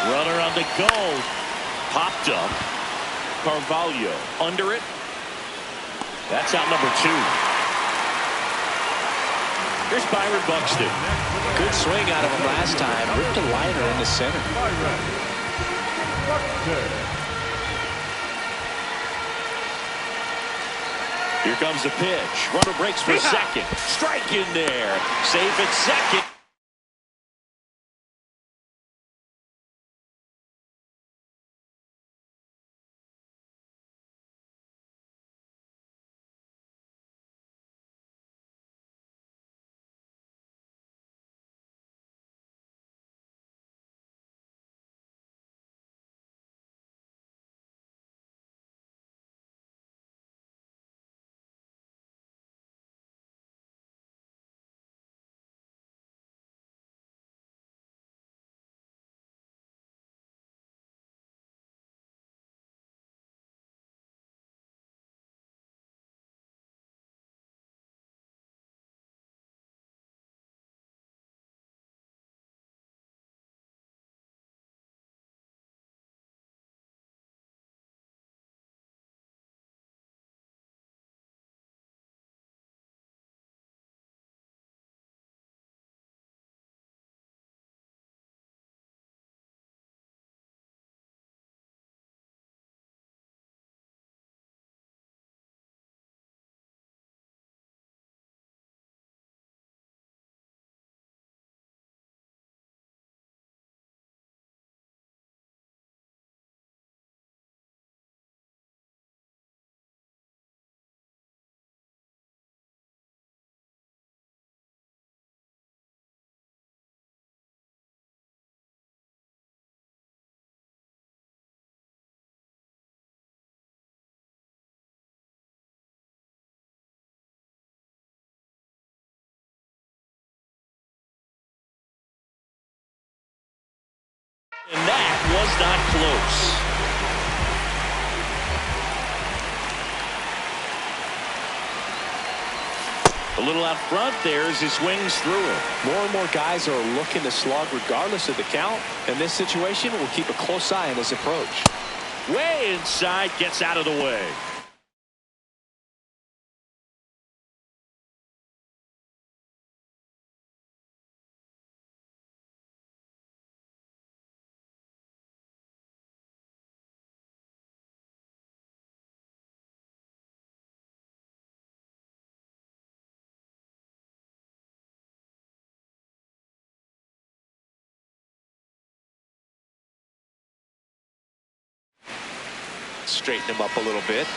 Runner on the go. Popped up. Carvalho under it. That's out number 2. Here's Byron Buxton.
Good swing out of him last time. Ripped a liner in the center.
Here comes the pitch. Runner breaks for second. Strike in there. Safe at second. And that was not close. A little out front there as he swings through it.
More and more guys are looking to slug regardless of the count. In this situation, we'll keep a close eye on his approach.
Way inside, gets out of the way.
Straighten him up a little bit.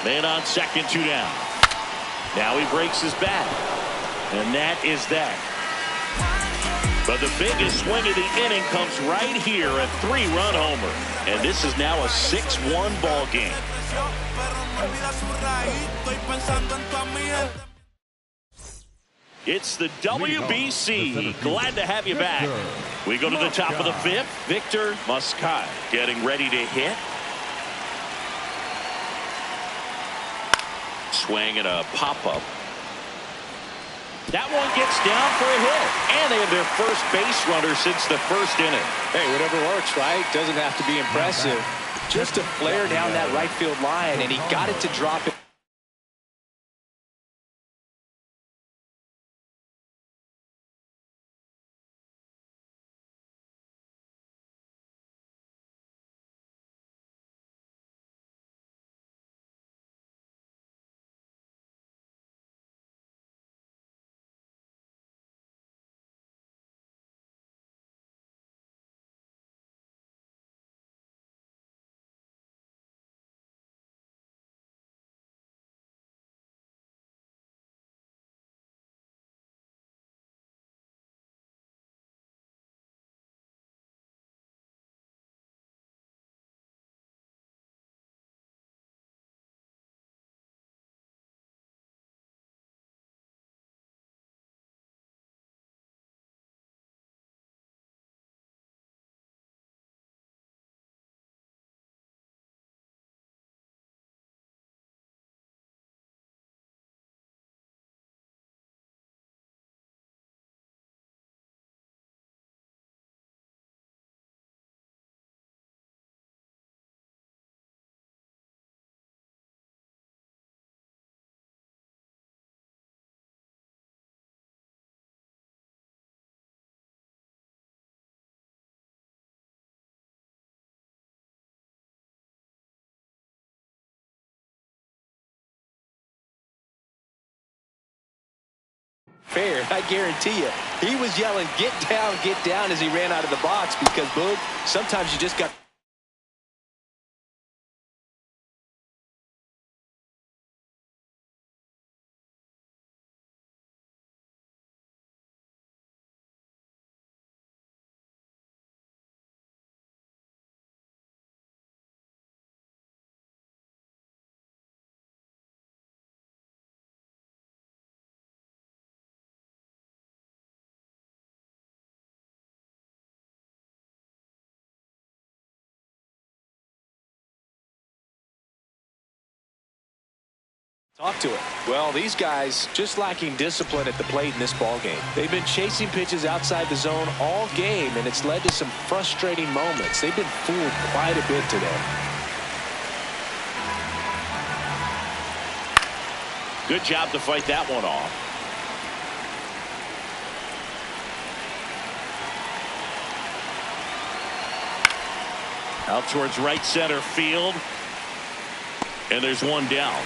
Man on second, 2 down. Now he breaks his bat. And that is that. But the biggest swing of the inning comes right here, a 3-run homer. And this is now a 6-1 ball game. It's the WBC. Glad to have you back. We go to the top of the 5th. Victor Muscat getting ready to hit. Swing and a pop-up. That one gets down for a hit. And they have their first base runner since the first inning.
Hey, whatever works, right? Doesn't have to be impressive. Just a flare down that right field line, and he got it to drop it. fair. I guarantee you, he was yelling, get down as he ran out of the box because, Boog, sometimes you just got... Talk to it. Well, these guys just lacking discipline at the plate in this ball game. They've been chasing pitches outside the zone all game, and it's led to some frustrating moments. They've been fooled quite a bit today.
Good job to fight that one off. Out towards right center field. And there's one down.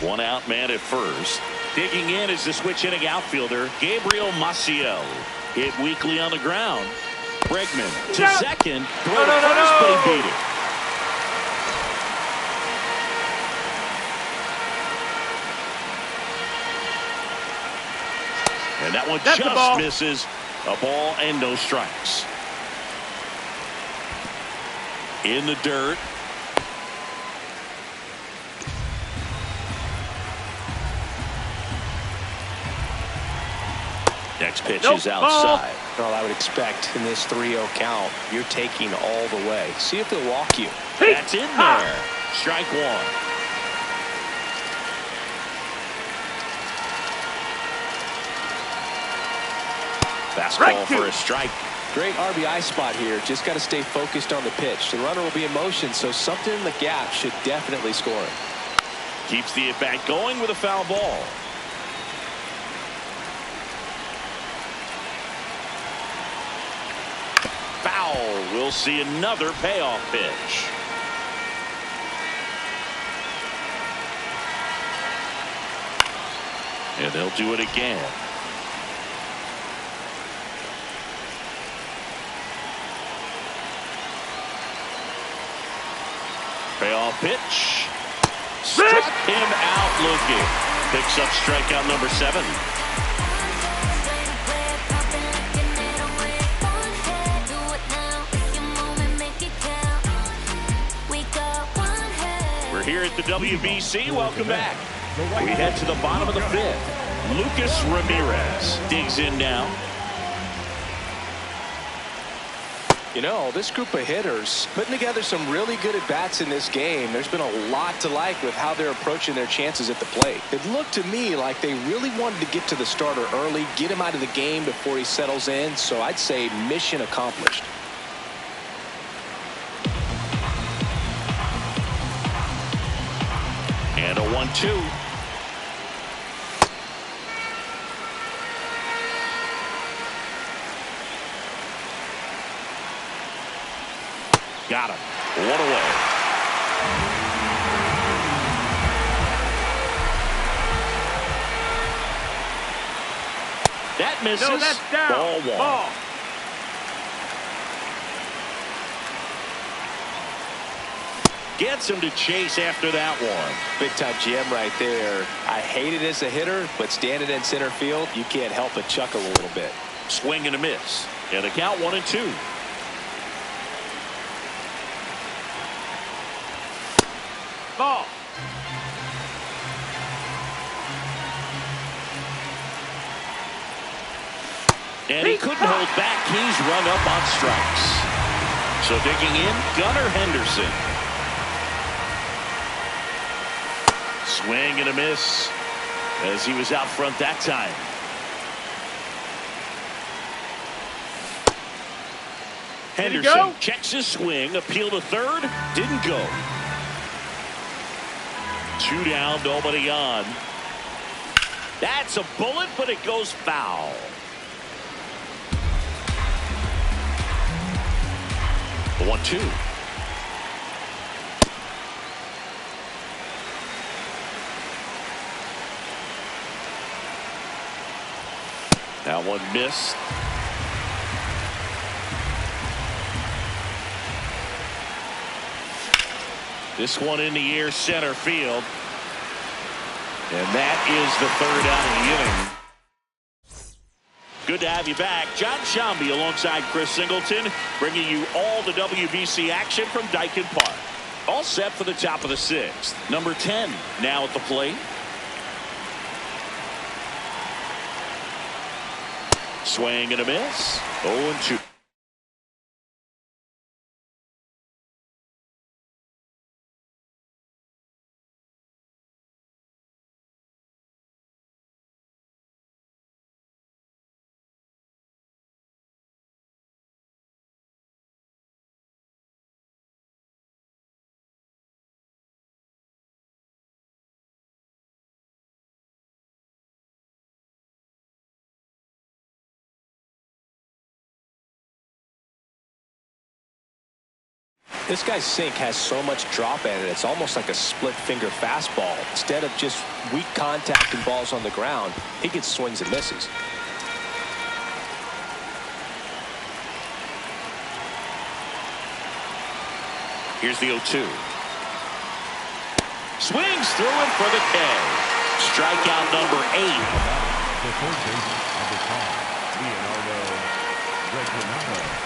One out man at first. Digging in is the switch hitting outfielder Gabriel Maciel. Hit weakly on the ground. Bregman to second. Throw to first, but he beat it. And that one just misses. A ball and no strikes. In the dirt. Next pitch is outside.
Well, I would expect in this 3-0 count, you're taking all the way. See if they'll walk you.
That's in there. Strike one. Fastball for a strike.
Great RBI spot here. Just got to stay focused on the pitch. The runner will be in motion, so something in the gap should definitely score it.
Keeps the at-bat going with a foul ball. Foul. We'll see another payoff pitch. And they'll do it again. Payoff pitch. Struck him out looking. Picks up strikeout number 7. We're here at the WBC. Welcome back. We head to the bottom of the 5th. Lucas Ramirez digs in now.
You know, this group of hitters putting together some really good at-bats in this game. There's been a lot to like with how they're approaching their chances at the plate. It looked to me like they really wanted to get to the starter early, get him out of the game before he settles in. So I'd say mission accomplished.
And a 1-2. Got him. One away. That misses.
No, that's down.
Ball 1.
Ball.
Gets him to chase after that one.
Big time gem right there. I hate it as a hitter, but standing in center field, you can't help but chuckle a little bit.
Swing and a miss. And the count 1-2.
Ball.
And he couldn't hold back. He's run up on strikes. So digging in, Gunnar Henderson. Swing and a miss as he was out front that time. Henderson checks his swing. Appeal to third. Didn't go. 2 down, nobody on. That's a bullet, but it goes foul. The 1-2. That one missed. This one in the air, center field. And that is the 3rd out of the inning. Good to have you back. John Shambi alongside Chris Singleton, bringing you all the WBC action from Dyken Park. All set for the top of the 6th. Number 10 now at the plate. Swing and a miss. 0-2.
This guy's sink has so much drop in it. It's almost like a split finger fastball. Instead of just weak contact and balls on the ground, he gets swings and misses.
Here's the 0-2. Swings through him for the K. Strikeout number 8.
The third baseman of the time, Leonardo Reginado.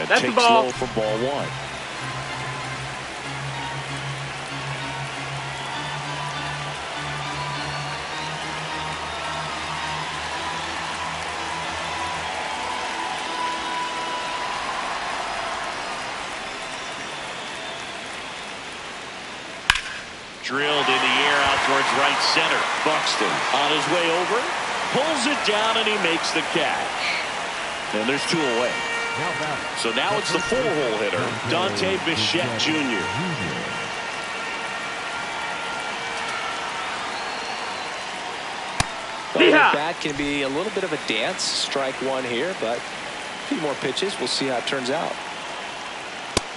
And
That's the
takes
ball.
low for ball one. Drilled in the air out towards right center. Buxton on his way over, pulls it down, and he makes the catch. And there's 2 away. So now it's the 4-hole hitter, Dante Bichette Jr.
Well, that can be a little bit of a dance. Strike one here, but a few more pitches. We'll see how it turns out.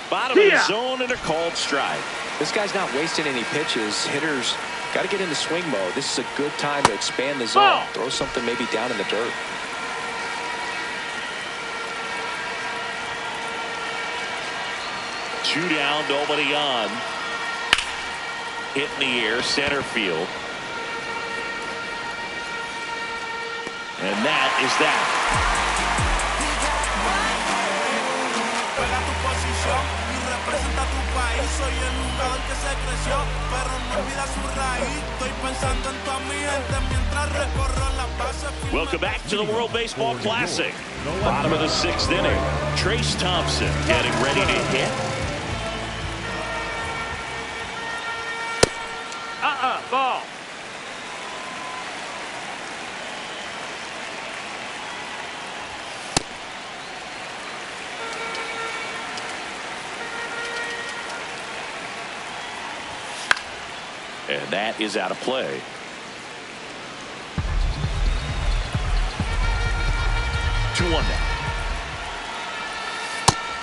Bottom of the zone and a called strike.
This guy's not wasting any pitches. Hitters got to get into swing mode. This is a good time to expand the zone. Throw something maybe down in the dirt.
Two down, nobody on. Hit in the air, center field. And that is that.
Representa tu país, soy el jugador que se creció, pero no olvida su raíz. Estoy pensando en toda mi gente mientras recorro la base.
Welcome back to the World Baseball Classic. Bottom of the 6th inning. Trace Thompson getting ready to hit.
Ball.
And that is out of play. Two one now.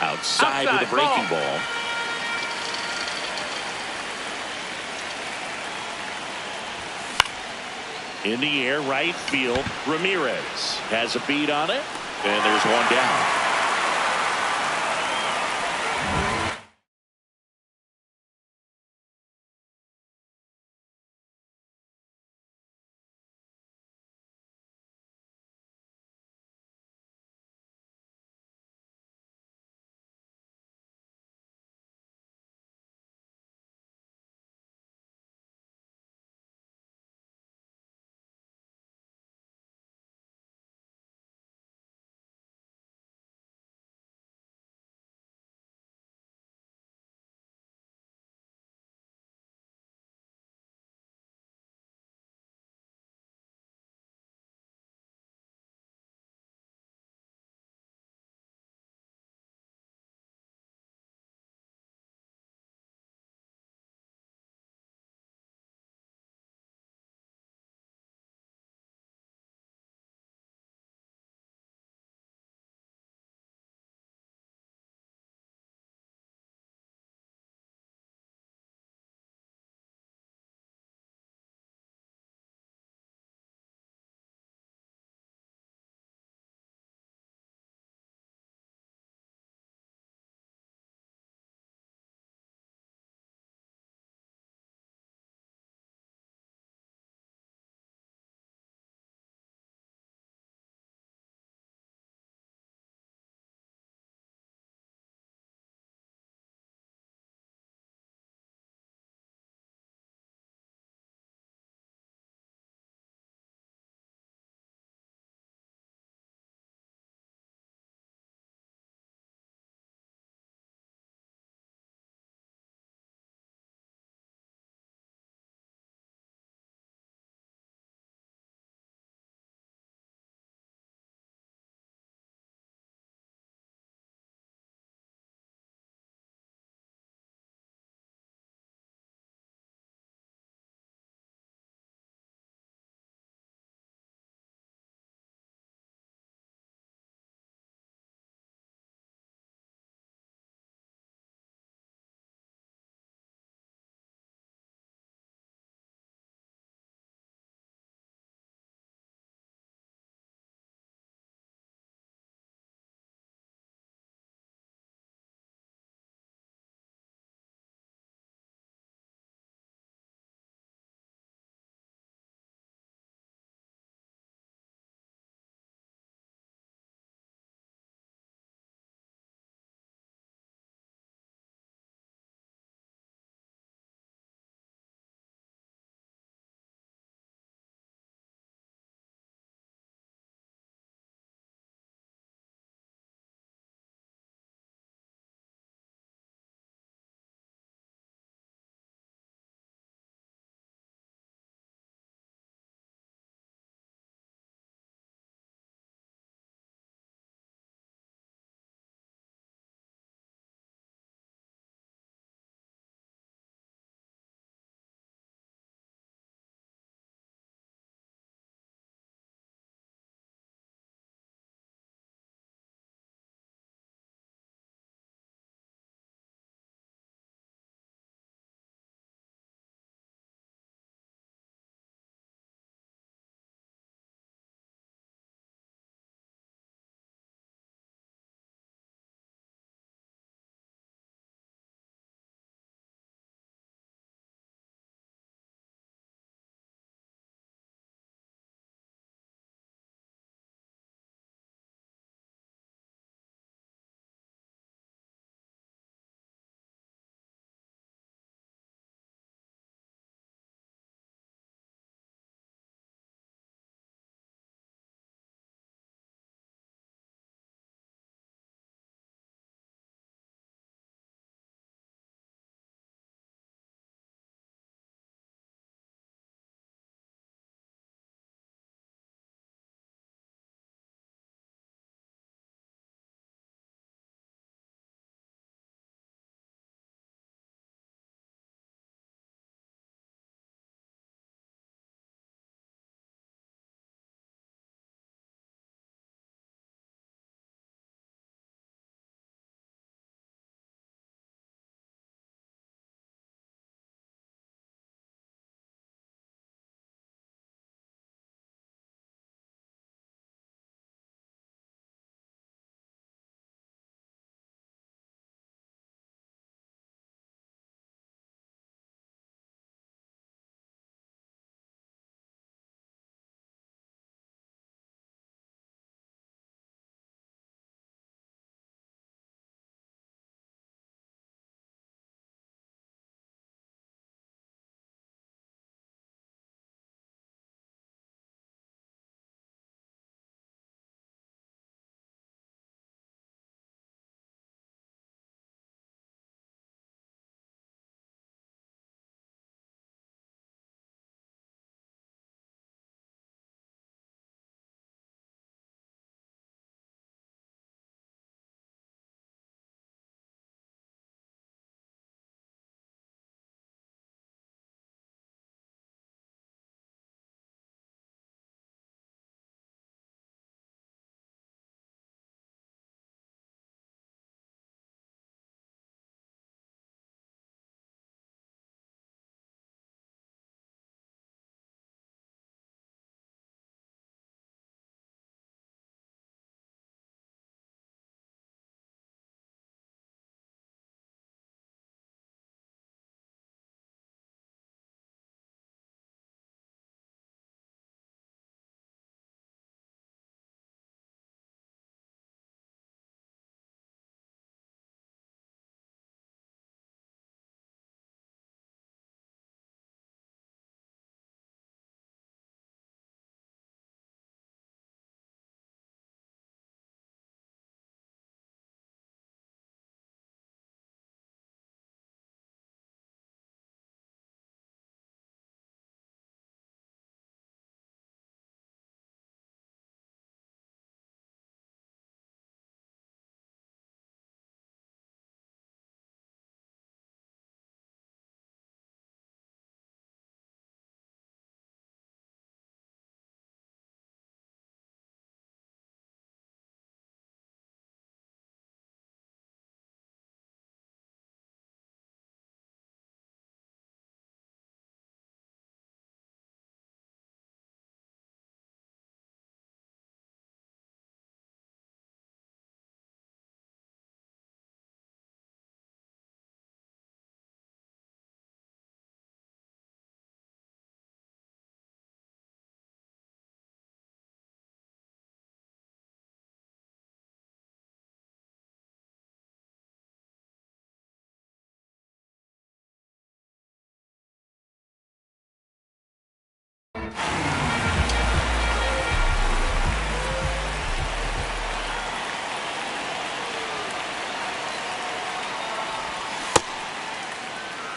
Outside with a breaking ball. In the air, right field. Ramirez has a beat on it, and there's one down.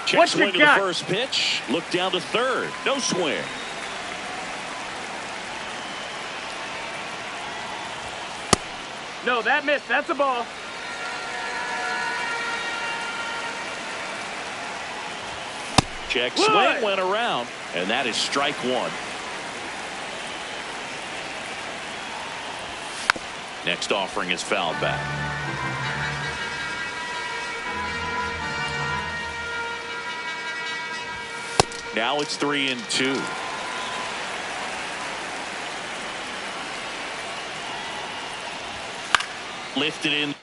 Check swing to the first pitch. Look down to third. No swing.
No, that missed. That's a ball.
Check swing went around, and that is strike one. Next offering is fouled back. Now it's 3-2. Lifted in.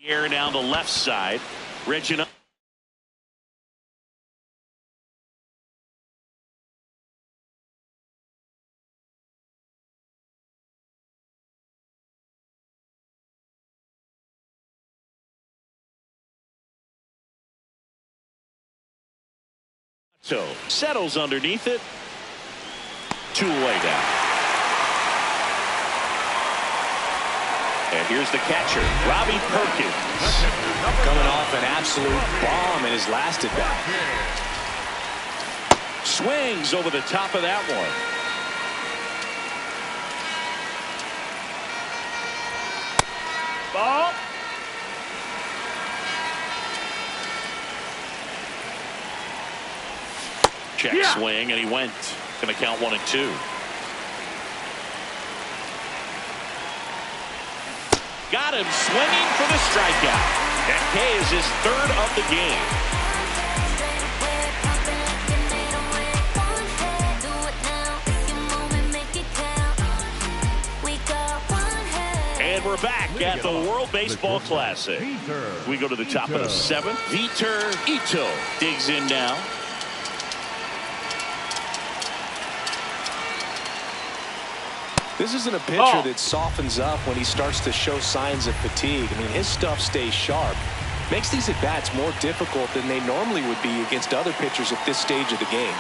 Air down the left side. Reginald. So settles underneath it. 2 away down. And here's the catcher, Robbie Perkins.
Coming off an absolute bomb in his last at bat.
Swings over the top of that one.
Ball.
Check swing, and he went. Going to count 1-2. Got him swinging for the strikeout. That K is his 3rd of the game. And we're back at the World Baseball Classic. We go to the top of the 7th. Vitor Ito digs in now.
This isn't a pitcher that softens up when he starts to show signs of fatigue. I mean, his stuff stays sharp. Makes these at-bats more difficult than they normally would be against other pitchers at this stage of the game.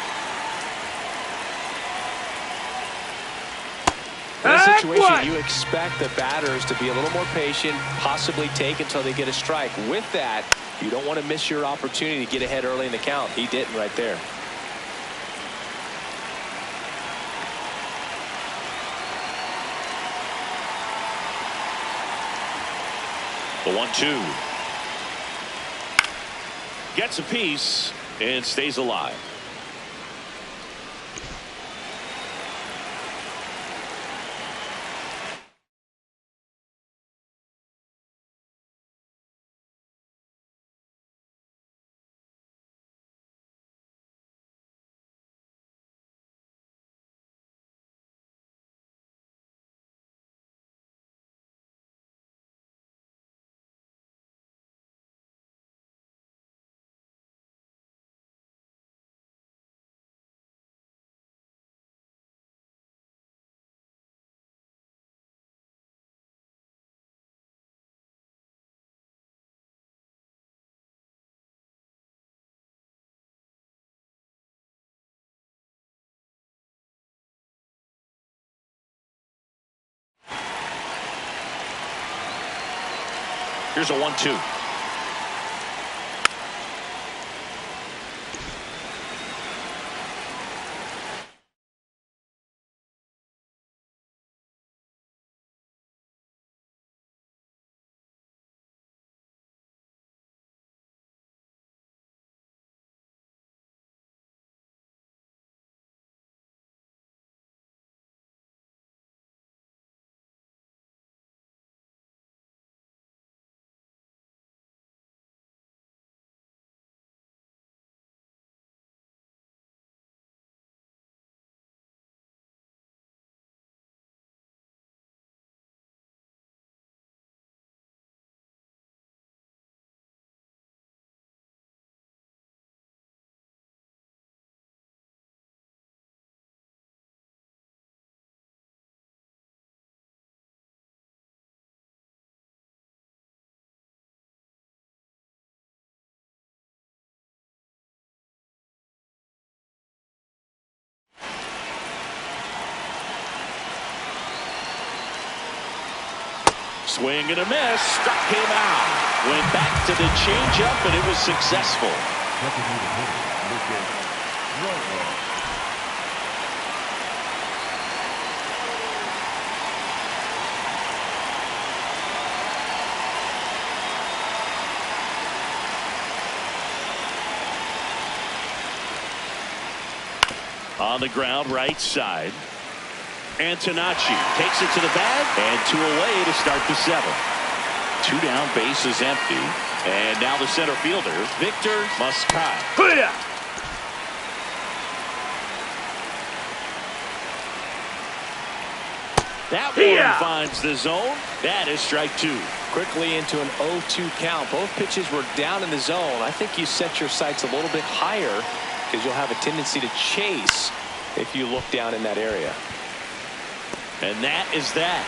In a situation, you expect the batters to be a little more patient, possibly take until they get a strike. With that, you don't want to miss your opportunity to get ahead early in the count. He didn't right there.
The 1-2. Gets a piece and stays alive. Here's a 1-2. Swing and a miss. Struck him out. Went back to the changeup, and it was successful. On the ground, right side. Antonacci takes it to the bag, and 2 away to start the 7th. 2 down, base is empty. And now the center fielder, Victor Muscat. That one finds the zone. That is strike 2.
Quickly into an 0-2 count. Both pitches were down in the zone. I think you set your sights a little bit higher because you'll have a tendency to chase if you look down in that area.
And that is that.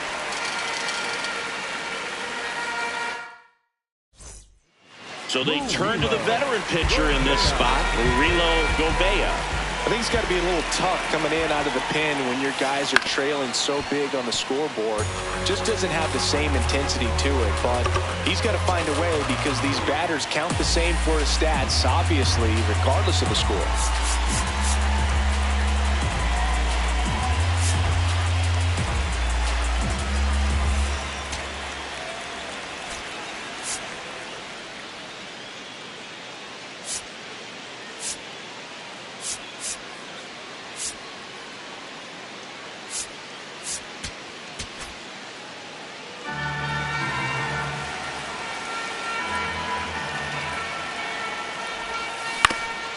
So they turn to the veteran pitcher in this spot, Rilo Gobea.
I think it's got to be a little tough coming in out of the pen when your guys are trailing so big on the scoreboard. Just doesn't have the same intensity to it, but he's got to find a way because these batters count the same for his stats, obviously, regardless of the score.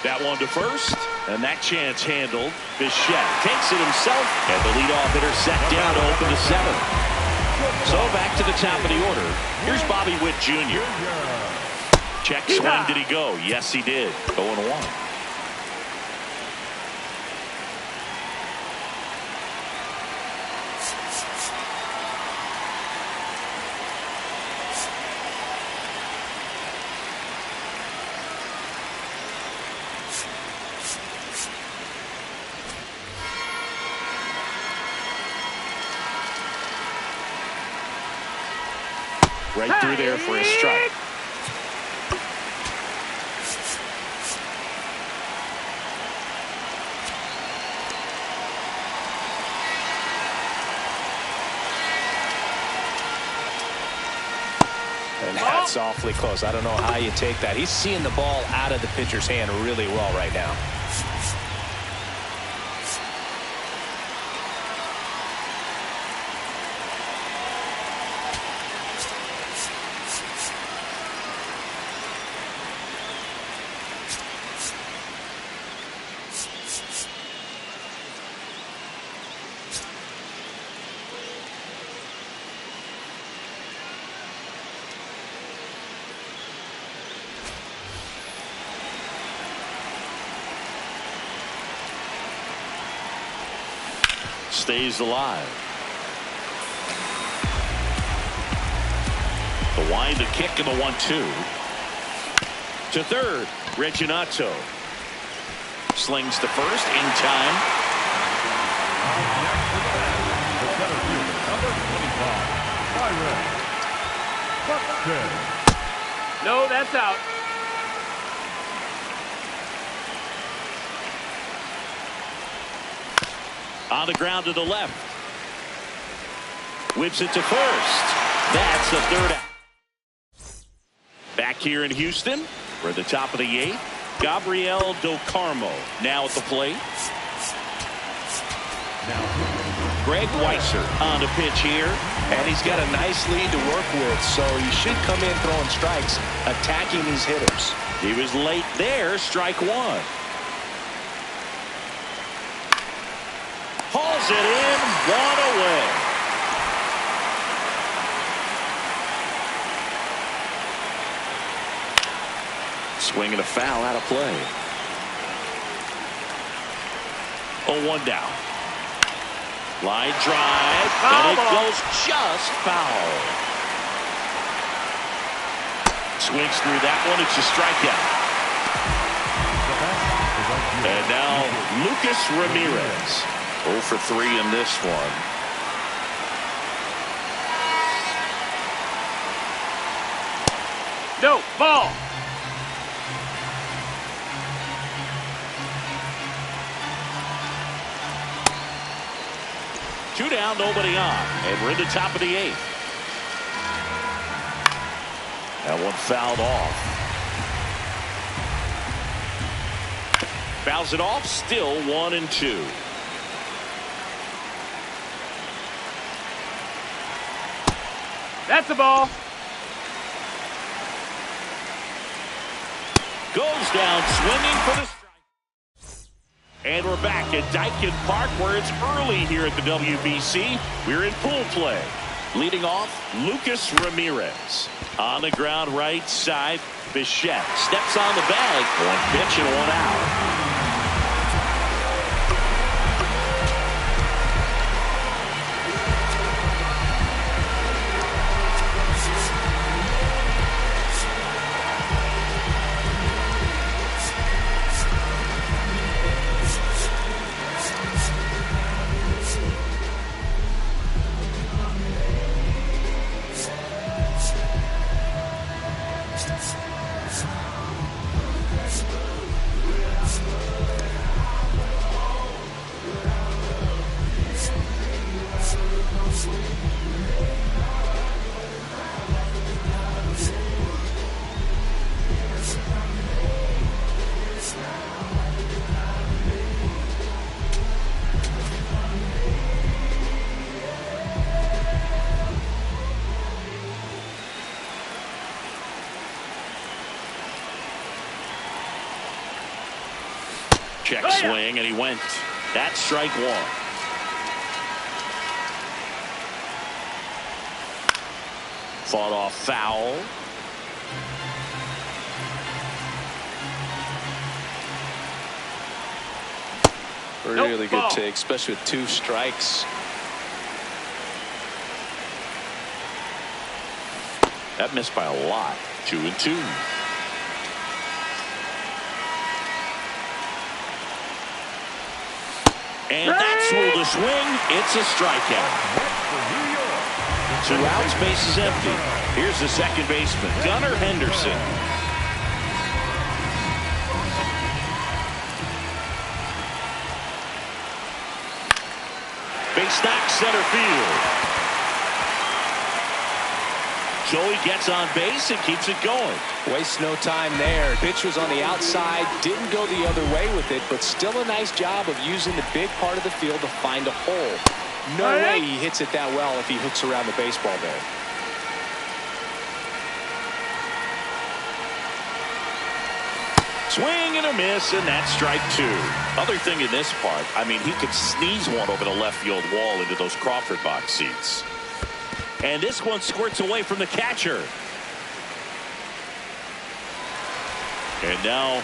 That one to first, and that chance handled. Bichette takes it himself, and the leadoff hitter set down to open the 7th. So back to the top of the order. Here's Bobby Witt Jr. Check swing. Did he go? Yes, he did. 0-1. Right through there for a strike.
And that's awfully close. I don't know how you take that. He's seeing the ball out of the pitcher's hand really well right now.
Stays alive. The wind, the kick, and the 1-2. To third, Reginato. Slings to first in time.
No, that's out.
On the ground to the left. Whips it to first. That's the 3rd out. Back here in Houston, we're at the top of the 8th. Gabriel Del Carmo now at the plate. Greg Weisser on the pitch here.
And he's got a nice lead to work with, so he should come in throwing strikes, attacking these hitters.
He was late there, strike 1. Hauls it in, 1 away. Swing and a foul out of play. 0-1 down. Line drive, and it goes just foul. Swings through that one, it's a strikeout. And now Lucas Ramirez. 0 for 3 in this one.
No, ball.
Two down, nobody on, and we're in the top of the 8th. That one fouled off. Fouls it off, still 1-2.
That's a ball.
Goes down swinging for the strike. And we're back at Daikin Park where it's early here at the WBC. We're in pool play. Leading off, Lucas Ramirez. On the ground right side, Bichette steps on the bag. One pitch and one out. Check swing, and he went. That's strike one. Fought off foul.
Really good take, especially with 2 strikes.
That missed by a lot. 2-2. And that's ruled a swing. It's a strikeout. 2 outs, base is empty. Here's the second baseman, Gunnar Henderson. Base knock center field. Joey gets on base and keeps it going.
Wastes no time there. Pitch was on the outside, didn't go the other way with it, but still a nice job of using the big part of the field to find a hole. No way he hits it that well if he hooks around the baseball there.
Swing and a miss, and that's strike 2. Other thing in this part, I mean, he could sneeze one over the left field wall into those Crawford box seats. And this one squirts away from the catcher. And now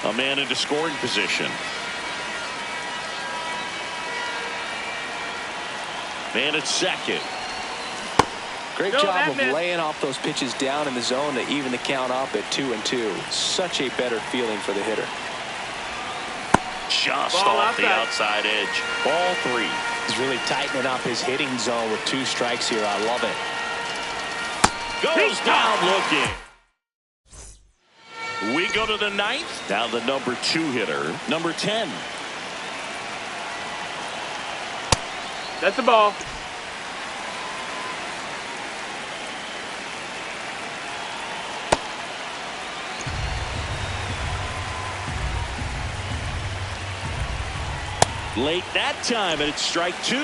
a man into scoring position. Man at second.
Great job of laying off those pitches down in the zone to even the count up at 2-2. Such a better feeling for the hitter.
Just off the outside edge. Ball 3.
He's really tightening up his hitting zone with 2 strikes here. I love it.
Goes down looking. We go to the 9th. Now the number 2 hitter, number 10.
That's a ball.
Late that time, and it's strike 2.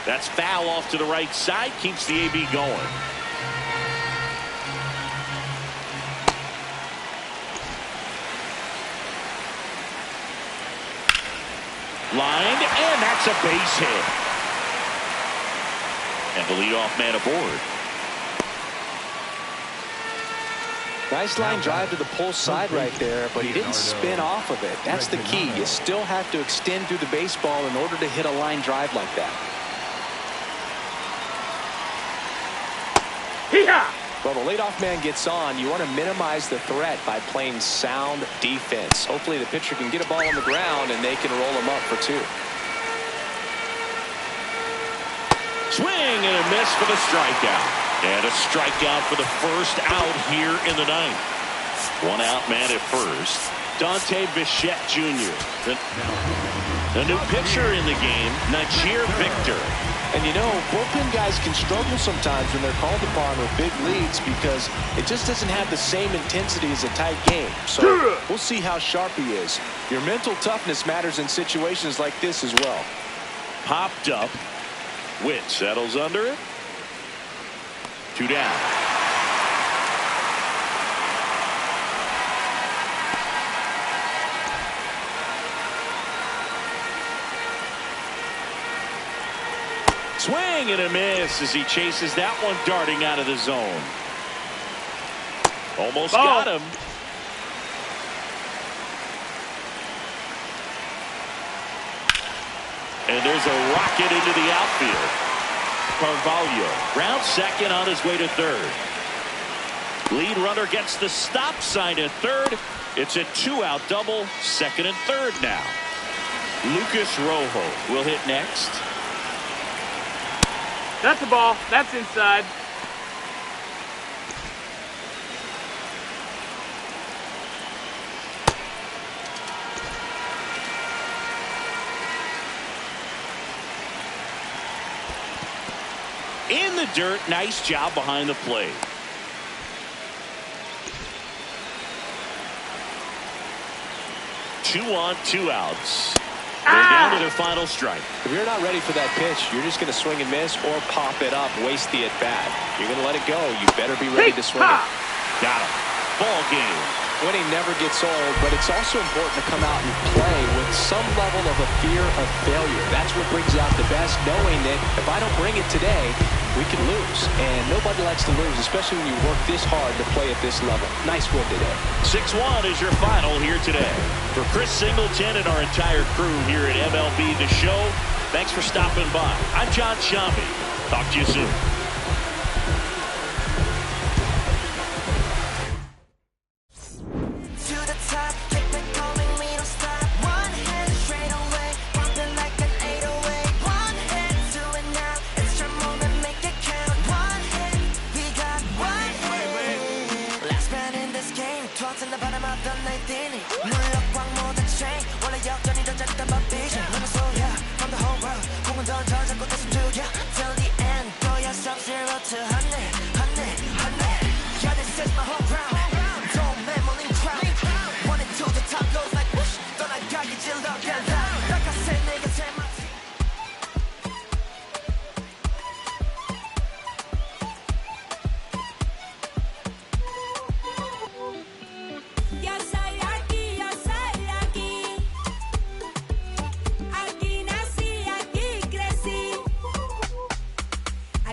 That's foul off to the right side, keeps the AB going. Lined, and that's a base hit. And the leadoff man aboard.
Nice line drive to the pull side right there, but he didn't spin off of it. That's the key. You still have to extend through the baseball in order to hit a line drive like that. Well, the leadoff man gets on. You want to minimize the threat by playing sound defense. Hopefully the pitcher can get a ball on the ground and they can roll him up for 2. Swing and a miss for the strikeout.
And a strikeout for the first out here in the ninth. One out man at first. Dante Bichette Jr. The new pitcher in the game, Najir Victor.
And you know, bullpen guys can struggle sometimes when they're called upon with big leads because it just doesn't have the same intensity as a tight game. So we'll see how sharp he is. Your mental toughness matters in situations like this as well.
Popped up. Witt settles under it. 2 down. Swing and a miss as he chases that one darting out of the zone. Almost got him. And there's a rocket into the outfield. Carvalho round second on his way to third. Lead runner gets the stop sign at third. It's a 2-out double, second and third now. Lucas Rojo will hit next.
That's a ball. That's inside.
In the dirt, nice job behind the plate. Two on, 2 outs. They're down to their final strike.
If you're not ready for that pitch, you're just going to swing and miss or pop it up, waste the at-bat. You're going to let it go. You better be ready to swing it.
Got him. Ball game.
Winning never gets old, but it's also important to come out and play with some level of a fear of failure. That's what brings out the best, knowing that if I don't bring it today, we can lose. And nobody likes to lose, especially when you work this hard to play at this level. Nice win today.
6-1 is your final here today. For Chris Singleton and our entire crew here at MLB The Show, thanks for stopping by. I'm John Shambi. Talk to you soon.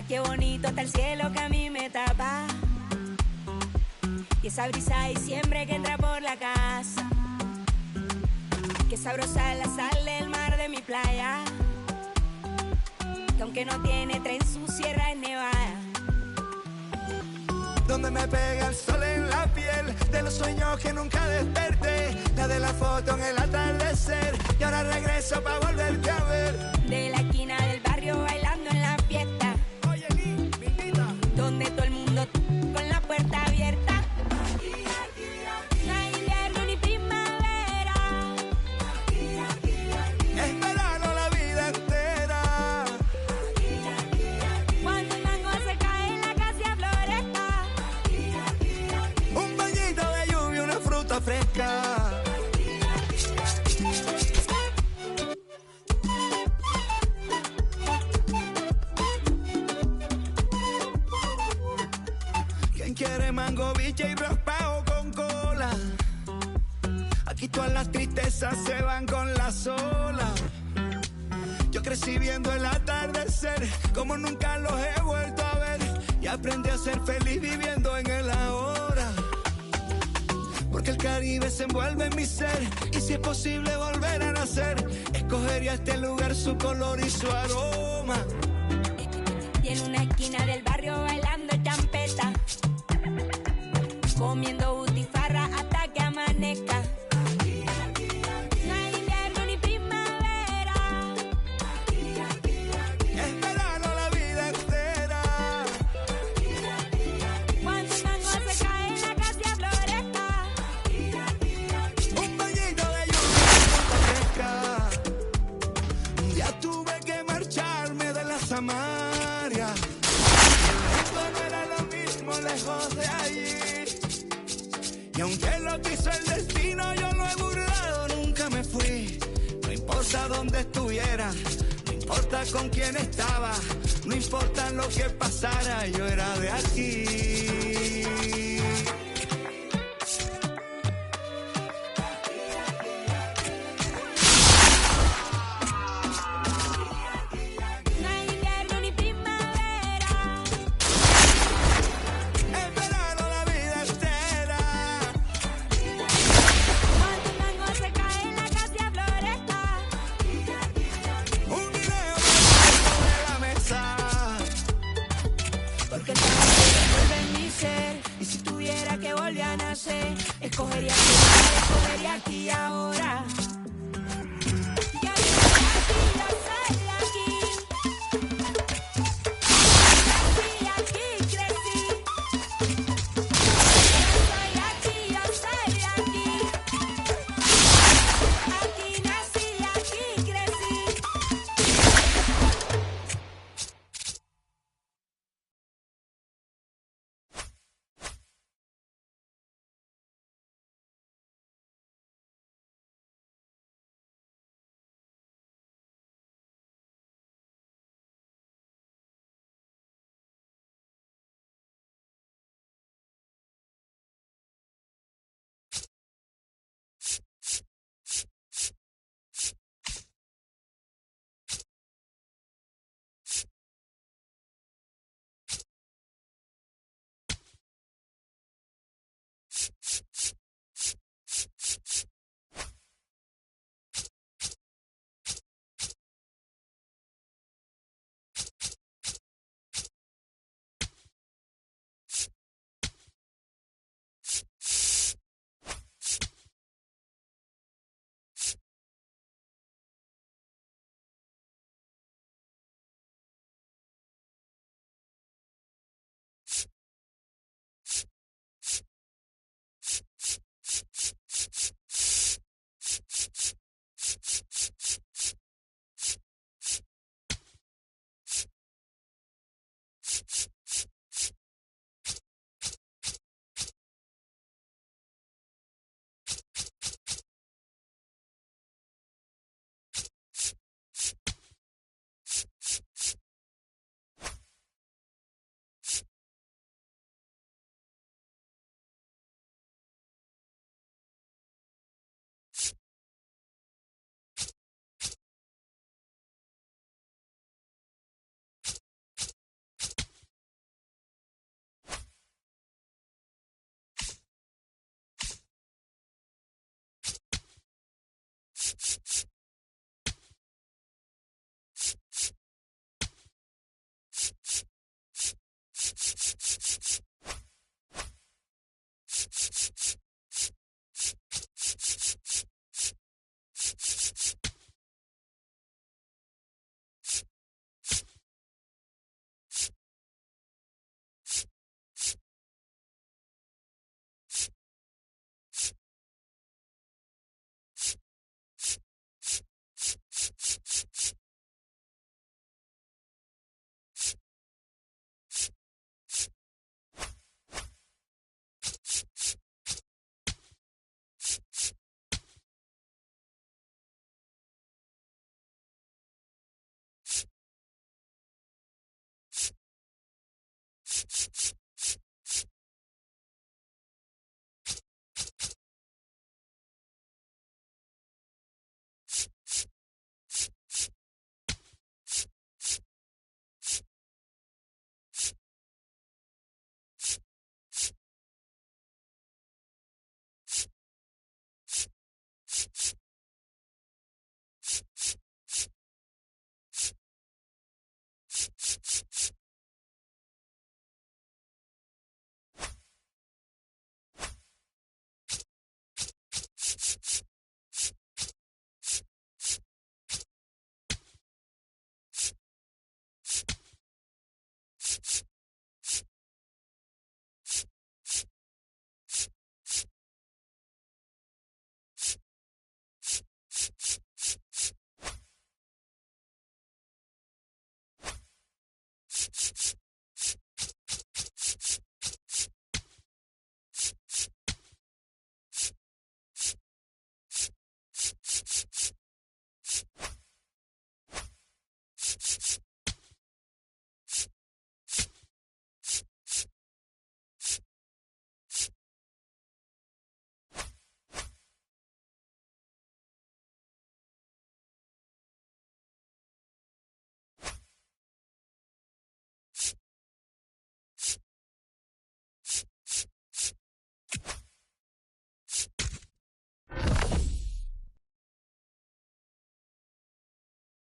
Qué bonito está el cielo que a mí me tapa. Y esa brisa de diciembre que entra por la casa. Qué sabrosa la sal del mar de mi playa. Que aunque no tiene tren, su sierra es nevada.
Donde me pega el sol en la piel, de los sueños que nunca desperté, la de la foto en el atardecer, y ahora regreso para volverte a ver.
De la esquina del barrio bailando en la fiesta, donde todo el mundo con la puerta abierta. No hay invierno ni primavera,
es verano la vida entera.
Cuando el mango se cae en la casa floresta,
un bañito de lluvia, una fruta fresca. Quiere mango, biche y raspado con cola. Aquí todas las tristezas se van con la sola. Yo crecí viendo el atardecer como nunca los he vuelto a ver, y aprendí a ser feliz viviendo en el ahora. Porque el Caribe se envuelve en mi ser, y si es posible volver a nacer, escogería este lugar, su color y su aroma.
y en una esquina del barrio bailando champeta, comiendo butifarra hasta que amanezca. No hay invierno ni primavera,
es verano la vida entera. allí. Y aunque lo quiso el destino, yo lo he burlado, nunca me fui. No importa dónde estuviera, no importa con quién estaba, no importa lo que pasara, yo era de aquí.
No hay invierno ni primavera.
En verano la vida entera.
Cuando un mango se cae en la casa floresta.
Un guineo sobre la mesa.
Porque el trabajo vuelve en mi ser. Y si tuviera que volver a nacer, escogería aquí y ahora.